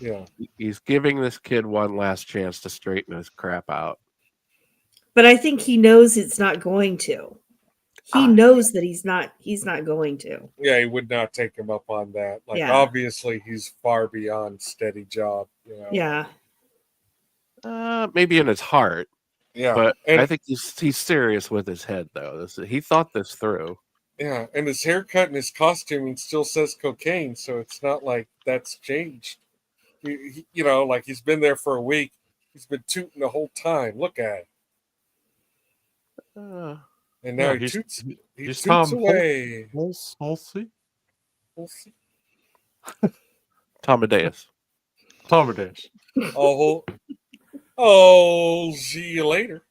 Speaker 2: Yeah.
Speaker 7: He's giving this kid one last chance to straighten his crap out.
Speaker 6: But I think he knows it's not going to. He knows that he's not going to.
Speaker 2: Yeah, he would not take him up on that. Like,
Speaker 6: Yeah.
Speaker 2: obviously, he's far beyond steady job. You know.
Speaker 6: Yeah.
Speaker 7: Maybe in his heart,
Speaker 2: Yeah.
Speaker 7: but
Speaker 2: and,
Speaker 7: I think he's serious with his head, though. He thought this through.
Speaker 2: yeah, and his haircut and his costuming still says cocaine, so it's not like that's changed. You know, like he's been there for a week. He's been tooting the whole time. Look at it. And now he toots. He
Speaker 5: he's
Speaker 2: toots
Speaker 5: Tom
Speaker 2: away.
Speaker 5: Halsey?
Speaker 2: We'll see.
Speaker 7: Amadeus.
Speaker 5: Amadeus.
Speaker 2: Oh, see you later.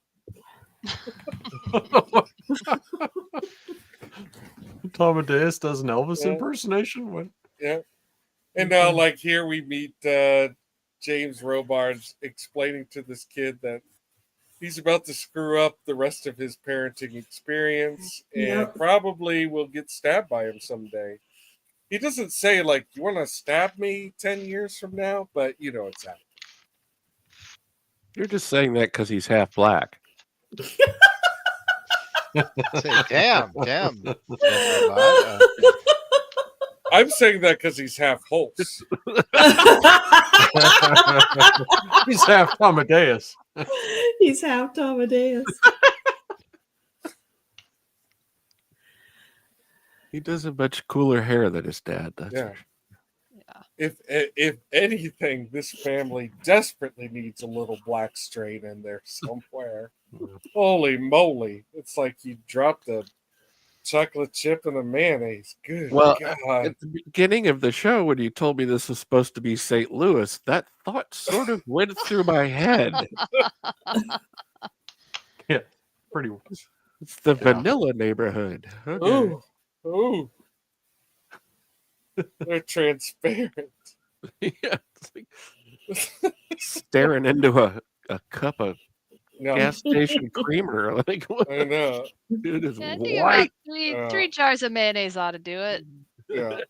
Speaker 5: Amadeus does an Elvis
Speaker 2: Yeah.
Speaker 5: impersonation. What?
Speaker 2: Yeah. And now, like, here we meet James Robards explaining to this kid that he's about to screw up the rest of his parenting experience and
Speaker 6: Yep.
Speaker 2: probably will get stabbed by him someday. He doesn't say, like, you want to stab me 10 years from now, but you know it's happening.
Speaker 7: You're just saying that because he's half black.
Speaker 3: Say, damn.
Speaker 2: I'm saying that because he's half Holtz.
Speaker 5: He's half Amadeus.
Speaker 6: He's half Amadeus.
Speaker 7: He does have much cooler hair than his dad. That's
Speaker 2: Yeah.
Speaker 7: for sure.
Speaker 2: If anything, this family desperately needs a little black strain in there somewhere. Holy moly. It's like you dropped a chocolate chip in a mayonnaise. Good
Speaker 7: Well,
Speaker 2: God.
Speaker 7: at the beginning of the show, when you told me this was supposed to be St. Louis, that thought sort of went through my head.
Speaker 5: Yeah, pretty much.
Speaker 7: It's the vanilla neighborhood. Okay.
Speaker 2: Ooh. Ooh. They're transparent.
Speaker 7: Yeah, it's like staring into a cup of
Speaker 2: No,
Speaker 7: gas station creamer. Like, what?
Speaker 2: I know.
Speaker 7: Dude is
Speaker 4: Yeah, I think
Speaker 7: white.
Speaker 4: about three jars of mayonnaise ought to do it.
Speaker 2: Yeah.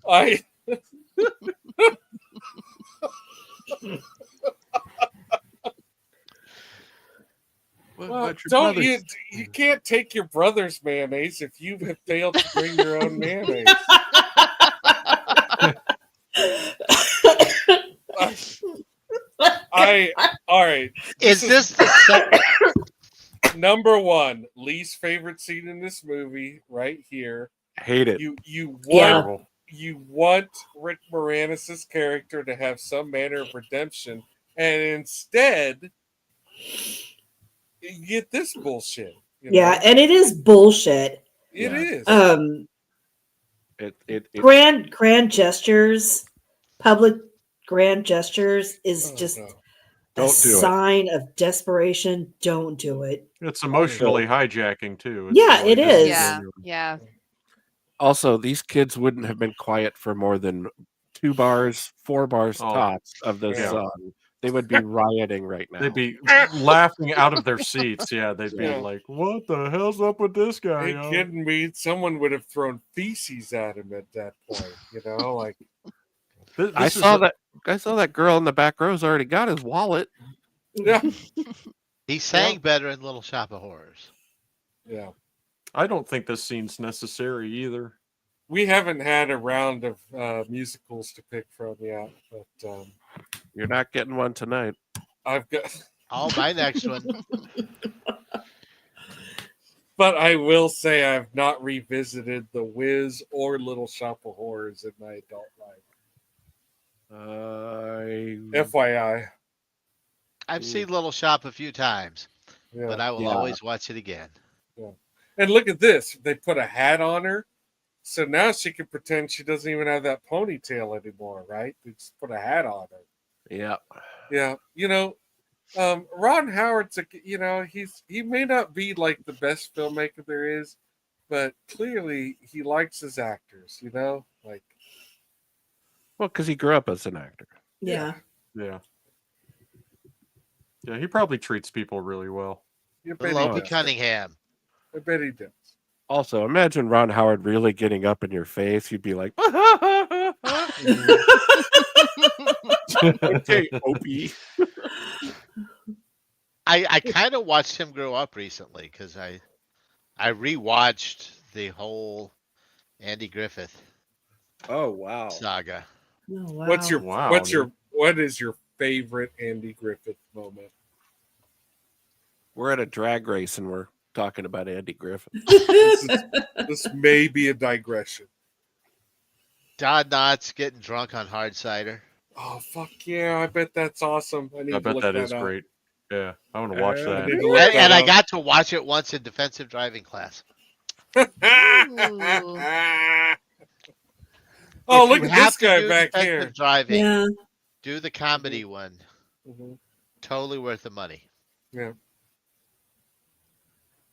Speaker 2: I
Speaker 7: What
Speaker 2: well,
Speaker 7: about your
Speaker 2: don't
Speaker 7: brother's?
Speaker 2: you can't take your brother's mayonnaise if you have failed to bring your own mayonnaise. All right.
Speaker 3: Is this the
Speaker 2: Number one, least favorite scene in this movie, right here.
Speaker 7: Hate it.
Speaker 2: You want Rick Moranis' character to have some manner of redemption, and instead you get this bullshit. You know?
Speaker 6: Yeah, and it is bullshit.
Speaker 2: It is.
Speaker 6: Grand gestures, public grand gestures is just
Speaker 2: no.
Speaker 6: a
Speaker 7: Don't do it.
Speaker 6: sign of desperation. Don't do it.
Speaker 5: It's emotionally hijacking too.
Speaker 6: Yeah, it is.
Speaker 4: Yeah.
Speaker 7: Also, these kids wouldn't have been quiet for more than 4 bars tops of the
Speaker 2: Yeah.
Speaker 7: song. They would be rioting right now.
Speaker 5: They'd be laughing out of their seats. Yeah, they'd be
Speaker 2: Yeah.
Speaker 5: like, "What the hell's up with this guy?"
Speaker 2: Are you
Speaker 5: yo?"
Speaker 2: kidding me? Someone would have thrown feces at him at that point. You know, like
Speaker 7: I saw that girl in the back row's already got his wallet.
Speaker 2: yeah,
Speaker 3: He sang better in Little Shop of Horrors.
Speaker 2: yeah.
Speaker 5: I don't think this scene's necessary either.
Speaker 2: We haven't had a round of musicals to pick from yet, but
Speaker 7: You're not getting one tonight.
Speaker 2: I've got.
Speaker 3: Oh, my next one.
Speaker 2: But I will say I've not revisited The Wiz or Little Shop of Horrors in my adult life. FYI.
Speaker 3: I've seen Little Shop a few times,
Speaker 2: Yeah.
Speaker 3: but I will always watch it again.
Speaker 2: And look at this. They put a hat on her. So now she can pretend she doesn't even have that ponytail anymore, right? They just put a hat on her.
Speaker 7: Yeah.
Speaker 2: Yeah. You know, Ron Howard's, he may not be like the best filmmaker there is, but clearly he likes his actors, you know? Like,
Speaker 7: Well, because he grew up as an actor.
Speaker 6: Yeah.
Speaker 5: Yeah. Yeah, he probably treats people really well.
Speaker 2: you're
Speaker 3: Little
Speaker 2: basically-
Speaker 3: Opie Cunningham.
Speaker 2: I bet he does.
Speaker 7: Also, imagine Ron Howard really getting up in your face. You'd be like, okay, Opie.
Speaker 3: I kind of watched him grow up recently because I rewatched the whole Andy Griffith
Speaker 7: Oh, wow.
Speaker 3: saga.
Speaker 6: Oh, wow.
Speaker 2: What is your favorite Andy Griffith moment?
Speaker 7: We're at a drag race and we're talking about Andy Griffith.
Speaker 2: This may be a digression.
Speaker 3: Don Knotts getting drunk on hard cider.
Speaker 2: Oh fuck yeah! I bet that's awesome. I need
Speaker 5: I
Speaker 2: to
Speaker 5: bet
Speaker 2: look
Speaker 5: that is
Speaker 2: up.
Speaker 5: great. Yeah, I want to watch
Speaker 2: I
Speaker 5: that.
Speaker 2: need to look that
Speaker 3: And I
Speaker 2: up.
Speaker 3: got to watch it once in defensive driving class.
Speaker 2: Oh,
Speaker 3: If
Speaker 2: look
Speaker 3: you
Speaker 2: at
Speaker 3: have
Speaker 2: this
Speaker 3: to
Speaker 2: guy
Speaker 3: do
Speaker 2: back
Speaker 3: defensive
Speaker 2: here.
Speaker 3: Driving,
Speaker 6: Yeah.
Speaker 3: do the comedy one.
Speaker 2: Mhm.
Speaker 3: Totally worth the money.
Speaker 2: Yeah.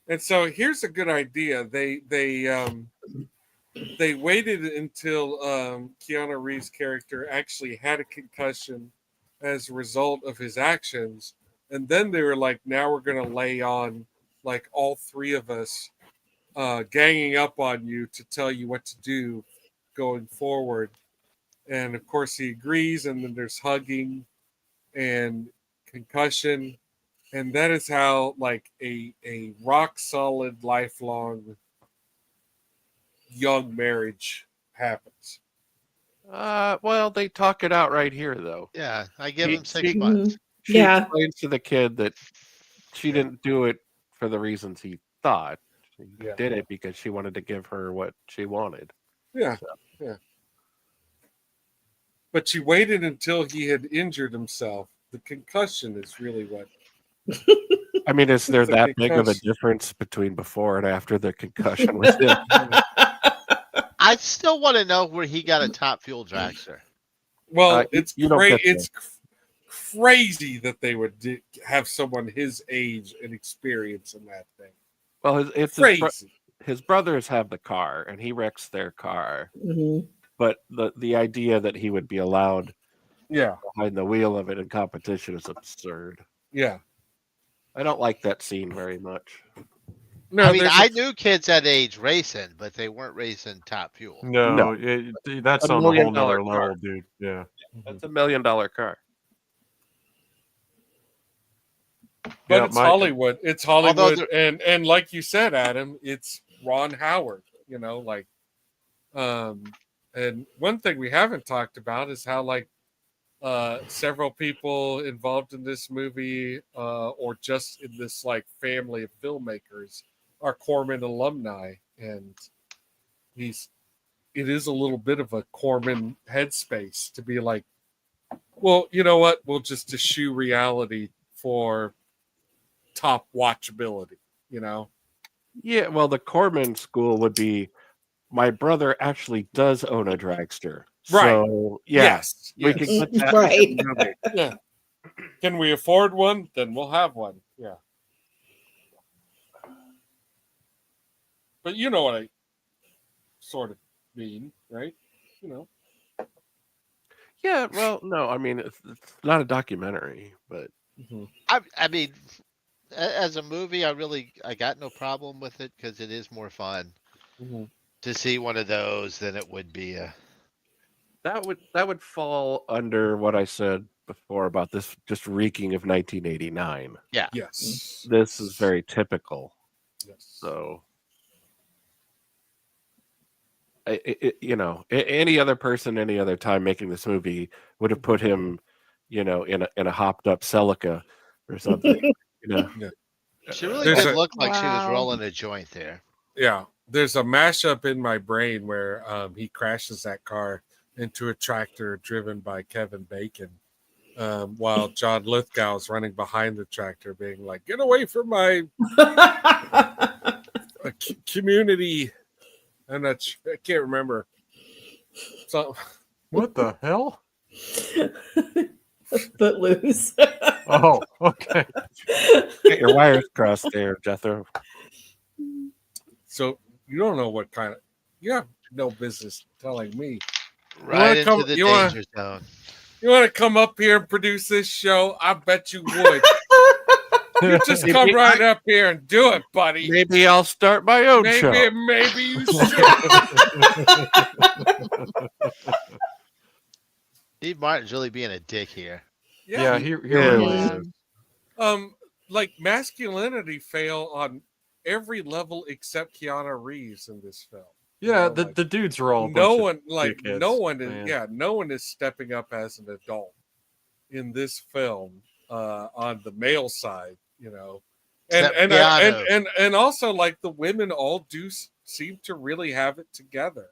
Speaker 2: And so here's a good idea. They waited until Keanu Reeves' character actually had a concussion as a result of his actions, and then they were like, "Now we're going to lay on like all three of us, ganging up on you to tell you what to do going forward." And of course, he agrees, and then there's hugging and concussion. And that is how like a rock solid lifelong young marriage happens.
Speaker 7: Well, they talk it out right here, though.
Speaker 3: Yeah, I give
Speaker 7: He-
Speaker 3: him 6
Speaker 7: he-
Speaker 3: months.
Speaker 7: She
Speaker 6: Yeah.
Speaker 7: explains to the kid that she didn't do it for the reasons he thought. She
Speaker 2: Yeah.
Speaker 7: did it because she wanted to give her what she wanted.
Speaker 2: Yeah, yeah. But she waited until he had injured himself. The concussion is really what.
Speaker 7: I mean, is there
Speaker 2: It's a
Speaker 7: that big of a
Speaker 2: concussion.
Speaker 7: difference between before and after the concussion with him?
Speaker 3: I still want to know where he got a top fuel dragster.
Speaker 2: Well,
Speaker 7: You-
Speaker 2: it's
Speaker 7: you don't get
Speaker 2: it's crazy that they would have someone his age and experience in that thing.
Speaker 7: Well, it's
Speaker 2: Crazy.
Speaker 7: his brothers have the car, and he wrecks their car.
Speaker 6: Mhm.
Speaker 7: But the idea that he would be allowed
Speaker 2: Yeah,
Speaker 7: behind the wheel of it in competition is absurd.
Speaker 2: yeah.
Speaker 7: I don't like that scene very much.
Speaker 2: No,
Speaker 3: I mean,
Speaker 2: there's
Speaker 3: I
Speaker 2: a-
Speaker 3: knew kids that age racing, but they weren't racing top fuel.
Speaker 5: No,
Speaker 7: No.
Speaker 5: that's
Speaker 7: $1
Speaker 5: on a whole
Speaker 7: million
Speaker 5: nother
Speaker 7: car.
Speaker 5: level, dude. Yeah.
Speaker 7: That's $1 million car.
Speaker 2: But
Speaker 5: Yeah,
Speaker 2: it's Hollywood. It's Hollywood,
Speaker 3: Although
Speaker 2: and like you said, Adam, it's Ron Howard. You know, like, and one thing we haven't talked about is how like several people involved in this movie, or just in this like family of filmmakers, are Corman alumni, and it is a little bit of a Corman headspace to be like, well, you know what? We'll just eschew reality for top watchability, you know?
Speaker 7: Yeah, well, the Corman school would be my brother actually does own a dragster.
Speaker 2: Right.
Speaker 7: So, yeah,
Speaker 2: Yes.
Speaker 7: we
Speaker 2: yes.
Speaker 7: can put that
Speaker 6: Right.
Speaker 7: in the movie.
Speaker 2: Yeah. Can we afford one? Then we'll have one. Yeah. But you know what I sort of mean, right? You know.
Speaker 7: Yeah, well, no, I mean, it's not a documentary, but
Speaker 3: I mean, as a movie, I got no problem with it because it is more fun
Speaker 2: Mhm.
Speaker 3: to see one of those than it would be a.
Speaker 7: that would fall under what I said before about this just reeking of 1989.
Speaker 2: Yes.
Speaker 7: This is very typical.
Speaker 2: Yes.
Speaker 7: So, any other person, any other time making this movie would have put him, in a hopped up Celica or something.
Speaker 3: She really
Speaker 2: There's
Speaker 3: did
Speaker 2: a-
Speaker 3: look like she was
Speaker 4: Wow.
Speaker 3: rolling a joint there.
Speaker 2: Yeah. There's a mashup in my brain where he crashes that car into a tractor driven by Kevin Bacon, while John Lithgow is running behind the tractor, being like, "Get away from my community." I can't remember. So
Speaker 5: What the hell?
Speaker 6: Footloose.
Speaker 5: Oh, okay.
Speaker 7: Get your wires crossed there, Jethro.
Speaker 2: So you don't know what kind of, you have no business telling me.
Speaker 3: Right into
Speaker 2: come-
Speaker 3: the
Speaker 2: you wanna-
Speaker 3: danger zone.
Speaker 2: You want to come up here and produce this show? I bet you would. You just come right up here and do it, buddy.
Speaker 7: Maybe I'll start my own show.
Speaker 2: Maybe you should.
Speaker 3: Steve Martin's really being a dick here.
Speaker 5: Yeah, he really
Speaker 4: Yeah.
Speaker 5: is.
Speaker 2: Like masculinity fail on every level except Keanu Reeves in this film.
Speaker 5: Yeah,
Speaker 2: You know, like,
Speaker 5: the dudes are all a
Speaker 2: no
Speaker 5: bunch
Speaker 2: one like
Speaker 5: dickheads,
Speaker 2: no one is
Speaker 5: man.
Speaker 2: no one is stepping up as an adult in this film on the male side, you know. And
Speaker 3: Except
Speaker 2: and also like the women all do seem to really have it together.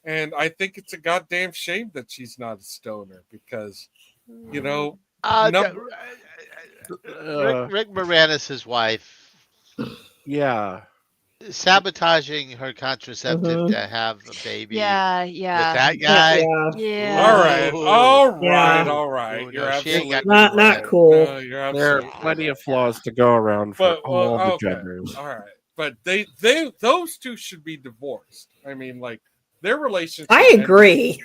Speaker 2: And I think it's a goddamn shame that she's not a stoner because, you know,
Speaker 3: Rick Moranis' wife
Speaker 7: Yeah.
Speaker 3: sabotaging her contraceptive to have a baby
Speaker 4: Yeah,
Speaker 3: with
Speaker 4: yeah.
Speaker 3: that guy.
Speaker 4: Yeah.
Speaker 2: all right,
Speaker 6: Yeah.
Speaker 2: all right.
Speaker 3: Oh,
Speaker 2: You're
Speaker 3: no, she ain't
Speaker 2: absolutely
Speaker 3: got
Speaker 6: Not
Speaker 2: right.
Speaker 6: cool.
Speaker 2: No, you're
Speaker 7: There
Speaker 2: absolutely
Speaker 7: are plenty
Speaker 2: right.
Speaker 7: of flaws to go around for
Speaker 2: But
Speaker 7: all the
Speaker 2: okay,
Speaker 7: genders.
Speaker 2: all right. But they those two should be divorced. I mean, like their relationship.
Speaker 6: I agree.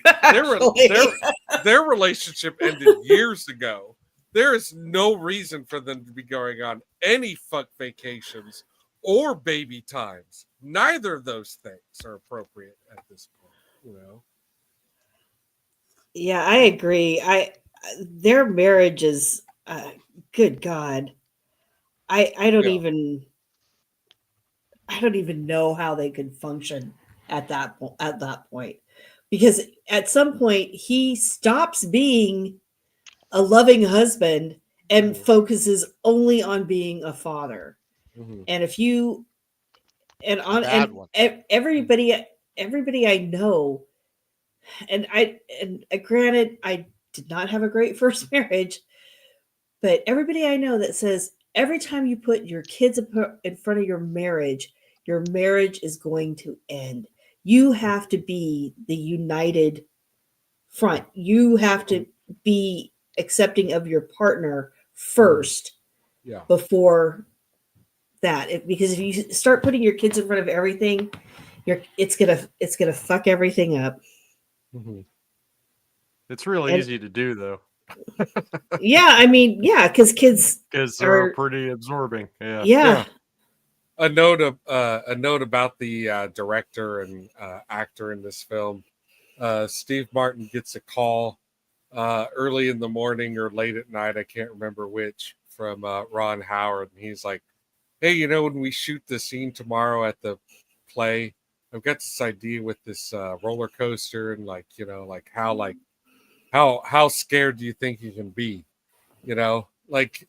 Speaker 2: Their relationship ended years ago. There is no reason for them to be going on any fuck vacations or baby times. Neither of those things are appropriate at this point. You know.
Speaker 6: Yeah, I agree. Their marriage is good God. I don't
Speaker 2: Yeah.
Speaker 6: even know how they could function at that point, because at some point he stops being a loving husband and focuses only on being a father. And if you and on
Speaker 3: Bad
Speaker 6: and
Speaker 3: one.
Speaker 6: everybody I know, and granted I did not have a great first marriage, but everybody I know that says every time you put your kids in front of your marriage is going to end. You have to be the united front. You have to be accepting of your partner first
Speaker 2: Yeah.
Speaker 6: before that. Because if you start putting your kids in front of everything, it's gonna fuck everything up.
Speaker 5: It's really easy to do though.
Speaker 6: Yeah, I mean, yeah, because kids
Speaker 5: they're pretty absorbing. Yeah.
Speaker 6: Yeah.
Speaker 2: A note about the director and actor in this film. Steve Martin gets a call early in the morning or late at night, I can't remember which, from Ron Howard, and he's like, "Hey, you know, when we shoot the scene tomorrow at the play, I've got this idea with this roller coaster, and like, you know, like how scared do you think you can be? You know, like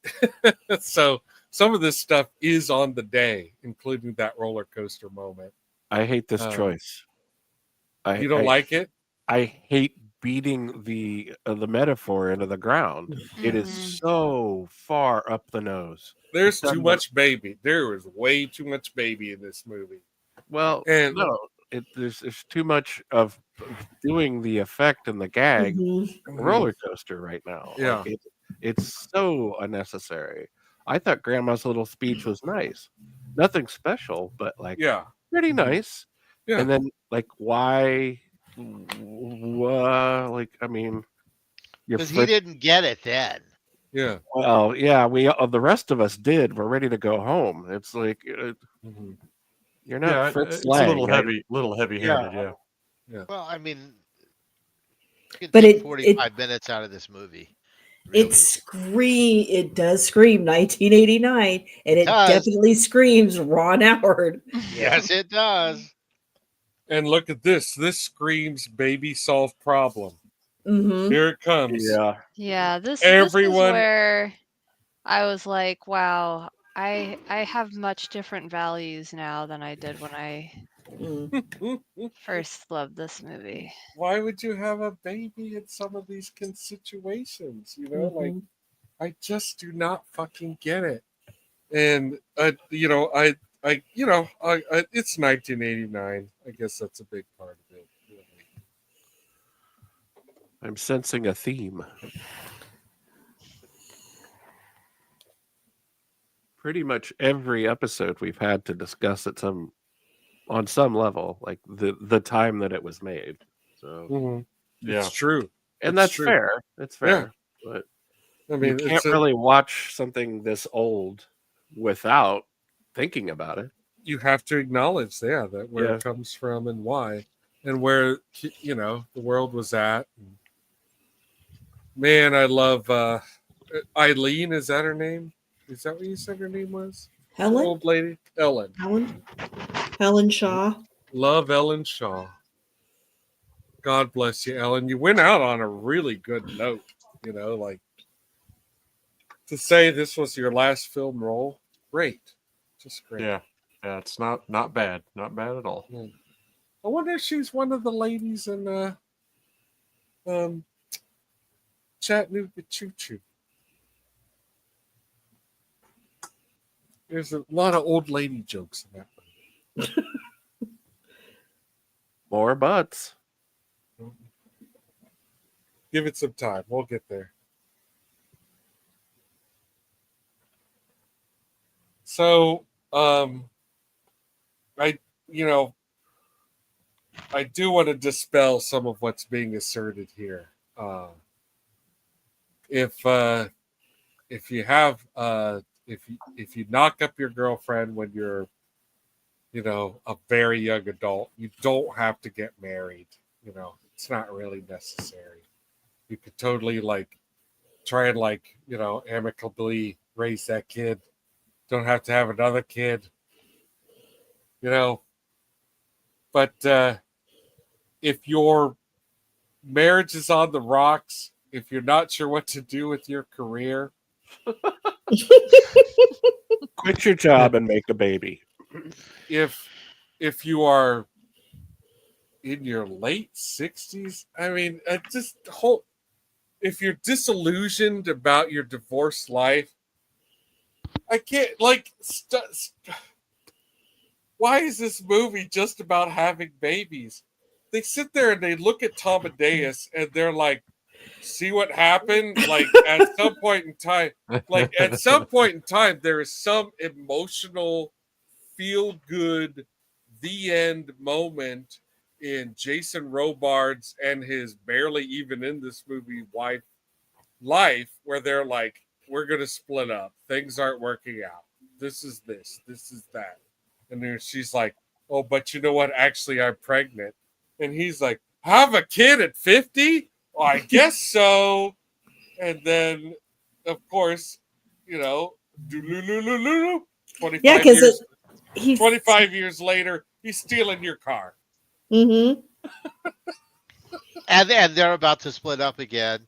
Speaker 2: so some of this stuff is on the day, including that roller coaster moment."
Speaker 7: I hate this choice.
Speaker 2: You don't like it?
Speaker 7: I hate beating the metaphor into the ground. It is so far up the nose.
Speaker 2: There's too much baby. There is way too much baby in this movie.
Speaker 7: Well,
Speaker 2: and
Speaker 7: no, there's too much of doing the effect and the gag roller coaster right now.
Speaker 2: Yeah.
Speaker 7: Like it's so unnecessary. I thought Grandma's little speech was nice. Nothing special, but like pretty nice.
Speaker 2: Yeah.
Speaker 7: And then like why like I mean
Speaker 3: because he didn't get it then.
Speaker 2: Yeah.
Speaker 7: Well, yeah, we the rest of us did. We're ready to go home. It's like you're not Fritz Lang.
Speaker 5: It's a little heavy-handed. Yeah.
Speaker 3: Well, I mean, you
Speaker 6: but
Speaker 3: take 45 minutes out of this movie.
Speaker 6: Really. It does scream 1989, and it definitely screams Ron Howard.
Speaker 3: Yes, it does.
Speaker 2: And look at this. This screams baby solved problem. Here it comes.
Speaker 4: Yeah, this is where I was like, wow, I have much different values now than I did when I first loved this movie.
Speaker 2: Why would you have a baby in some of these situations? You know, like I just do not fucking get it. And you know, it's 1989. I guess that's a big part of it. Really.
Speaker 7: I'm sensing a theme. Pretty much every episode we've had to discuss it on some level, like the time that it was made. So
Speaker 2: it's true,
Speaker 7: and that's true. Fair. It's fair, but I mean, you can't really watch something this old without thinking about it.
Speaker 2: You have to acknowledge, that where
Speaker 7: Yeah.
Speaker 2: it comes from and why, and where the world was at. Man, I love Eileen. Is that her name? Is that what you said her name was? The
Speaker 6: Helen?
Speaker 2: old lady, Ellen.
Speaker 6: Helen Shaw.
Speaker 2: Love Ellen Shaw. God bless you, Ellen. You went out on a really good note. Like to say this was your last film role. Great, just great.
Speaker 5: Yeah, it's not bad, not bad at all.
Speaker 2: I wonder if she's one of the ladies in Chattanooga Choo Choo. There's a lot of old lady jokes in that one.
Speaker 7: More butts.
Speaker 2: Give it some time. We'll get there. So, I do want to dispel some of what's being asserted here. If you have if you knock up your girlfriend when you're a very young adult, you don't have to get married. It's not really necessary. You could totally try and amicably raise that kid. Don't have to have another kid. But if your marriage is on the rocks, if you're not sure what to do with your career,
Speaker 7: quit your job and make a baby.
Speaker 2: If you are in your late 60s, I mean, if you're disillusioned about your divorced life, I can't why is this movie just about having babies? They sit there and they look at Tom Amadeus and they're like, see what happened? At some point in time, there is some emotional, feel good, the end moment in Jason Robards and his barely even in this movie wife life, where they're like, we're going to split up. Things aren't working out. This is that. And then she's like, oh, but you know what? Actually, I'm pregnant. And he's like, have a kid at 50? Well, I guess so. And then, of course, 25 years later, he's stealing your car.
Speaker 6: Mm-hmm.
Speaker 3: And they're about to split up again.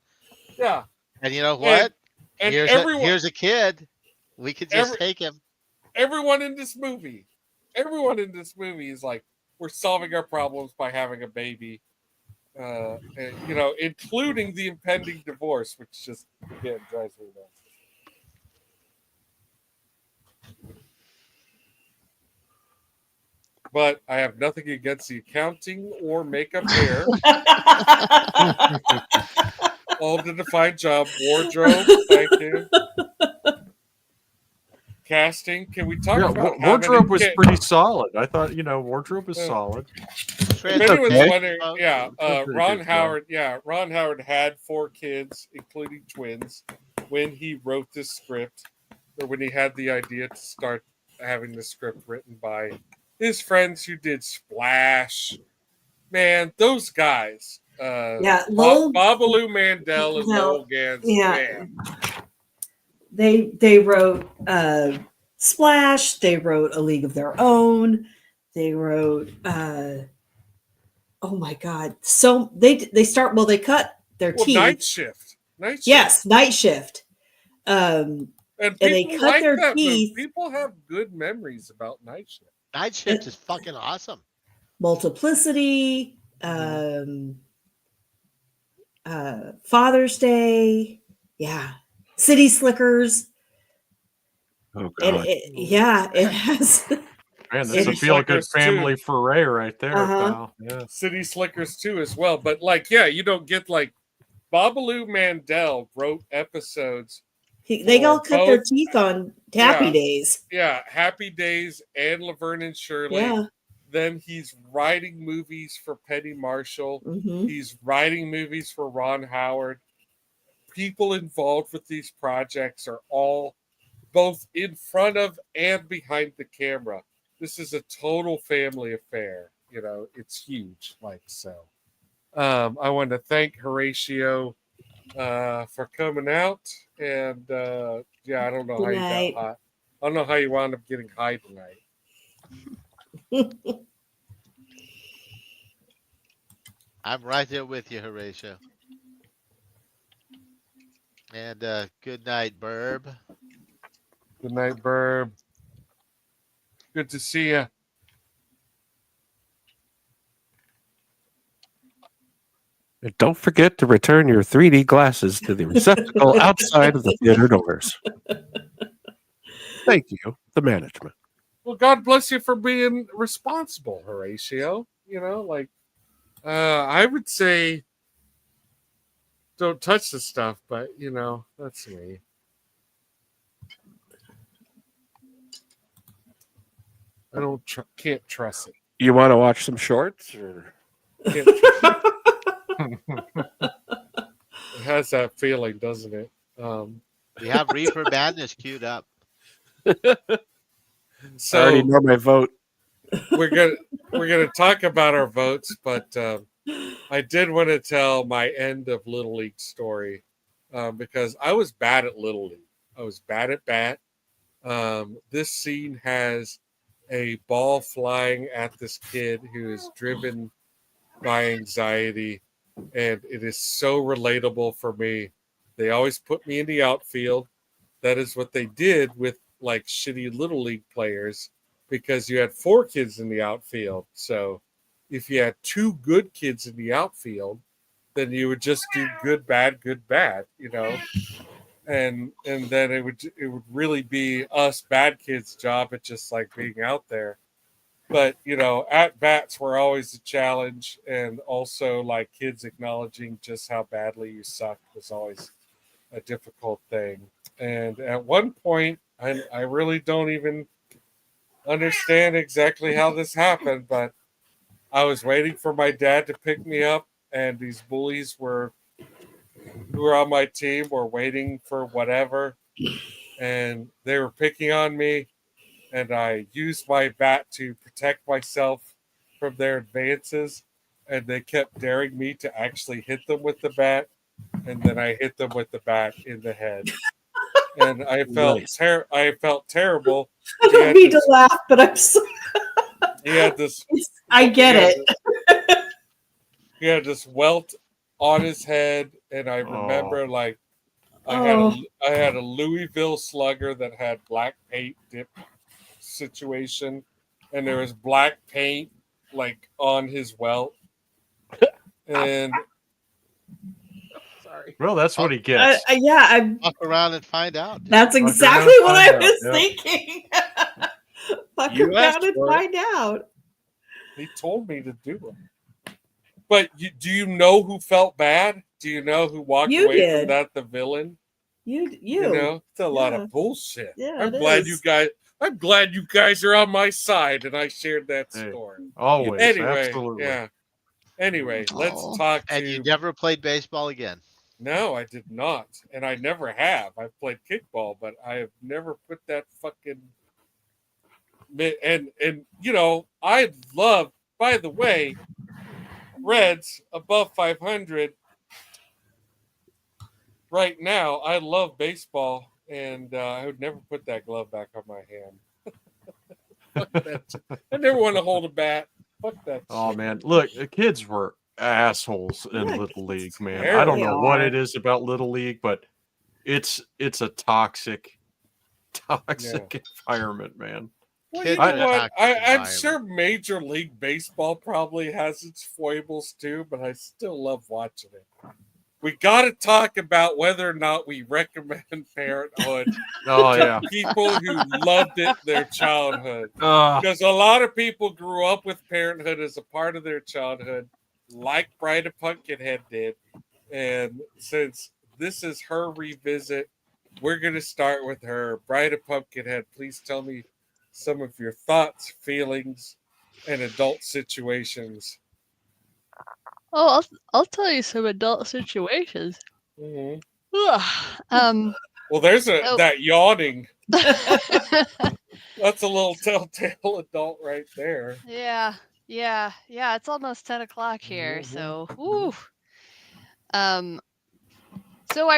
Speaker 2: Yeah.
Speaker 3: And you know what?
Speaker 2: And
Speaker 3: here's a kid. We could just take him.
Speaker 2: Everyone in this movie is like, we're solving our problems by having a baby. Including the impending divorce, which just, again, drives me nuts. But I have nothing against the accounting or makeup hair. All did a fine job. Wardrobe, thank you. Casting, can we talk about
Speaker 5: wardrobe was pretty solid. I thought, wardrobe was solid.
Speaker 2: If anyone's wondering, Ron Howard had 4 kids, including twins, when he wrote this script, or when he had the idea to start having the script written by his friends who did Splash. Man, those guys. Babalu Mandel and Lowell Gans.
Speaker 6: Yeah. They wrote Splash. They wrote A League of Their Own. They wrote oh my God. So they cut their teeth.
Speaker 2: Night Shift.
Speaker 6: Yes, Night Shift.
Speaker 2: And
Speaker 6: they cut their teeth.
Speaker 2: People have good memories about Night Shift.
Speaker 3: Night Shift is fucking awesome.
Speaker 6: Multiplicity, Father's Day, City Slickers.
Speaker 7: Oh God!
Speaker 6: It has.
Speaker 5: Man, that's a feel-good family foray right there. Pal.
Speaker 2: Yeah, City Slickers too, as well. But you don't get Babalu Mandel wrote episodes.
Speaker 6: They all cut their teeth on Happy Days.
Speaker 2: Yeah, Happy Days and Laverne and Shirley.
Speaker 6: Yeah.
Speaker 2: Then he's writing movies for Penny Marshall.
Speaker 6: Mm-hmm.
Speaker 2: He's writing movies for Ron Howard. People involved with these projects are all both in front of and behind the camera. This is a total family affair. You know, it's huge. Like so. I want to thank Horatio for coming out, and yeah, I don't know
Speaker 6: Good
Speaker 2: how you
Speaker 6: night.
Speaker 2: got high. I don't know how you wound up getting high tonight.
Speaker 3: I'm right there with you, Horatio. And good night, Burb.
Speaker 2: Good night, Burb. Good to see you.
Speaker 7: And don't forget to return your 3D glasses to the receptacle outside of the theater doors. Thank you, the management.
Speaker 2: Well, God bless you for being responsible, Horatio. You know, like I would say don't touch the stuff, but you know, that's me. I can't trust it.
Speaker 7: You want to watch some shorts? Or?
Speaker 2: Can't trust it. It has that feeling, doesn't it?
Speaker 3: We have Reaper Madness queued up.
Speaker 2: So
Speaker 7: I already know my vote.
Speaker 2: we're gonna talk about our votes, but I did want to tell my end of Little League story because I was bad at Little League. I was bad at bat. This scene has a ball flying at this kid who is driven by anxiety, and it is so relatable for me. They always put me in the outfield. That is what they did with like shitty Little League players because you had 4 kids in the outfield. So if you had 2 good kids in the outfield, then you would just do good, bad, you know. And then it would really be us bad kids' job at just like being out there. But you know, at bats were always a challenge, and also like kids acknowledging just how badly you sucked was always a difficult thing. And at one point, I really don't even understand exactly how this happened, but I was waiting for my dad to pick me up, and these bullies who were on my team were waiting for whatever, and they were picking on me, and I used my bat to protect myself from their advances, and they kept daring me to actually hit them with the bat, and then I hit them with the bat in the head. And I felt
Speaker 7: Nice.
Speaker 2: I felt terrible.
Speaker 6: I don't mean to laugh, but I'm so.
Speaker 2: He had this.
Speaker 6: I get it.
Speaker 2: He had this welt on his head, and I remember like I had a Louisville Slugger that had black paint dip situation, and there was black paint like on his welt, and sorry.
Speaker 5: Well, that's what he gets.
Speaker 6: Yeah,
Speaker 3: Walk around and find out.
Speaker 6: that's
Speaker 5: Fuck
Speaker 6: exactly
Speaker 5: around,
Speaker 6: what I
Speaker 5: find out,
Speaker 6: was
Speaker 5: yeah.
Speaker 6: thinking. Fuck
Speaker 7: You
Speaker 6: around
Speaker 7: asked
Speaker 6: and
Speaker 7: for it.
Speaker 6: find out.
Speaker 2: He told me to do it. But do you know who felt bad? Do you know who walked
Speaker 6: You
Speaker 2: away
Speaker 6: did.
Speaker 2: from that? The villain.
Speaker 6: You
Speaker 2: know, it's a lot
Speaker 6: Yeah.
Speaker 2: of bullshit.
Speaker 6: Yeah,
Speaker 2: I'm
Speaker 6: it
Speaker 2: glad
Speaker 6: is.
Speaker 2: you guys are on my side, and I shared that
Speaker 5: Hey,
Speaker 2: story.
Speaker 5: Always,
Speaker 2: Anyway,
Speaker 5: absolutely.
Speaker 2: yeah. Anyway, let's
Speaker 4: Aw.
Speaker 2: talk
Speaker 3: And
Speaker 2: to.
Speaker 3: you never played baseball again.
Speaker 2: No, I did not, and I never have. I've played kickball, but I have never put that fucking. And you know, I love. By the way, Reds above 500 right now. I love baseball, and I would never put that glove back on my hand. Fuck that. I never want to hold a bat. Fuck that.
Speaker 5: Oh
Speaker 2: shit.
Speaker 5: man, look, the kids were assholes in
Speaker 6: Yeah,
Speaker 5: Little League, man.
Speaker 2: terrible.
Speaker 5: I don't
Speaker 6: They
Speaker 5: know what
Speaker 6: are.
Speaker 5: it is about Little League, but it's a toxic environment, man.
Speaker 2: Well,
Speaker 3: Kids
Speaker 2: you
Speaker 3: are
Speaker 2: know what?
Speaker 3: toxic
Speaker 2: I'm
Speaker 3: environment.
Speaker 2: sure Major League Baseball probably has its foibles too, but I still love watching it. We got to talk about whether or not we recommend Parenthood
Speaker 5: Oh
Speaker 2: to
Speaker 5: yeah.
Speaker 2: people who loved it their childhood.
Speaker 5: Uh,
Speaker 2: Because a lot of people grew up with Parenthood as a part of their childhood, like Bride of Pumpkinhead did. And since this is her revisit, we're going to start with her. Bride of Pumpkinhead, please tell me some of your thoughts, feelings, and adult situations.
Speaker 4: Oh, I'll tell you some adult situations.
Speaker 2: Mhm.
Speaker 4: Ugh.
Speaker 2: Well, there's
Speaker 4: Oh.
Speaker 2: that yawning. That's a little telltale adult right there.
Speaker 4: Yeah, it's almost 10 o'clock here,
Speaker 2: Mhm,
Speaker 4: so
Speaker 2: mhm.
Speaker 4: woo. So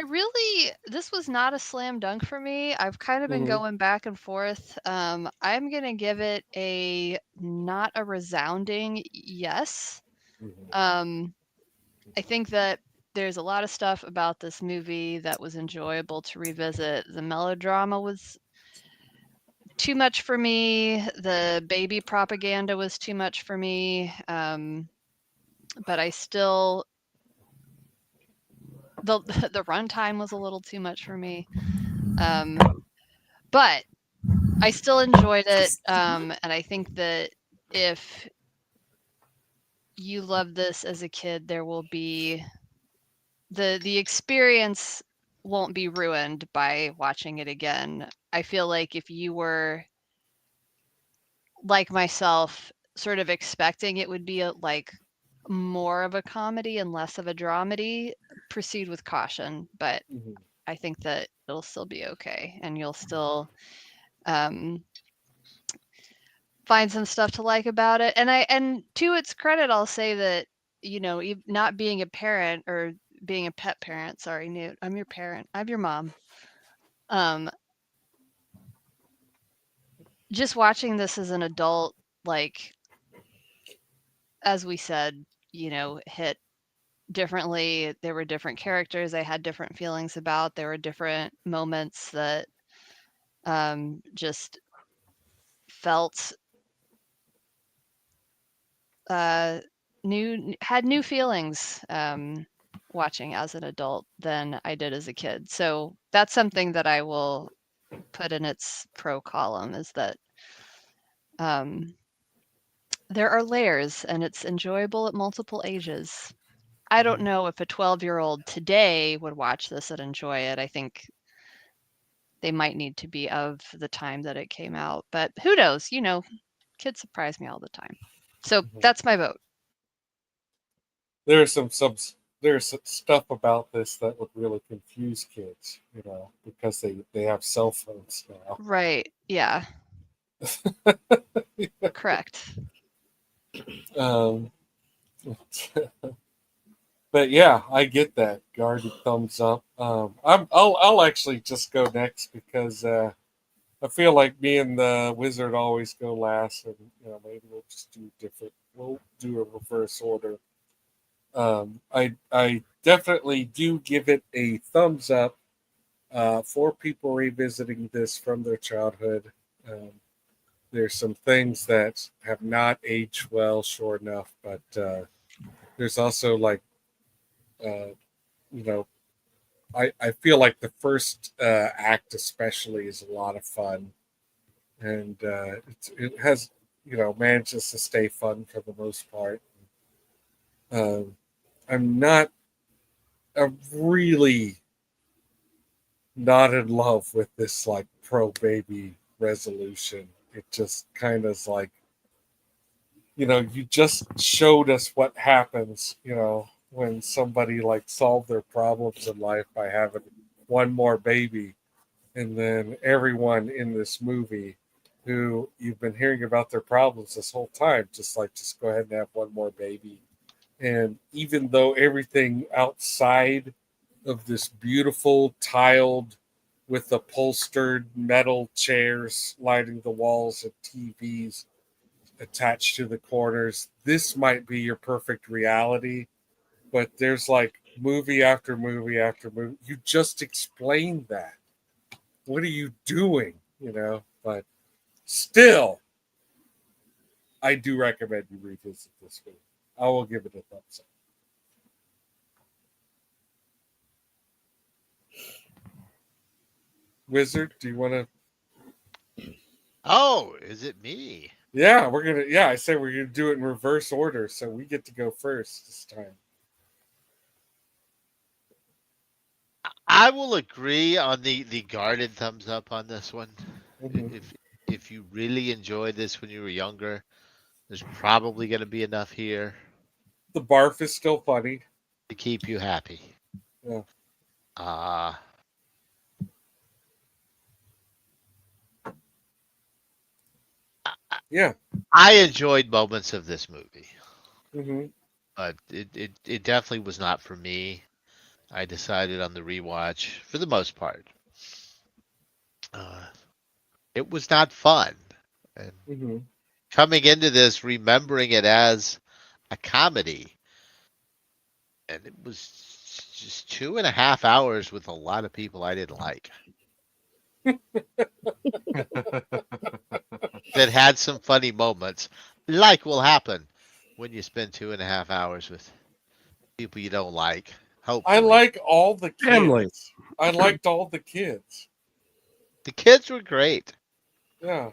Speaker 4: this was not a slam dunk for me. I've kind of been
Speaker 2: Mhm.
Speaker 4: going back and forth. I'm gonna give it a not a resounding yes.
Speaker 2: Mhm.
Speaker 4: I think that there's a lot of stuff about this movie that was enjoyable to revisit. The melodrama was too much for me. The baby propaganda was too much for me. But I still the the runtime was a little too much for me. But I still enjoyed it. And I think that if you love this as a kid, there will be the experience won't be ruined by watching it again. I feel like if you were like myself, sort of expecting it would be like more of a comedy and less of a dramedy, proceed with caution. But
Speaker 2: Mhm.
Speaker 4: I think that it'll still be okay, and you'll still um, find some stuff to like about it. And to its credit, I'll say that not being a parent or being a pet parent. Sorry, Newt, I'm your parent. I'm your mom. Um, just watching this as an adult, like as we said, hit differently. There were different characters I had different feelings about. There were different moments that just felt had new feelings watching as an adult than I did as a kid. So that's something that I will put in its pro column, is that there are layers and it's enjoyable at multiple ages. I don't know if a 12-year-old today would watch this and enjoy it. I think they might need to be of the time that it came out, but who knows? Kids surprise me all the time. So
Speaker 2: Mhm.
Speaker 4: that's my vote.
Speaker 2: There's there's some stuff about this that would really confuse kids, because they have cell phones now.
Speaker 4: Right. Yeah. Correct.
Speaker 2: Um, but yeah, I get that. Guarded thumbs up. I'll actually just go next because I feel like me and the wizard always go last, and maybe we'll just do different. We'll do a reverse order. I definitely do give it a thumbs up for people revisiting this from their childhood. Um, there's some things that have not aged well, sure enough, but there's also like uh, you know I feel like the first act especially is a lot of fun, and it has manages to stay fun for the most part. Um, I'm not really not in love with this like pro baby resolution. It just kind of is like, you just showed us what happens, when somebody like solved their problems in life by having one more baby. And then everyone in this movie who you've been hearing about their problems this whole time, just go ahead and have one more baby. And even though everything outside of this beautiful tiled with upholstered metal chairs lining the walls and TVs attached to the corners, this might be your perfect reality. But there's like movie after movie after movie. You just explained that. What are you doing? But still, I do recommend you revisit this movie. I will give it a thumbs up. Wizard, do you want to?
Speaker 3: Oh, is it me?
Speaker 2: Yeah, we're gonna. Yeah, I say we're gonna do it in reverse order, so we get to go first this time.
Speaker 3: I will agree on the guarded thumbs up on this one.
Speaker 2: Mhm.
Speaker 3: If you really enjoyed this when you were younger, there's probably going to be enough here
Speaker 2: The barf is still funny.
Speaker 3: to keep you happy.
Speaker 2: Yeah.
Speaker 3: Uh
Speaker 2: Yeah.
Speaker 3: I enjoyed moments of this movie,
Speaker 2: Hmm.
Speaker 3: but it definitely was not for me. I decided on the rewatch for the most part. Uh, it was not fun. And
Speaker 2: Hmm.
Speaker 3: coming into this, remembering it as a comedy, and it was just 2.5 hours with a lot of people I didn't like. That had some funny moments, like will happen when you spend 2.5 hours with people you don't like.
Speaker 2: I
Speaker 3: Hopefully,
Speaker 2: like all the
Speaker 7: Family.
Speaker 2: kids. I liked all the kids.
Speaker 3: the kids were great
Speaker 2: Yeah.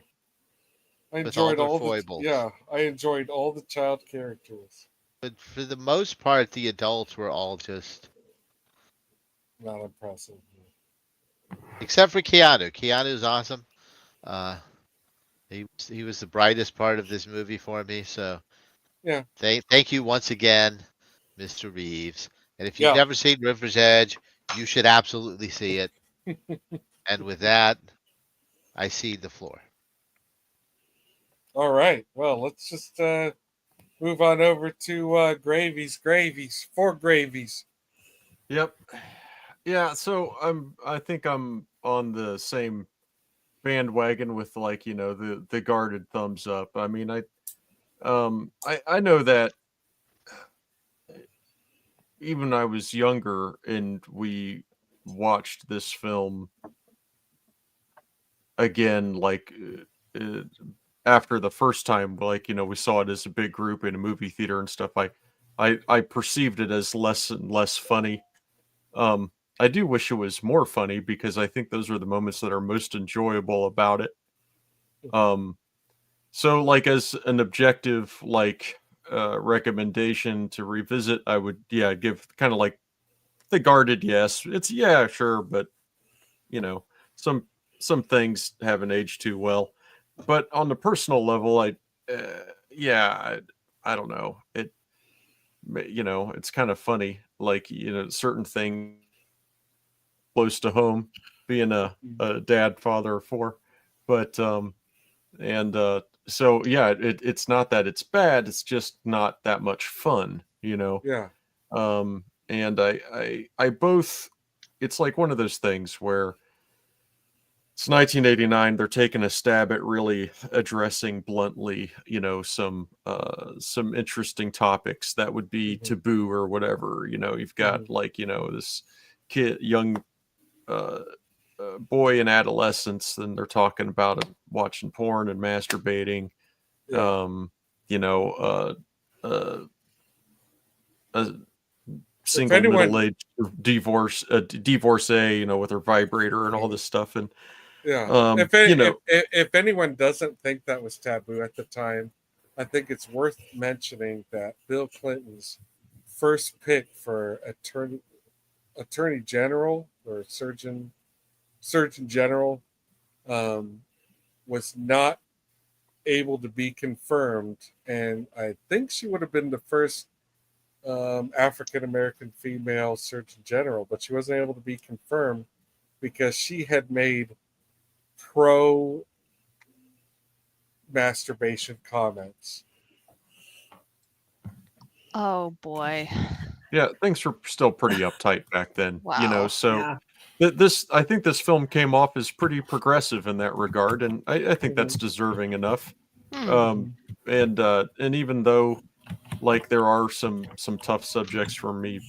Speaker 2: I
Speaker 3: with all
Speaker 2: enjoyed
Speaker 3: their
Speaker 2: all the
Speaker 3: foibles,
Speaker 2: yeah, I enjoyed all the child characters.
Speaker 3: but for the most part, the adults were all just,
Speaker 2: Not impressive.
Speaker 3: except for Keanu. Keanu's awesome. Uh, he was the brightest part of this movie for me. So
Speaker 2: Yeah.
Speaker 3: thank you once again, Mr. Reeves. And if you've
Speaker 2: Yeah.
Speaker 3: never seen River's Edge, you should absolutely see it. And with that, I cede the floor.
Speaker 2: All right. Well, let's just move on over to gravies. Four gravies.
Speaker 5: Yep. Yeah, so I think I'm on the same bandwagon with, like, the guarded thumbs up. I mean, I know that even I was younger and we watched this film again, like, after the first time, like, we saw it as a big group in a movie theater and stuff. I perceived it as less and less funny. Um, I do wish it was more funny because I think those are the moments that are most enjoyable about it. Um, so, like, as an objective, like, recommendation to revisit, I would, yeah, give kind of like the guarded yes. It's, yeah, sure, but you know, some some things haven't aged too well. But on the personal level, yeah, I don't know. It's kind of funny, like, certain things close to home, being a dad, father of four. But and so yeah, it's not that it's bad, it's just not that much fun.
Speaker 2: Yeah.
Speaker 5: And I both, it's like one of those things where it's 1989, they're taking a stab at really addressing bluntly, some interesting topics that would be
Speaker 2: Hmm.
Speaker 5: taboo or whatever. You've got,
Speaker 2: Hmm.
Speaker 5: like, this young uh, boy in adolescence, and they're talking about watching porn and masturbating.
Speaker 2: Yeah.
Speaker 5: Um, you know, a
Speaker 2: If
Speaker 5: single
Speaker 2: anyone
Speaker 5: middle-aged divorcee, with her vibrator and all this stuff, and
Speaker 2: Yeah.
Speaker 5: um,
Speaker 2: If, any,
Speaker 5: you know,
Speaker 2: if anyone doesn't think that was taboo at the time, I think it's worth mentioning that Bill Clinton's first pick for attorney general or surgeon general um, was not able to be confirmed, and I think she would have been the first African American female surgeon general, but she wasn't able to be confirmed because she had made pro masturbation comments.
Speaker 4: Oh boy.
Speaker 5: yeah, things were still pretty uptight back then,
Speaker 4: Wow.
Speaker 5: so
Speaker 6: Yeah.
Speaker 5: I think this film came off as pretty progressive in that regard, and I think that's
Speaker 2: Mhm.
Speaker 5: deserving enough.
Speaker 4: Hmm.
Speaker 5: Um, and even though, like, there are some tough subjects for me,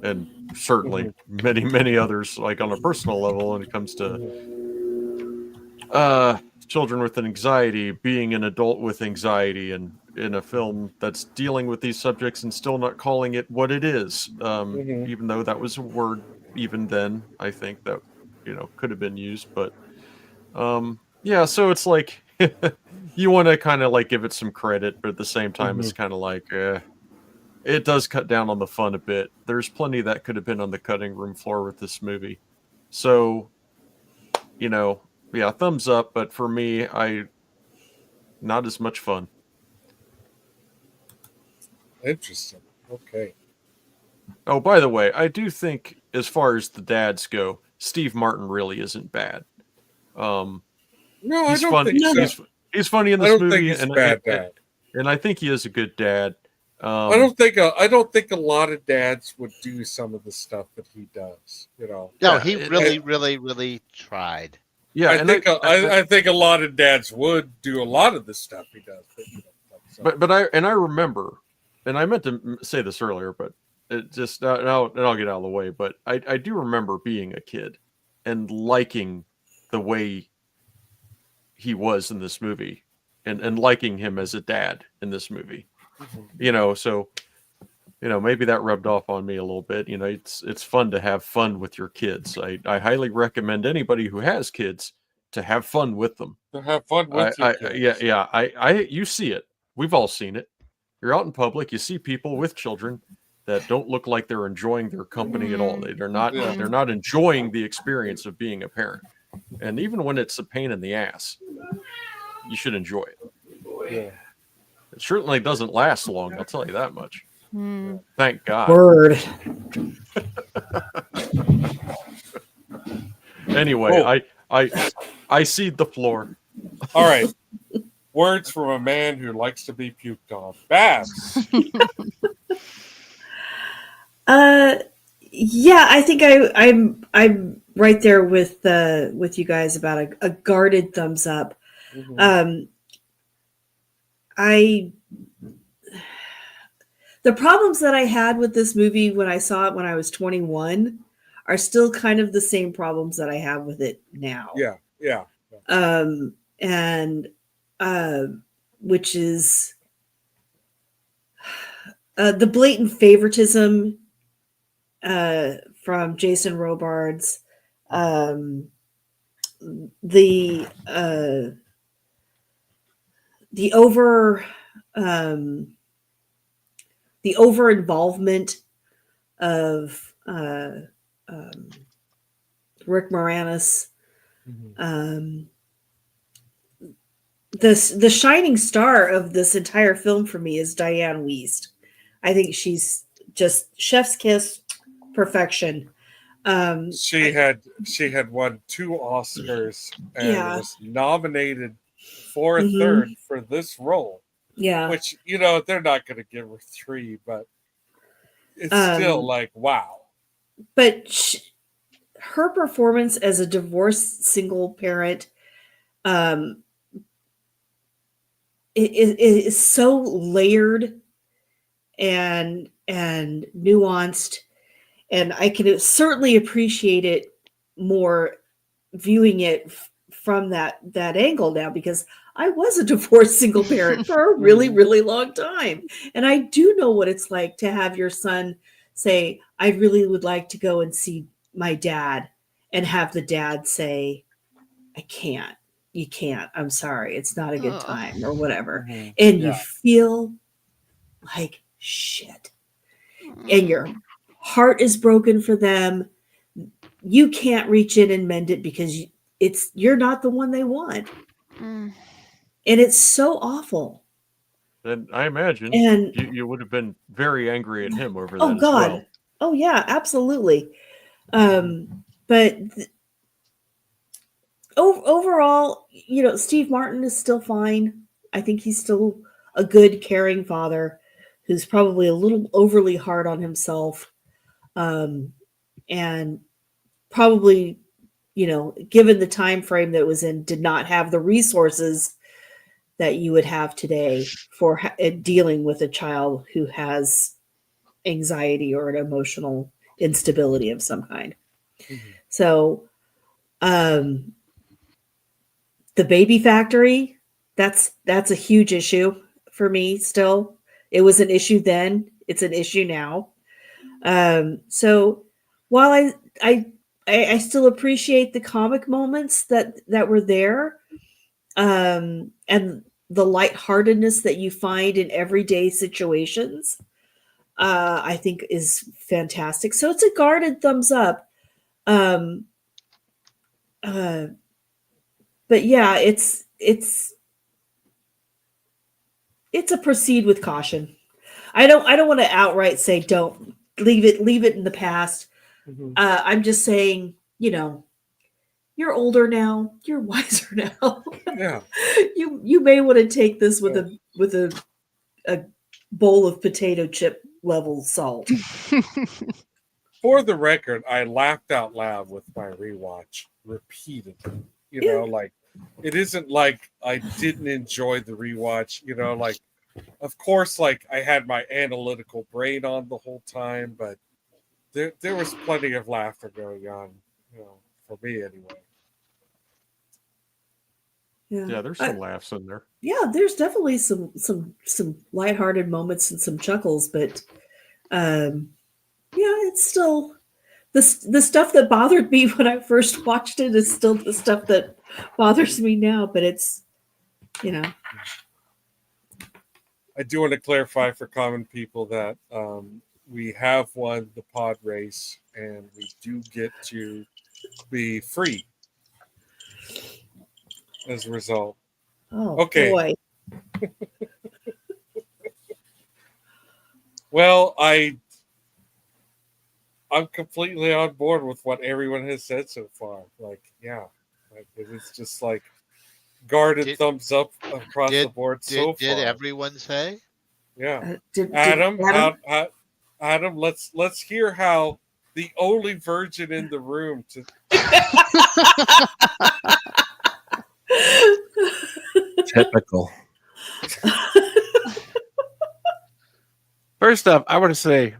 Speaker 5: and certainly
Speaker 2: Mhm.
Speaker 5: many others, like on a personal level, when it comes to
Speaker 2: Mhm.
Speaker 5: uh children with anxiety, being an adult with anxiety, and in a film that's dealing with these subjects and still not calling it what it is,
Speaker 2: Mhm.
Speaker 5: even though that was a word even then, I think, that could have been used. But yeah, so it's like, you want to kind of like give it some credit, but at the same time it's
Speaker 2: Mhm.
Speaker 5: kind of like, it does cut down on the fun a bit. There's plenty that could have been on the cutting room floor with this movie. So, you know, yeah, thumbs up, but for me, I not as much fun.
Speaker 2: Interesting. Okay.
Speaker 5: Oh, by the way, I do think, as far as the dads go, Steve Martin really isn't bad. Um,
Speaker 2: No, I
Speaker 5: he's
Speaker 2: don't
Speaker 5: fun.
Speaker 2: think
Speaker 6: No,
Speaker 2: so.
Speaker 5: He's funny in
Speaker 2: I
Speaker 5: this
Speaker 2: don't think
Speaker 5: movie,
Speaker 2: he's a
Speaker 5: and
Speaker 2: bad dad.
Speaker 5: and I think he is a good dad.
Speaker 2: I don't think a lot of dads would do some of the stuff that he does. You know.
Speaker 3: No,
Speaker 5: Yeah,
Speaker 3: he
Speaker 5: it-
Speaker 3: really tried.
Speaker 5: Yeah,
Speaker 2: I think a lot of dads would do a lot of the stuff he does. But, you know, so.
Speaker 5: but I remember, and I meant to say this earlier, but it just now I'll get out of the way. But I do remember being a kid and liking the way he was in this movie, and liking him as a dad in this movie. You know, so maybe that rubbed off on me a little bit. You know, it's fun to have fun with your kids. I highly recommend anybody who has kids to have fun with them.
Speaker 2: To have fun with your kids.
Speaker 5: You see it. We've all seen it. You're out in public, you see people with children that don't look like they're enjoying their company at all. They're not enjoying the experience of being a parent. And even when it's a pain in the ass, you should enjoy it.
Speaker 2: Yeah.
Speaker 5: It certainly doesn't last long, I'll tell you that much.
Speaker 4: Hmm.
Speaker 5: Thank God.
Speaker 6: Word.
Speaker 5: Anyway, I cede the floor.
Speaker 2: All right. Words from a man who likes to be puked on. Babs.
Speaker 6: Yeah, I think I'm right there with you guys about a guarded thumbs up.
Speaker 2: Mm-hmm.
Speaker 6: The problems that I had with this movie when I saw it when I was 21 are still kind of the same problems that I have with it now.
Speaker 2: Yeah.
Speaker 6: Which is the blatant favoritism from Jason Robards, the over involvement of Rick Moranis.
Speaker 2: Mm-hmm.
Speaker 6: The shining star of this entire film for me is Diane Wiest. I think she's just chef's kiss perfection.
Speaker 2: She had won 2 Oscars and was nominated for a third for this role.
Speaker 6: Yeah,
Speaker 2: Which, they're not going to give her 3, but it's still like, wow.
Speaker 6: But her performance as a divorced single parent it is so layered and nuanced, and I can certainly appreciate it more viewing it from that angle now, because I was a divorced single parent for a really, really long time. And I do know what it's like to have your son say, I really would like to go and see my dad, and have the dad say, I can't. You can't. I'm sorry. It's not a good time, or whatever.
Speaker 2: Mm-hmm.
Speaker 6: And you feel like shit. And your heart is broken for them. You can't reach in and mend it because you're not the one they want. And it's so awful.
Speaker 5: And I imagine you would have been very angry at him over that.
Speaker 6: Oh God.
Speaker 5: As well.
Speaker 6: Oh yeah, absolutely. But overall, Steve Martin is still fine. I think he's still a good, caring father who's probably a little overly hard on himself. And probably, given the time frame that it was in, did not have the resources that you would have today for dealing with a child who has anxiety or an emotional instability of some kind. Mm-hmm. So, the baby factory, that's a huge issue for me still. It was an issue then. It's an issue now. So while I still appreciate the comic moments that were there, and the lightheartedness that you find in everyday situations, I think is fantastic. So it's a guarded thumbs up. But yeah, it's a proceed with caution. I don't want to outright say don't leave it in the past. Mm-hmm. I'm just saying, you're older now, you're wiser now.
Speaker 2: Yeah.
Speaker 6: You may want to take this with a bowl of potato chip level salt.
Speaker 2: For the record, I laughed out loud with my rewatch repeatedly. You know, like it isn't like I didn't enjoy the rewatch. You know, like of course, like I had my analytical brain on the whole time, but there was plenty of laughter going on. You know, for me anyway.
Speaker 5: Yeah, there's some laughs in there.
Speaker 6: Yeah, there's definitely some lighthearted moments and some chuckles, but yeah, it's still the stuff that bothered me when I first watched it is still the stuff that bothers me now. But it's, you know,
Speaker 2: I do want to clarify for common people that we have won the pod race, and we do get to be free as a result.
Speaker 6: oh
Speaker 2: Okay.
Speaker 6: boy.
Speaker 2: Well, I'm completely on board with what everyone has said so far. Like, yeah, like it was just like guarded thumbs up across the board so far.
Speaker 3: Did everyone say?
Speaker 2: Yeah,
Speaker 6: Did
Speaker 2: Adam, Adam, let's hear how the only virgin in the room to
Speaker 7: Typical. First up, I want to say,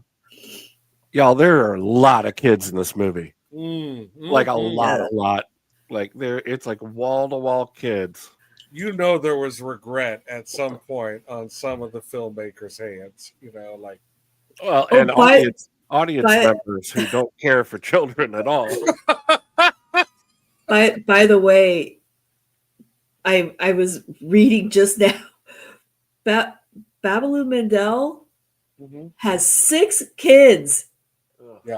Speaker 7: y'all, there are a lot of kids in this movie. Like a lot. Like it's like wall to wall kids.
Speaker 2: You know, there was regret at some point on some of the filmmakers' hands. You know, like
Speaker 7: Well, and audience members who don't care for children at all.
Speaker 6: By the way, I was reading just now. Babalu Mandel has 6 kids,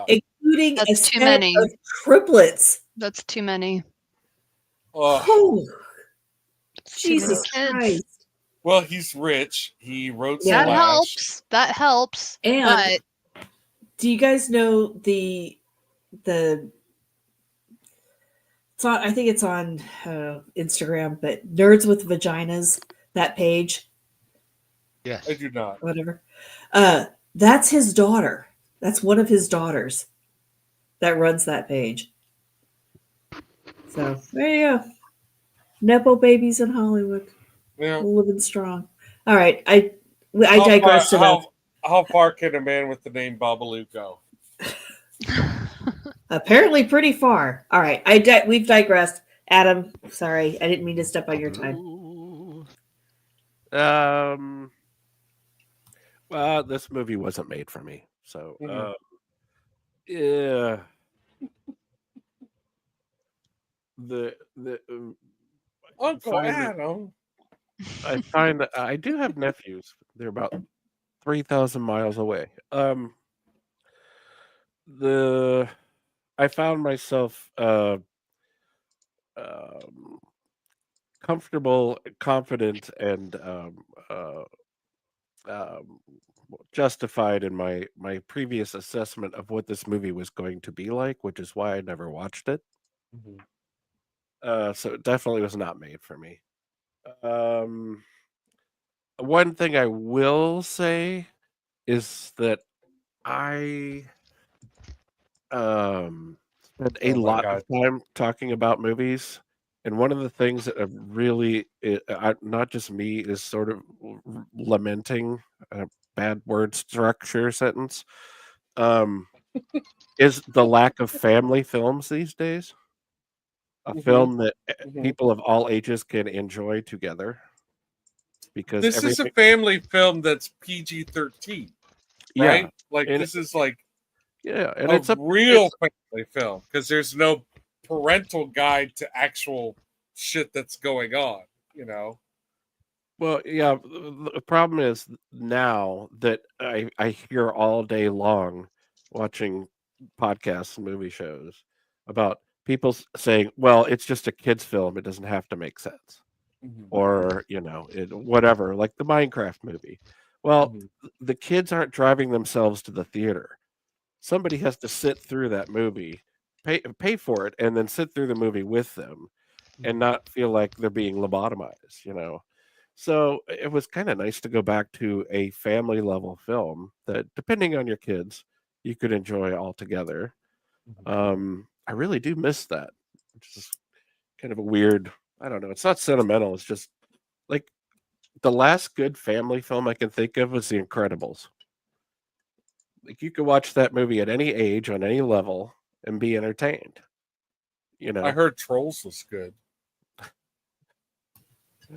Speaker 6: including
Speaker 4: That's
Speaker 6: a
Speaker 4: too
Speaker 6: set
Speaker 4: many.
Speaker 6: of triplets.
Speaker 4: That's too many.
Speaker 6: Oh,
Speaker 4: That's too many
Speaker 6: Jesus
Speaker 4: kids.
Speaker 6: Christ!
Speaker 2: Well, he's rich. He wrote
Speaker 4: That
Speaker 2: Slash.
Speaker 4: helps. That helps.
Speaker 6: And
Speaker 4: But
Speaker 6: do you guys know the? It's on, I think it's on Instagram, but Nerds with Vaginas, that page.
Speaker 3: Yes.
Speaker 2: I do not.
Speaker 6: Whatever. That's his daughter. That's one of his daughters that runs that page. So there you go. Nepo babies in Hollywood.
Speaker 2: Yeah.
Speaker 6: Living strong. All right. I digressed enough.
Speaker 2: How far can a man with the name Babalu go?
Speaker 6: Apparently pretty far. All right. We've digressed. Adam, sorry. I didn't mean to step on your time.
Speaker 7: Well, this movie wasn't made for me. So, yeah. The
Speaker 2: Uncle Adam.
Speaker 7: I find that I do have nephews. They're about 3,000 miles away. I found myself comfortable, confident, and justified in my previous assessment of what this movie was going to be like, which is why I never watched it. So it definitely was not made for me. One thing I will say is that I spent a lot of time talking about movies, and one of the things that really, not just me, is sort of lamenting a bad word structure sentence, is the lack of family films these days. A film that people of all ages can enjoy together. Because
Speaker 2: this is a family film that's PG-13, right?
Speaker 7: Yeah,
Speaker 2: like this is like
Speaker 7: and
Speaker 2: it's a real family film because there's no parental guide to actual shit that's going on, you know.
Speaker 7: Well, yeah, the problem is now that I hear all day long watching podcasts and movie shows about people saying, well, it's just a kid's film, it doesn't have to make sense. Or, you know, whatever, like the Minecraft movie. Well, the kids aren't driving themselves to the theater. Somebody has to sit through that movie, pay for it, and then sit through the movie with them. and not feel like they're being lobotomized, you know. So it was kind of nice to go back to a family level film that, depending on your kids, you could enjoy all together. I really do miss that, which is kind of a weird. I don't know. It's not sentimental. It's just like the last good family film I can think of was The Incredibles. Like you could watch that movie at any age, on any level, and be entertained. You know,
Speaker 2: I heard Trolls was good.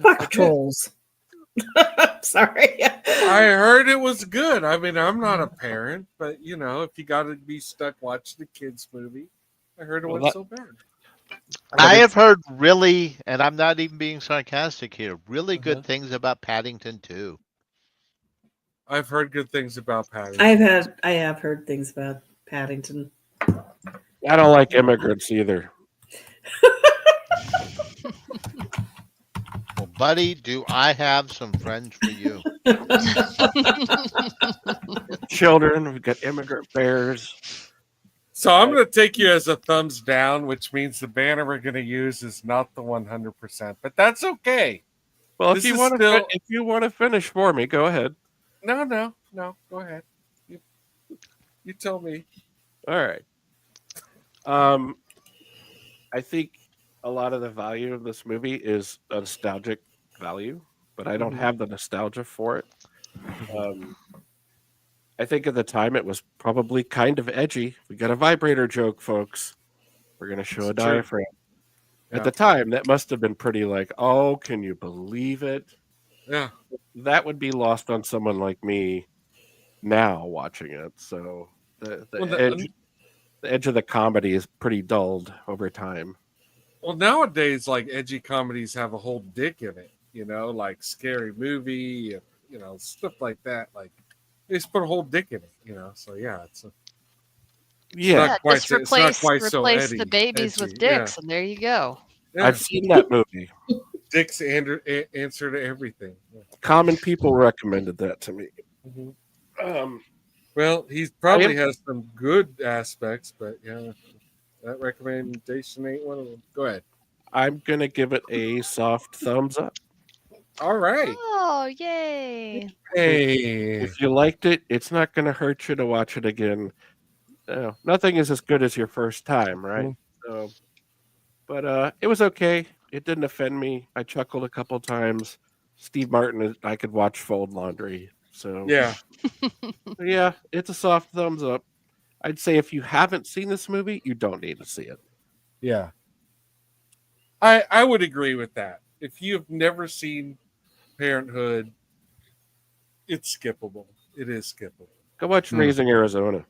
Speaker 6: Fuck trolls. Sorry.
Speaker 2: I heard it was good. I mean, I'm not a parent, but you know, if you got to be stuck watching the kids' movie, I heard it
Speaker 7: Well,
Speaker 2: wasn't so bad.
Speaker 3: I have heard really, and I'm not even being sarcastic here, really
Speaker 2: Uh-huh.
Speaker 3: good things about Paddington too.
Speaker 2: I've heard good things about Patty.
Speaker 6: I have heard things about Paddington.
Speaker 7: I don't like immigrants either.
Speaker 3: Well, buddy, do I have some friends for you?
Speaker 7: Children, we've got immigrant bears.
Speaker 2: So I'm going to take you as a thumbs down, which means the banner we're going to use is not the 100%, but that's okay.
Speaker 7: Well, if
Speaker 2: This
Speaker 7: you
Speaker 2: is
Speaker 7: want
Speaker 2: still-
Speaker 7: to, if you want to finish for me, go ahead.
Speaker 2: No, go ahead. You tell me.
Speaker 7: All right. I think a lot of the value of this movie is a nostalgic value, but I don't have the nostalgia for it. I think at the time it was probably kind of edgy. We got a vibrator joke, folks. We're going to show a
Speaker 2: It's true.
Speaker 7: diaphragm.
Speaker 2: Yeah.
Speaker 7: At the time, that must have been pretty like, oh, can you believe it?
Speaker 2: Yeah.
Speaker 7: That would be lost on someone like me now watching it. So the edge of the comedy is pretty dulled over time.
Speaker 2: Well, nowadays, like edgy comedies have a whole dick in it, you know, like Scary Movie, you know, stuff like that. Like they just put a whole dick in it, you know. So yeah, it's
Speaker 7: Yeah,
Speaker 2: not quite
Speaker 4: just
Speaker 2: so- it's not
Speaker 4: replace
Speaker 2: quite so
Speaker 4: the
Speaker 2: edgy-
Speaker 4: babies with
Speaker 2: edgy, yeah.
Speaker 4: dicks, and there you go.
Speaker 2: yeah,
Speaker 7: I've seen that movie.
Speaker 2: dicks answer to everything. Yeah.
Speaker 7: Common people recommended that to me.
Speaker 2: Mhm. Well, he probably has some good aspects, but yeah, that recommendation ain't one of them. Go ahead.
Speaker 7: I'm gonna give it a soft thumbs up.
Speaker 2: All right.
Speaker 4: Oh, yay!
Speaker 2: Hey.
Speaker 7: If you liked it, it's not gonna hurt you to watch it again. Nothing is as good as your first time, right? So, but it was okay. It didn't offend me. I chuckled a couple times. Steve Martin, I could watch fold laundry. So
Speaker 2: Yeah.
Speaker 7: yeah, it's a soft thumbs up. I'd say if you haven't seen this movie, you don't need to see it.
Speaker 2: Yeah. I would agree with that. If you've never seen Parenthood, it's skippable. It is skippable.
Speaker 7: Go watch Raising Arizona.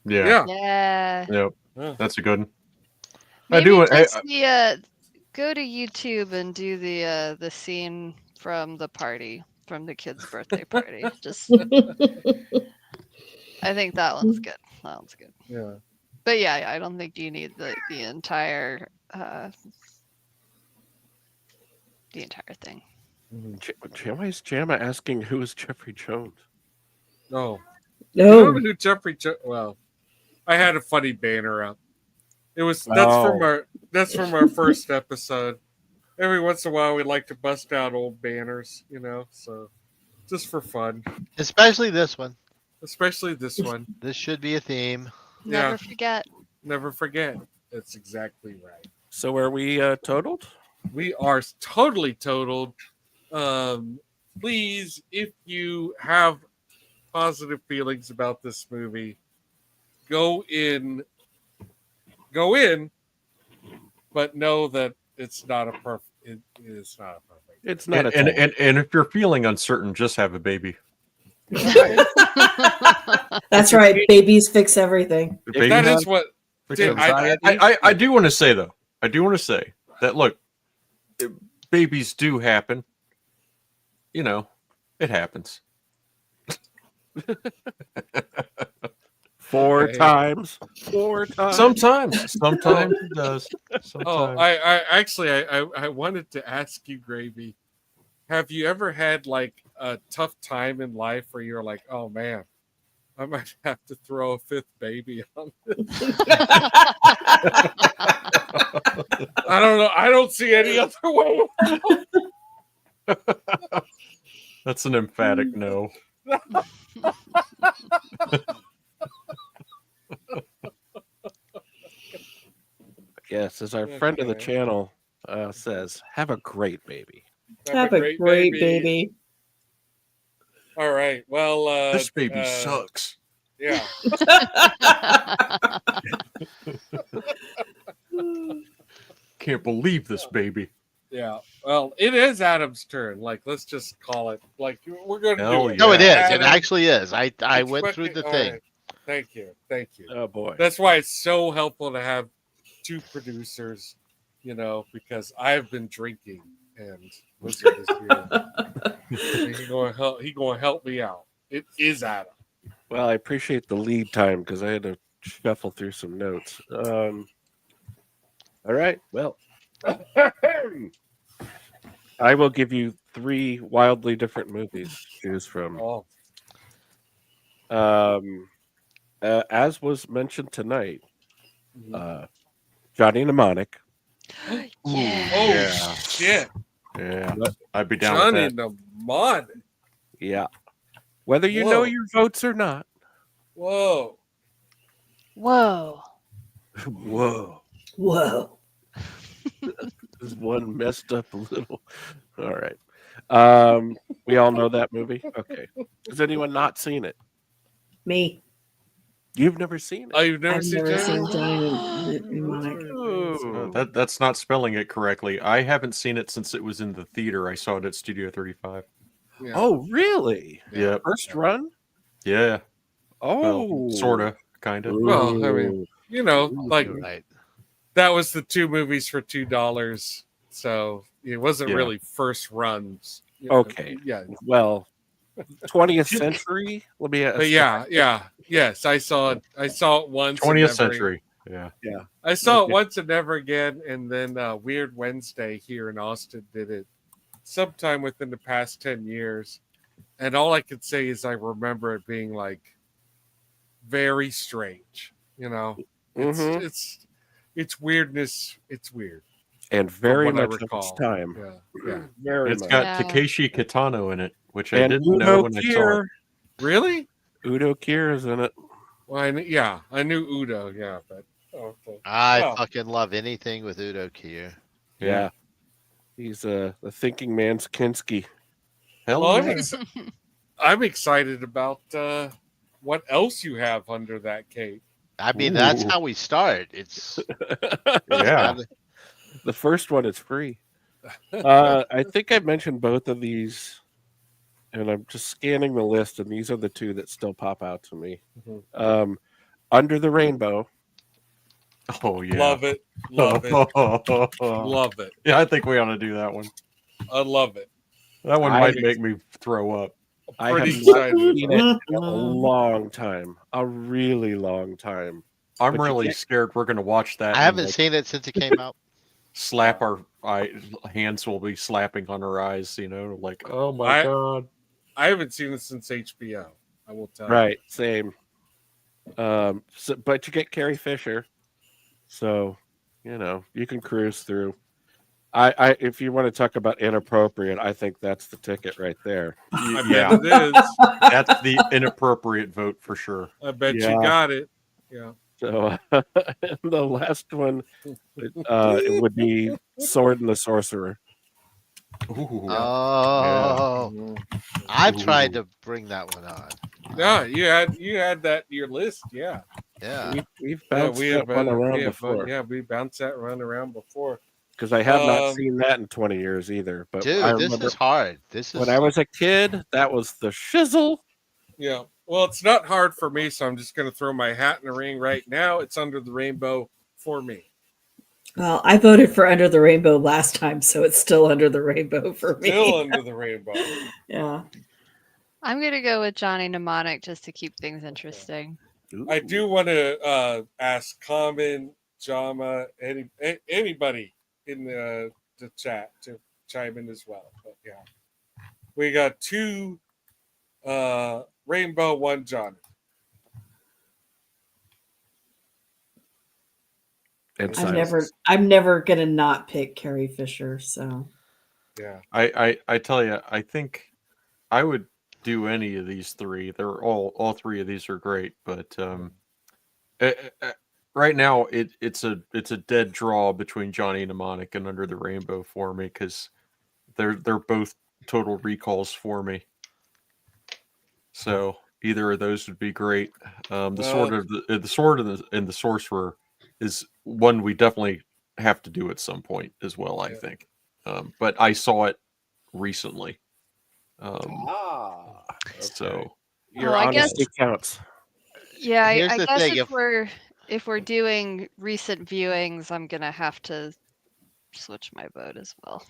Speaker 5: Yeah.
Speaker 4: Yeah.
Speaker 5: Yep.
Speaker 2: Yeah.
Speaker 5: That's a good one.
Speaker 4: Maybe
Speaker 5: do it.
Speaker 4: just go to YouTube and do the scene from the party, from the kid's birthday party. Just, I think that one's good. That one's good.
Speaker 2: Yeah.
Speaker 4: But yeah, I don't think you need the entire thing.
Speaker 7: Why is Jamma asking who is Jeffrey Jones?
Speaker 2: No. You don't
Speaker 6: No.
Speaker 2: know who Jeffrey well, I had a funny banner up. That's from our first episode. Every once in a while we like to bust out old banners, you know, so just for fun.
Speaker 3: Especially this one.
Speaker 2: Especially this one.
Speaker 3: This should be a theme.
Speaker 2: Yeah.
Speaker 4: Never forget.
Speaker 2: Never forget. That's exactly right.
Speaker 7: So are we totaled?
Speaker 2: We are totally totaled. Please, if you have positive feelings about this movie, go in, but know that it's not a perfect. It is not a perfect.
Speaker 7: It's not
Speaker 5: And if you're feeling uncertain, just have a baby.
Speaker 6: That's right. Babies fix everything.
Speaker 2: If that is what
Speaker 5: I do want to say though. I do want to say that look, babies do happen. You know, it happens.
Speaker 7: 4 times. 4 times.
Speaker 5: Sometimes it does. Sometimes.
Speaker 2: Oh, I actually I wanted to ask you, Gravy. Have you ever had like a tough time in life where you're like, oh man, I might have to throw a fifth baby on. I don't know. I don't see any other way.
Speaker 5: That's an emphatic no.
Speaker 7: Yes, as our friend of the
Speaker 2: Okay.
Speaker 7: channel says, have a great baby.
Speaker 6: Have a great baby.
Speaker 2: All right. Well,
Speaker 5: This baby sucks.
Speaker 2: Yeah.
Speaker 5: Can't believe this baby.
Speaker 2: Yeah. Well, it is Adam's turn. Like, let's just call it. Like, we're going to
Speaker 5: Hell
Speaker 2: do it.
Speaker 3: No, it is.
Speaker 2: Adam,
Speaker 3: It actually is. I
Speaker 2: it's
Speaker 3: went through
Speaker 2: fucking-
Speaker 3: the
Speaker 2: all
Speaker 3: thing.
Speaker 2: right. Thank you. Thank you.
Speaker 7: Oh boy.
Speaker 2: That's why it's so helpful to have two producers, because I've been drinking and Wizard is here. He's going to help me out. It is Adam.
Speaker 7: Well, I appreciate the lead time because I had to shuffle through some notes. All right. Well, I will give you 3 wildly different movies to choose from.
Speaker 2: Oh,
Speaker 7: As was mentioned tonight, Johnny Mnemonic.
Speaker 4: Yeah.
Speaker 2: oh
Speaker 5: Yeah.
Speaker 2: shit.
Speaker 5: Yeah. I'd be down
Speaker 2: Johnny
Speaker 5: with that.
Speaker 2: Mnemonic.
Speaker 7: Yeah. Whether you know
Speaker 2: Whoa.
Speaker 7: your votes or not.
Speaker 2: Whoa.
Speaker 4: Whoa.
Speaker 7: Whoa.
Speaker 6: Whoa.
Speaker 7: This one messed up a little. All right. We all know that movie. Okay. Has anyone not seen it?
Speaker 6: Me.
Speaker 7: You've never seen it.
Speaker 2: Oh, you've never
Speaker 6: I've
Speaker 2: seen
Speaker 6: never
Speaker 2: Johnny?
Speaker 6: seen Johnny Mnemonic.
Speaker 7: Ooh.
Speaker 5: That's not spelling it correctly. I haven't seen it since it was in the theater. I saw it at Studio 35.
Speaker 2: Yeah.
Speaker 7: Oh, really?
Speaker 5: Yeah.
Speaker 7: First run?
Speaker 5: Yeah.
Speaker 7: Oh,
Speaker 5: Well, sorta, kinda.
Speaker 2: Well, I mean, like
Speaker 3: You're right.
Speaker 2: that was the 2 movies for $2. So it wasn't
Speaker 5: Yeah.
Speaker 2: really first runs.
Speaker 7: Okay.
Speaker 2: Yeah.
Speaker 7: Well, 20th century. Let me ask.
Speaker 2: But yes, I saw it. I saw it once. and
Speaker 5: 20th
Speaker 2: never-
Speaker 5: century. Yeah.
Speaker 2: I saw
Speaker 7: Okay.
Speaker 2: it once and never again. And then Weird Wednesday here in Austin did it sometime within the past 10 years. And all I could say is I remember it being like very strange.
Speaker 7: Mhm.
Speaker 2: It's weirdness. It's weird.
Speaker 7: And very
Speaker 2: what I
Speaker 7: much of its
Speaker 2: recall.
Speaker 7: time.
Speaker 2: Yeah.
Speaker 7: Very
Speaker 5: It's
Speaker 7: much.
Speaker 5: got
Speaker 4: Yeah.
Speaker 5: Takeshi Kitano in it, which I
Speaker 7: And
Speaker 5: didn't know
Speaker 7: Udo
Speaker 5: when I saw it.
Speaker 7: Kier.
Speaker 2: Really?
Speaker 7: Udo Kier is in it.
Speaker 2: Well, I knew Udo. Yeah, but okay.
Speaker 3: I
Speaker 2: Well,
Speaker 3: fucking love anything with Udo Kier.
Speaker 7: Yeah. He's the thinking man's Kinski.
Speaker 5: Hell
Speaker 2: Well,
Speaker 5: yeah.
Speaker 2: I'm excited about what else you have under that cape.
Speaker 3: I mean, that's
Speaker 5: Ooh.
Speaker 3: how we start. It's
Speaker 5: Yeah.
Speaker 7: The first one is free. I think I mentioned both of these, and I'm just scanning the list, and these are the 2 that still pop out to me.
Speaker 2: Mhm.
Speaker 7: Under the Rainbow.
Speaker 5: Oh yeah.
Speaker 2: Love it. Love it. Love it.
Speaker 5: Yeah, I think we ought to do that one.
Speaker 2: I love it.
Speaker 5: That one
Speaker 7: I-
Speaker 5: might make me throw up.
Speaker 7: I have
Speaker 2: Pretty
Speaker 7: not
Speaker 2: excited.
Speaker 7: seen it in a long time. A really long time.
Speaker 5: I'm
Speaker 7: But you
Speaker 5: really
Speaker 7: can't-
Speaker 5: scared we're going to watch that.
Speaker 3: I
Speaker 5: and,
Speaker 3: haven't
Speaker 5: like,
Speaker 3: seen it since it came out.
Speaker 5: slap our hands will be slapping on our eyes. Like, oh my god.
Speaker 2: I haven't seen it since HBO. I will tell you.
Speaker 7: Right, same. But you get Carrie Fisher, so you can cruise through. I if you want to talk about inappropriate, I think that's the ticket right there.
Speaker 2: I
Speaker 5: Yeah,
Speaker 2: bet it is.
Speaker 5: that's the inappropriate vote for sure.
Speaker 2: I bet
Speaker 7: Yeah.
Speaker 2: you got it. Yeah.
Speaker 7: So the last one, it would be Sword and the Sorcerer.
Speaker 5: Ooh.
Speaker 3: Oh, I've tried to bring that one on.
Speaker 2: Yeah, you had that in your list. Yeah.
Speaker 3: Yeah.
Speaker 7: We've bounced that one around before
Speaker 2: we bounced that one around before.
Speaker 7: because I have not seen that in 20 years either. But
Speaker 3: Dude,
Speaker 7: I
Speaker 3: this
Speaker 7: remember
Speaker 3: is hard. This is
Speaker 7: when I was a kid, that was the shizzle.
Speaker 2: Yeah. Well, it's not hard for me, so I'm just going to throw my hat in the ring right now. It's Under the Rainbow for me.
Speaker 6: Well, I voted for Under the Rainbow last time, so it's still Under the Rainbow for me.
Speaker 2: Still Under the Rainbow.
Speaker 6: Yeah.
Speaker 4: I'm gonna go with Johnny Mnemonic just to keep things interesting.
Speaker 2: I do want to ask Common, Jama, anybody in the chat to chime in as well. But yeah, we got 2 Rainbow, 1 Johnny.
Speaker 7: And
Speaker 2: It's
Speaker 7: silence.
Speaker 6: I'm never gonna not pick Carrie Fisher. So
Speaker 2: Yeah.
Speaker 5: I tell you, I think I would do any of these three. They're all three of these are great, but uh, uh, right now it's a dead draw between Johnny Mnemonic and Under the Rainbow for me because they're both total recalls for me. So either of those would be great. The sword of the sword and the sorcerer is one we definitely have to do at some point as well. I think, but I saw it recently.
Speaker 7: Okay.
Speaker 5: So
Speaker 7: Your
Speaker 4: Well, I guess
Speaker 7: honesty counts.
Speaker 4: yeah,
Speaker 3: Here's
Speaker 4: I
Speaker 3: the
Speaker 4: guess
Speaker 3: thing,
Speaker 4: if we're doing recent viewings, I'm gonna have to switch my vote as well.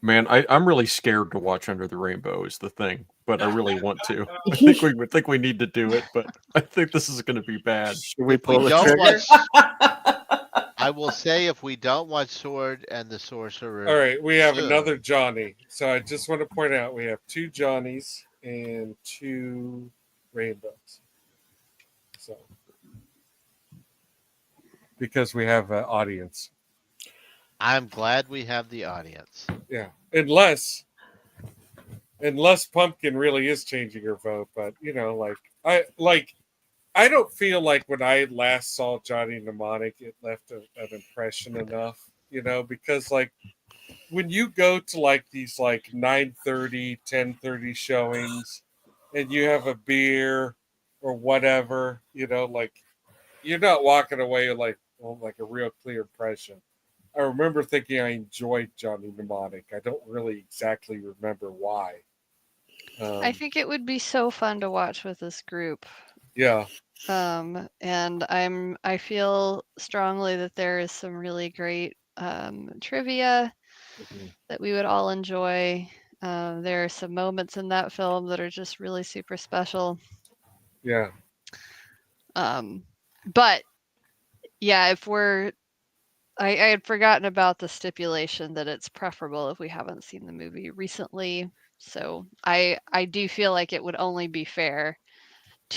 Speaker 5: man, I'm really scared to watch Under the Rainbow is the thing, but I really want to. I think we need to do it, but I think this is going to be bad.
Speaker 7: Should we
Speaker 3: if
Speaker 7: pull
Speaker 3: we
Speaker 7: the
Speaker 3: don't
Speaker 7: trigger?
Speaker 3: watch, I will say if we don't watch Sword and the Sorcerer,
Speaker 2: All right, we have
Speaker 3: soon,
Speaker 2: another Johnny. So I just want to point out we have 2 Johnnies and 2 rainbows. So because we have an audience.
Speaker 3: I'm glad we have the audience.
Speaker 2: Yeah. Unless Pumpkin really is changing her vote, but you know, I don't feel like when I last saw Johnny Mnemonic, it left an impression enough, you know, because like when you go to like these like 9:30, 10:30 showings and you have a beer or whatever, you know, like you're not walking away like a real clear impression. I remember thinking I enjoyed Johnny Mnemonic. I don't really exactly remember why.
Speaker 4: I think it would be so fun to watch with this group.
Speaker 2: Yeah.
Speaker 4: And I feel strongly that there is some really great trivia that we would all enjoy. There are some moments in that film that are just really super special.
Speaker 2: Yeah.
Speaker 4: But yeah, if we're I had forgotten about the stipulation that it's preferable if we haven't seen the movie recently. So I do feel like it would only be fair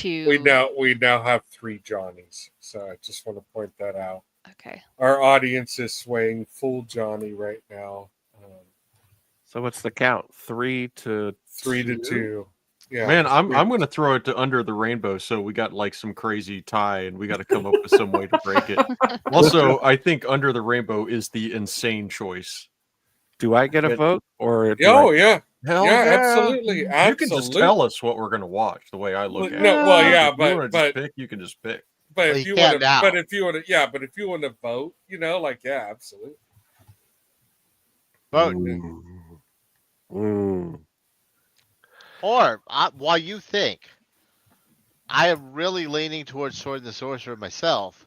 Speaker 2: We
Speaker 4: to
Speaker 2: now have 3 Johnnies. So I just want to point that out.
Speaker 4: okay.
Speaker 2: Our audience is swaying full Johnny right now.
Speaker 7: So what's the count? 3 to
Speaker 2: 3 to 2. Yeah.
Speaker 5: Man, I'm
Speaker 2: 3
Speaker 5: going to throw it to Under the Rainbow, so we got like some crazy tie, and we got to come up with some way to break it. Also, I think Under the Rainbow is the insane choice.
Speaker 7: Do I get a vote or do
Speaker 2: Oh
Speaker 7: I...
Speaker 2: yeah.
Speaker 5: Hell
Speaker 2: yeah, absolutely.
Speaker 5: You can just tell us what we're going to watch. The way I look at
Speaker 2: No,
Speaker 5: it.
Speaker 2: well,
Speaker 5: If
Speaker 2: yeah,
Speaker 5: you want to
Speaker 2: but
Speaker 5: just pick, you can just pick.
Speaker 2: but
Speaker 3: Well,
Speaker 2: if
Speaker 3: you
Speaker 2: you
Speaker 3: can't
Speaker 2: want to,
Speaker 3: now.
Speaker 2: but if you want to, yeah, but if you want to vote, you know, like yeah, absolutely.
Speaker 3: Vote. Or while you think, I am really leaning towards Sword and the Sorcerer myself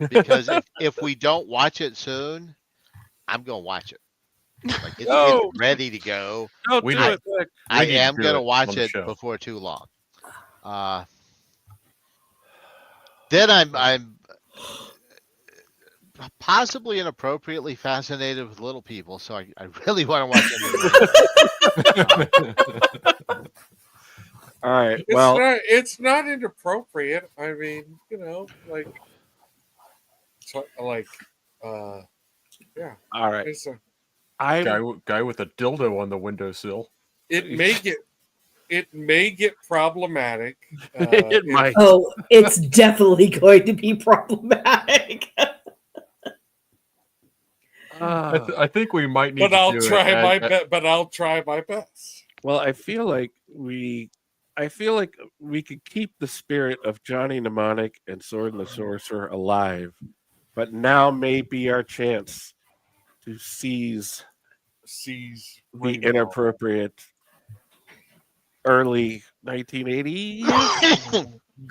Speaker 3: because if we don't watch it soon, I'm gonna watch it. Like
Speaker 7: No!
Speaker 3: it's ready to go.
Speaker 7: Don't
Speaker 5: We
Speaker 7: do
Speaker 5: need-
Speaker 7: it, Nick.
Speaker 3: I
Speaker 5: need to
Speaker 3: am
Speaker 5: do
Speaker 3: gonna
Speaker 5: it
Speaker 3: watch
Speaker 5: on the
Speaker 3: it
Speaker 5: show.
Speaker 3: before too long. Then I'm possibly inappropriately fascinated with little people, so I really want to watch it.
Speaker 7: All right. Well,
Speaker 2: It's not inappropriate. I mean, you know, like yeah.
Speaker 7: all right.
Speaker 2: It's a,
Speaker 5: Guy with a dildo on the windowsill.
Speaker 2: it may get problematic.
Speaker 7: It might.
Speaker 6: oh, it's definitely going to be problematic.
Speaker 5: I think we might need
Speaker 2: But
Speaker 5: to
Speaker 2: I'll
Speaker 5: do
Speaker 2: try
Speaker 5: it.
Speaker 2: my best. But I'll try my best.
Speaker 7: Well, I feel like we could keep the spirit of Johnny Mnemonic and Sword and the Sorcerer alive, but now may be our chance to seize the
Speaker 2: Rainbow.
Speaker 7: inappropriate early 1980s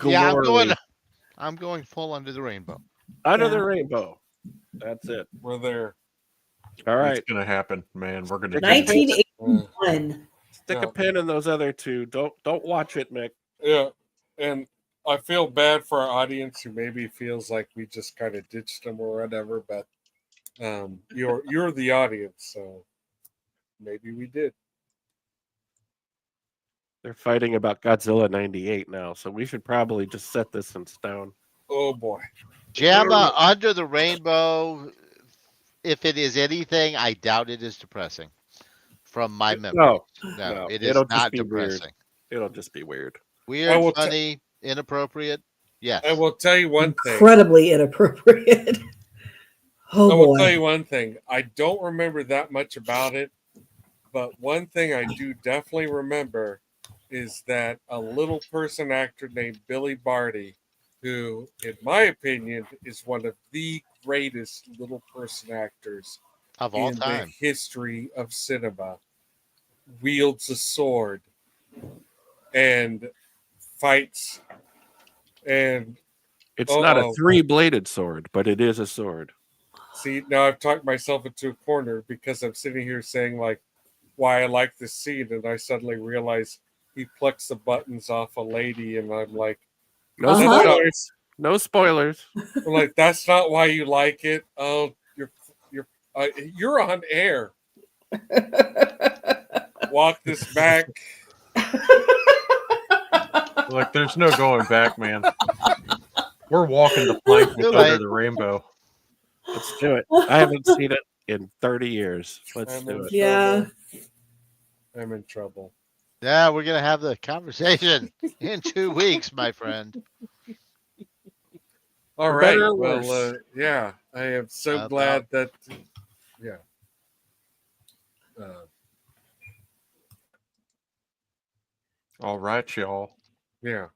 Speaker 3: Yeah,
Speaker 7: glory.
Speaker 3: I'm going full Under the Rainbow.
Speaker 7: Under
Speaker 6: Yeah.
Speaker 7: the Rainbow. That's it.
Speaker 2: We're there.
Speaker 7: All right.
Speaker 5: It's gonna happen, man. We're gonna do
Speaker 7: Nice.
Speaker 5: it.
Speaker 6: 1981.
Speaker 7: Stick a pin in those other two. Don't watch it, Mick.
Speaker 2: Yeah, and I feel bad for our audience who maybe feels like we just kind of ditched them or whatever, but you're the audience, so maybe we did.
Speaker 7: They're fighting about Godzilla 98 now, so we should probably just set this in stone.
Speaker 2: Oh boy.
Speaker 3: JAMA Under the Rainbow, if it is anything, I doubt it is depressing. From my memory.
Speaker 7: No,
Speaker 3: No, it is
Speaker 7: it'll just
Speaker 3: not
Speaker 7: be weird.
Speaker 3: depressing.
Speaker 7: It'll just be weird.
Speaker 3: Weird,
Speaker 2: will
Speaker 3: funny, inappropriate. Yes.
Speaker 2: I will tell you one thing.
Speaker 6: Incredibly inappropriate. Oh
Speaker 2: I will tell
Speaker 6: boy.
Speaker 2: you one thing. I don't remember that much about it, but one thing I do definitely remember is that a little person actor named Billy Barty, who, in my opinion, is one of the greatest little person actors
Speaker 3: Of all
Speaker 2: in
Speaker 3: time.
Speaker 2: the history of cinema, wields a sword and fights and
Speaker 7: It's not a
Speaker 2: uh-oh.
Speaker 7: 3-bladed sword, but it is a sword.
Speaker 2: See, now I've talked myself into a corner because I'm sitting here saying like why I like this scene, and I suddenly realize he plucks the buttons off a lady, and I'm like,
Speaker 7: No
Speaker 6: Uh-huh.
Speaker 7: spoilers. No spoilers.
Speaker 2: I'm like, that's not why you like it. Oh, you're on air. Walk this back.
Speaker 5: Look, there's no going back, man. We're walking the plank with
Speaker 3: Too
Speaker 5: Under
Speaker 3: late.
Speaker 5: the Rainbow.
Speaker 7: Let's do it. I haven't seen it in 30 years. Let's
Speaker 2: I'm
Speaker 7: do
Speaker 2: in
Speaker 7: it.
Speaker 6: Yeah.
Speaker 2: trouble. I'm in trouble.
Speaker 3: Yeah, we're gonna have the conversation in 2 weeks, my friend.
Speaker 2: All
Speaker 7: For
Speaker 2: right.
Speaker 7: better or
Speaker 2: Well,
Speaker 7: worse.
Speaker 2: yeah, I am so
Speaker 3: About-
Speaker 2: glad that, yeah.
Speaker 5: All right, y'all.
Speaker 2: Yeah.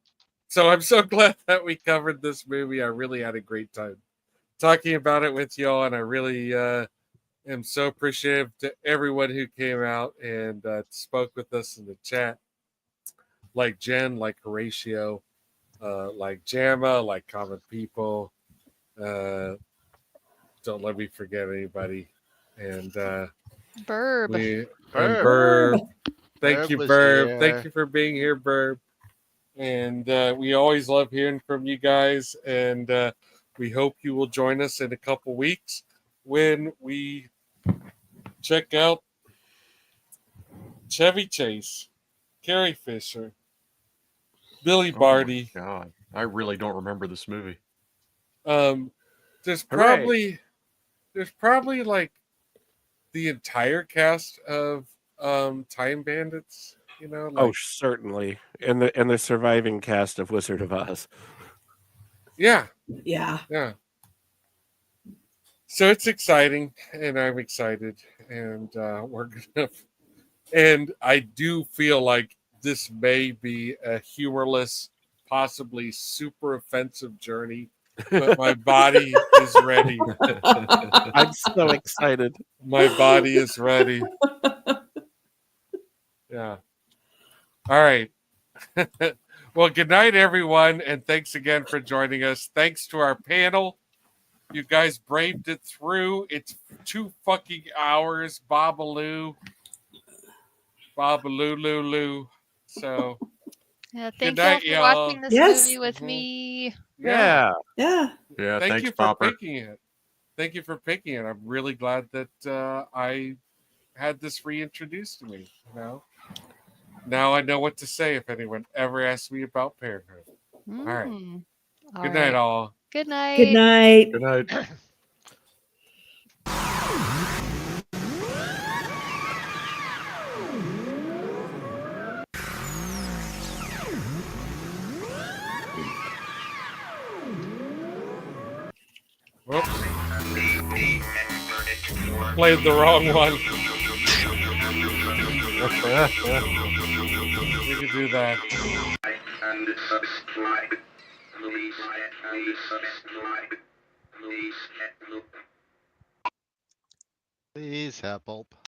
Speaker 2: So I'm so glad that we covered this movie. I really had a great time talking about it with y'all, and I really am so appreciative to everyone who came out and spoke with us in the chat, like Jen, like Horatio, like Jamma, like Common People. Don't let me forget anybody. And
Speaker 4: Burb.
Speaker 2: and
Speaker 3: Burb.
Speaker 2: Burb. Thank
Speaker 3: Burb
Speaker 2: you,
Speaker 3: was
Speaker 2: Burb.
Speaker 3: here.
Speaker 2: Thank you for being here, Burb. And we always love hearing from you guys. And we hope you will join us in a couple weeks when we check out Chevy Chase, Carrie Fisher, Billy Barty.
Speaker 5: Oh my God, I really don't remember this movie.
Speaker 2: There's
Speaker 7: Hooray.
Speaker 2: probably like the entire cast of Time Bandits. You know,
Speaker 7: Oh,
Speaker 2: like
Speaker 7: certainly. And the surviving cast of Wizard of Oz.
Speaker 2: yeah.
Speaker 6: Yeah.
Speaker 2: So it's exciting, and I'm excited, and we're gonna. And I do feel like this may be a humorless, possibly super offensive journey, but my body is ready.
Speaker 7: I'm so excited.
Speaker 2: My body is ready. Yeah. All right. Well, good night, everyone, and thanks again for joining us. Thanks to our panel. You guys braved it through. It's 2 fucking hours. Babaloo. Babaloo. So,
Speaker 4: Yeah,
Speaker 2: good
Speaker 4: thank y'all
Speaker 2: night,
Speaker 4: for
Speaker 2: y'all.
Speaker 4: watching this
Speaker 6: Yes.
Speaker 4: movie with
Speaker 2: Mhm.
Speaker 4: me.
Speaker 2: Yeah.
Speaker 6: Yeah.
Speaker 5: Yeah,
Speaker 2: Thank
Speaker 5: thanks,
Speaker 2: you for
Speaker 5: Popper.
Speaker 2: picking it. Thank you for picking it. I'm really glad that I had this reintroduced to me. You know, now I know what to say if anyone ever asks me about Parenthood. All right.
Speaker 4: All
Speaker 2: Good night,
Speaker 4: right.
Speaker 2: all.
Speaker 4: Good night.
Speaker 6: Good night.
Speaker 5: Good night.
Speaker 2: Whoops. Played the wrong one. We could do that.
Speaker 1: Like and subscribe. Please like and subscribe. Please get look.
Speaker 3: Please help.